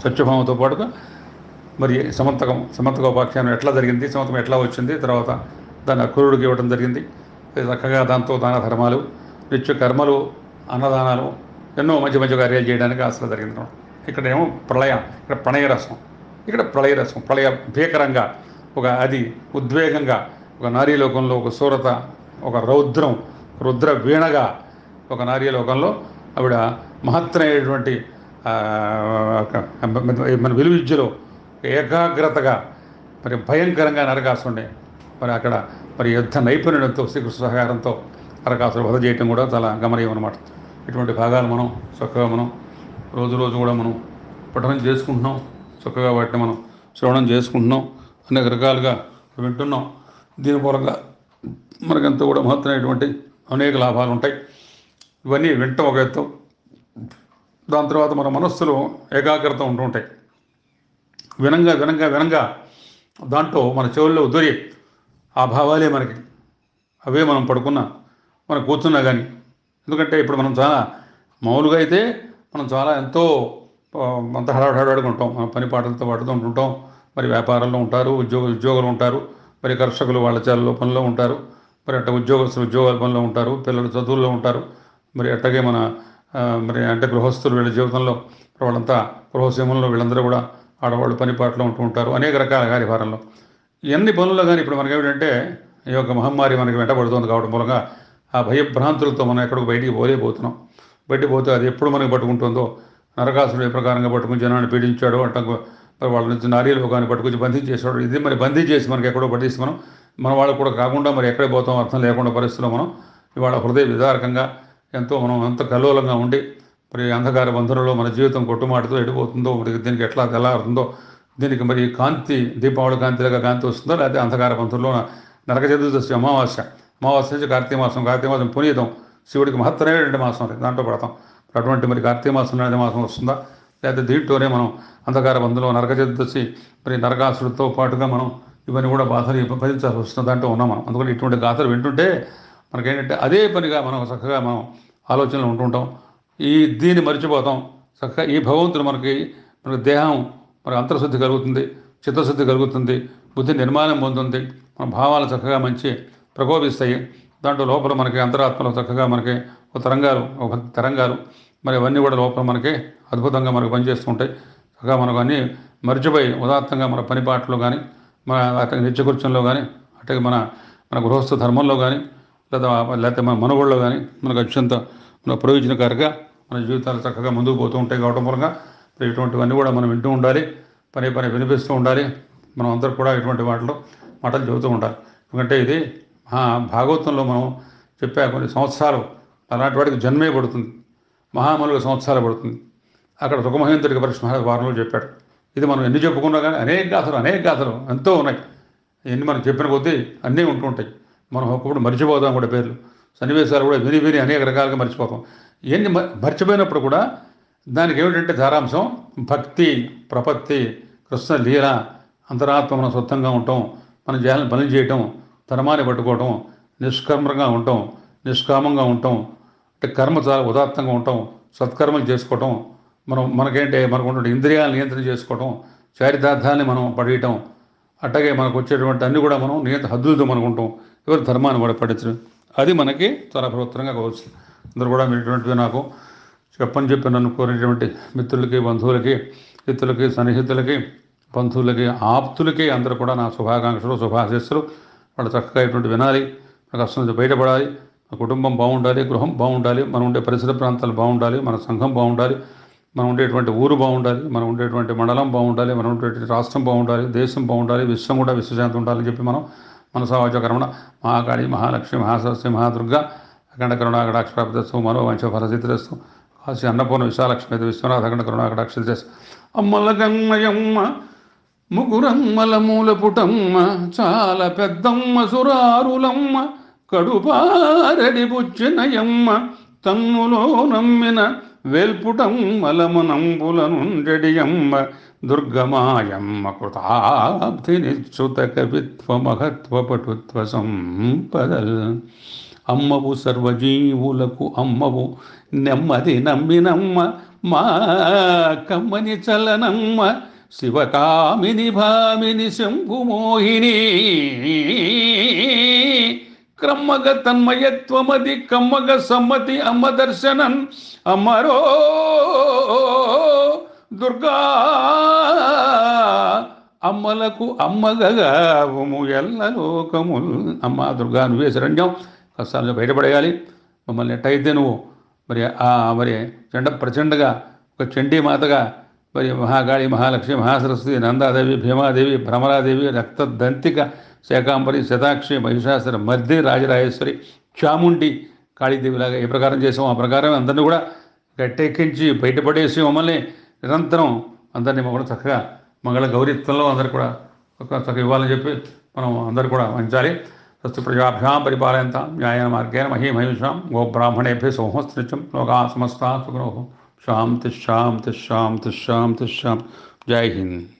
సత్యభామతో పాటుగా మరి సమంతకోపాఖ్యానం ఎట్లా జరిగింది, సమంతకం ఎట్లా వచ్చింది, తర్వాత దాన్ని అక్రూరుడికి ఇవ్వడం జరిగింది. చక్కగా దాంతో దాన ధర్మాలు, నిత్య కర్మలు, అన్నదానాలు, ఎన్నో మంచి మంచి కార్యాలు చేయడానికి అసలు జరిగింది. ఇక్కడేమో ప్రళయం, ఇక్కడ ప్రణయరసం, ఇక్కడ ప్రళయరసం. ప్రళయ భీకరంగా ఒక అది ఉద్వేగంగా ఒక నారీలోకంలో ఒక శూరత, ఒక రౌద్రం, రుద్ర వీణగా ఒక నారీలోకంలో ఆవిడ మహత్తరైనటువంటి మన విలువిద్యలో ఏకాగ్రతగా మరి భయంకరంగా నరకాసురుడే మరి అక్కడ మరి యుద్ధ నైపుణ్యంతో శ్రీకృష్ణ సహకారంతో నరకాసురు వధ చేయటం కూడా చాలా గమనీయం అన్నమాట. ఇటువంటి భాగాలు మనం చక్కగా మనం రోజు కూడా మనం పఠనం చేసుకుంటున్నాం, చక్కగా వాటిని మనం శ్రవణం చేసుకుంటున్నాం, అనేక రకాలుగా వింటున్నాం. దీని మూలంగా మనకంతా కూడా మహత్తరమైనటువంటి అనేక లాభాలు ఉంటాయి. ఇవన్నీ వింటాం ఒక ఎత్తు. దాని తర్వాత మన మనస్సులో ఏకాగ్రత ఉంటూ ఉంటాయి. వినంగా దాంట్లో మన చెవుల్లో ఉదరి ఆ భావాలే మనకి అవే మనం పడుకున్నా మనం కూర్చున్నా కానీ. ఎందుకంటే ఇప్పుడు మనం చాలా మామూలుగా అయితే మనం చాలా ఎంతో అంత హడాడుకుంటాం, మన పని పాటలతో పడుతూ ఉంటుంటాం. మరి వ్యాపారంలో ఉంటారు, ఉద్యోగులు ఉంటారు, మరి కర్షకులు వాళ్ళ చాలా పనిలో ఉంటారు, మరి అట్ట ఉద్యోగస్తులు ఉద్యోగాల పనిలో ఉంటారు, పిల్లలు చదువుల్లో ఉంటారు. మరి అట్టగే మన మరి అంటే గృహస్థులు వీళ్ళ జీవితంలో వాళ్ళంతా గృహసీమంలో వీళ్ళందరూ కూడా ఆడవాళ్ళు పని పాటలో ఉంటూ ఉంటారు, అనేక రకాల కార్యభారంలో. ఎన్ని పనుల్లో కానీ ఇప్పుడు మనకేమిటంటే ఈ యొక్క మహమ్మారి మనకి వెంటబడుతుంది కావడం మూలంగా ఆ భయభ్రాంతులతో మనం ఎక్కడికి బయటికి పోలేకపోతున్నాం. బయటికి పోతే అది ఎప్పుడు మనకి పట్టుకుంటుందో, నరకాసుడు ఏ ప్రకారంగా పట్టుకుని జనాన్ని పీడించాడో అట్ట మరి వాళ్ళ నుంచి నారీలోకాన్ని పట్టుకొచ్చి బంధించేసాడు. ఇది మరి బంధించేసి మనకి ఎక్కడో పట్టేసి మన వాళ్ళకు కూడా కాకుండా మరి ఎక్కడికి పోతాం అర్థం లేకుండా పరిస్థితుల్లో మనం ఇవాళ హృదయ విదారకంగా ఎంతో మనం ఎంత కల్లోలంగా ఉండి మరి అంధకార బంధువులలో మన జీవితం కొట్టుమాటుతో ఎడిపోతుందో, మరి దీనికి ఎట్లా తెల్లారుతుందో, దీనికి మరి కాంతి దీపావళి కాంతిలాగా కాంతి వస్తుందో, లేకపోతే అంధకార బంధువుల్లో నరక చతుర్దశి అమావాస్య నుంచి కార్తీక మాసం పునీతం శివుడికి మహత్తరమైనటువంటి మాసం అది, దాంట్లో పడతాం. అటువంటి మరి కార్తీక మాసం అనేది మాసం వస్తుందా, లేకపోతే దీంట్లోనే మనం అంధకార బంధువులో నరక చతుర్దశి మరి నరకాసుడితో పాటుగా మనం ఇవన్నీ కూడా బాధలు భరించాల్సి వస్తుంది దాంట్లో ఉన్నాం మనం. అందుకని ఇటువంటి గాథలు వింటుంటే మనకేంటంటే అదే పనిగా మనం చక్కగా మనం ఆలోచనలు ఉంటుంటాం. దీన్ని మర్చిపోతాం. చక్కగా ఈ భగవంతుడు మనకి దేహం మరి అంతర్శుద్ధి కలుగుతుంది, చిత్తశుద్ధి కలుగుతుంది, బుద్ధి నిర్మాణం పొందుతుంది, మన భావాలు చక్కగా మంచి ప్రకోపిస్తాయి. దాంట్లో లోపల మనకి అంతరాత్మలో చక్కగా మనకి ఒక తరంగాలు మరి అవన్నీ కూడా లోపల మనకి అద్భుతంగా మనకు పనిచేస్తూ ఉంటాయి. చక్కగా మనకు అన్నీ మర్చిపోయి ఉదాత్తంగా మన పనిపాట్లో కానీ, మన అటు నిత్యకృత్యంలో కానీ, అట్లాగే మన మన గృహస్థ ధర్మంలో కానీ, లేకపోతే మన మనుగోళ్ళలో కానీ మనకు అత్యంత మన ప్రయోజనకారిగా మన జీవితాలు చక్కగా ముందుకు పోతూ ఉంటాయి. కావడం మూలంగా ఇటువంటివన్నీ కూడా మనం వింటూ ఉండాలి, పని వినిపిస్తూ ఉండాలి. మనం అందరూ కూడా ఇటువంటి మాటలు చెబుతూ ఉండాలి. ఎందుకంటే ఇది భాగవతంలో మనం చెప్పే కొన్ని సంవత్సరాలు అలాంటి వాడికి జన్మే పడుతుంది, మహామనుల సంవత్సరాలు పడుతుంది. అక్కడ సుఖమహేంద్రుడికి పరిశ్రమ వారంలో చెప్పాడు. ఇది మనం ఎన్ని చెప్పుకున్నా కానీ అనేక గాథలు ఎంతో ఉన్నాయి. ఎన్ని మనం చెప్పిన కొద్దీ అన్నీ ఉంటూ ఉంటాయి. మనం ఒకప్పుడు మర్చిపోతాం కూడా పేర్లు, సన్నివేశాలు కూడా విని అనేక రకాలుగా మర్చిపోతాం. ఇవన్నీ మర్చిపోయినప్పుడు కూడా దానికి ఏమిటంటే సారాంశం భక్తి, ప్రపత్తి, కృష్ణ లీల, అంతరాత్మ మనం స్వచ్ఛంగా ఉండటం, మన చేయాలని పనులు చేయటం, ధర్మాన్ని పట్టుకోవటం, నిష్కర్మంగా ఉండటం, నిష్కామంగా ఉండటం, అంటే కర్మ చాలా ఉదాత్తంగా ఉండటం, సత్కర్మలు చేసుకోవటం, మనకు ఉన్న ఇంద్రియాలను నియంత్రణ చేసుకోవటం, చారితార్థాన్ని మనం పడేయటం, అట్లాగే మనకు వచ్చేటువంటి అన్నీ కూడా మనం హద్దులతో మనకు ఉంటాం, ఎవరి ధర్మాన్ని కూడా పడించడం, అది మనకి చాలా పవిత్రంగా కావచ్చు. అందరూ కూడా మీటువంటివి నాకు చెప్పి నన్ను కోరినటువంటి మిత్రులకి, బంధువులకి, హితులకి, సన్నిహితులకి, బంధువులకి, ఆప్తులకి అందరూ కూడా నా శుభాకాంక్షలు, శుభాశీస్సులు. వాళ్ళు చక్కగా ఇటువంటి వినాలి, మన కష్టం నుంచి బయటపడాలి, మన కుటుంబం బాగుండాలి, గృహం బాగుండాలి, మనం ఉండే పరిసర ప్రాంతాలు బాగుండాలి, మన సంఘం బాగుండాలి, మనం ఉండేటువంటి ఊరు బాగుండాలి, మనం ఉండేటువంటి మండలం బాగుండాలి, మనం ఉండేటువంటి రాష్ట్రం బాగుండాలి, దేశం బాగుండాలి, విశ్వం కూడా విశ్వశాంతి ఉండాలని చెప్పి మనం మనసావాచకరమణ మహాకాళి, మహాలక్ష్మి, మహాసరస్వతి, మహాదుర్గా అఖండ కరుణాకటాక్షరాబ్దస్తు మనో వంశ ఫలసిద్ధిరస్తు కాశీ అన్నపూర్ణ విశాలక్ష్మి విశ్వనాథ అఖండ కరుణాకటాక్షిస్తు అమ్మల గన్నయమ్మ ముగురమ్మల మూల పుటమ్మ చాలా పెద్దమ్మ సురారులమ్మ కడుపారడి బుచ్చినయమ్మ తన్నులో నమ్మిన వేల్పుటమ్మలమునంబుల నుండెడియమ్మ దుర్గమాయమ్మ కృతాబ్ధినిచ్యుత కవిత్వ మహత్వ పటుత్వ సంపదల్ అమ్మవు సర్వజీవులకు అమ్మవు నెమ్మది నమ్మినమ్మ మా కమ్మని చలనమ్మ శివకామిని భామిని శంభుమోహిని క్రమ్మగ తన్మయత్వమది కమ్మగ సమ్మతి అమ్మ దర్శనన్ అమ్మరో దుర్గా అమ్మలకు అమ్మగము ఎల్ల లోకముల్. అమ్మ దుర్గా నువ్వే శరణ్యం, కష్టాలను బయటపడేయాలి. మమ్మల్ని ఎట్టయితే నువ్వు మరి ప్రచండగా ఒక చండీమాతగా మరి మహాకాళి, మహాలక్ష్మి, మహాసరస్వతి, నందాదేవి, భీమాదేవి, భ్రమరాదేవి, రక్తదంతిక, శాకాంబరి, శతాక్షి, మహిషాసుర మర్ది, రాజరాజేశ్వరి, చాముండి, కాళీదేవిలాగా ఏ ప్రకారం చేసామో ఆ ప్రకారం అందరినీ కూడా గట్టెక్కించి బయటపడేసి మమ్మల్ని నిరంతరం అందరినీ మమ్మల్ని చక్కగా మంగళ గౌరీత్వంలో అందరు కూడా చక్కగా ఇవ్వాలని చెప్పి మనం అందరూ కూడా వంచాలి. స్వస్తి ప్రజాభ్యాం పరిపాలయంతాం న్యాయేన మార్గేణ మహీమహిషాం గోబ్రాహ్మణేభ్యः సోమస్త్రిచం లోకా సమస్తా సుఖినో శాంతి శాంతి శాంతి శాంతి శాంతి. జై హింద్.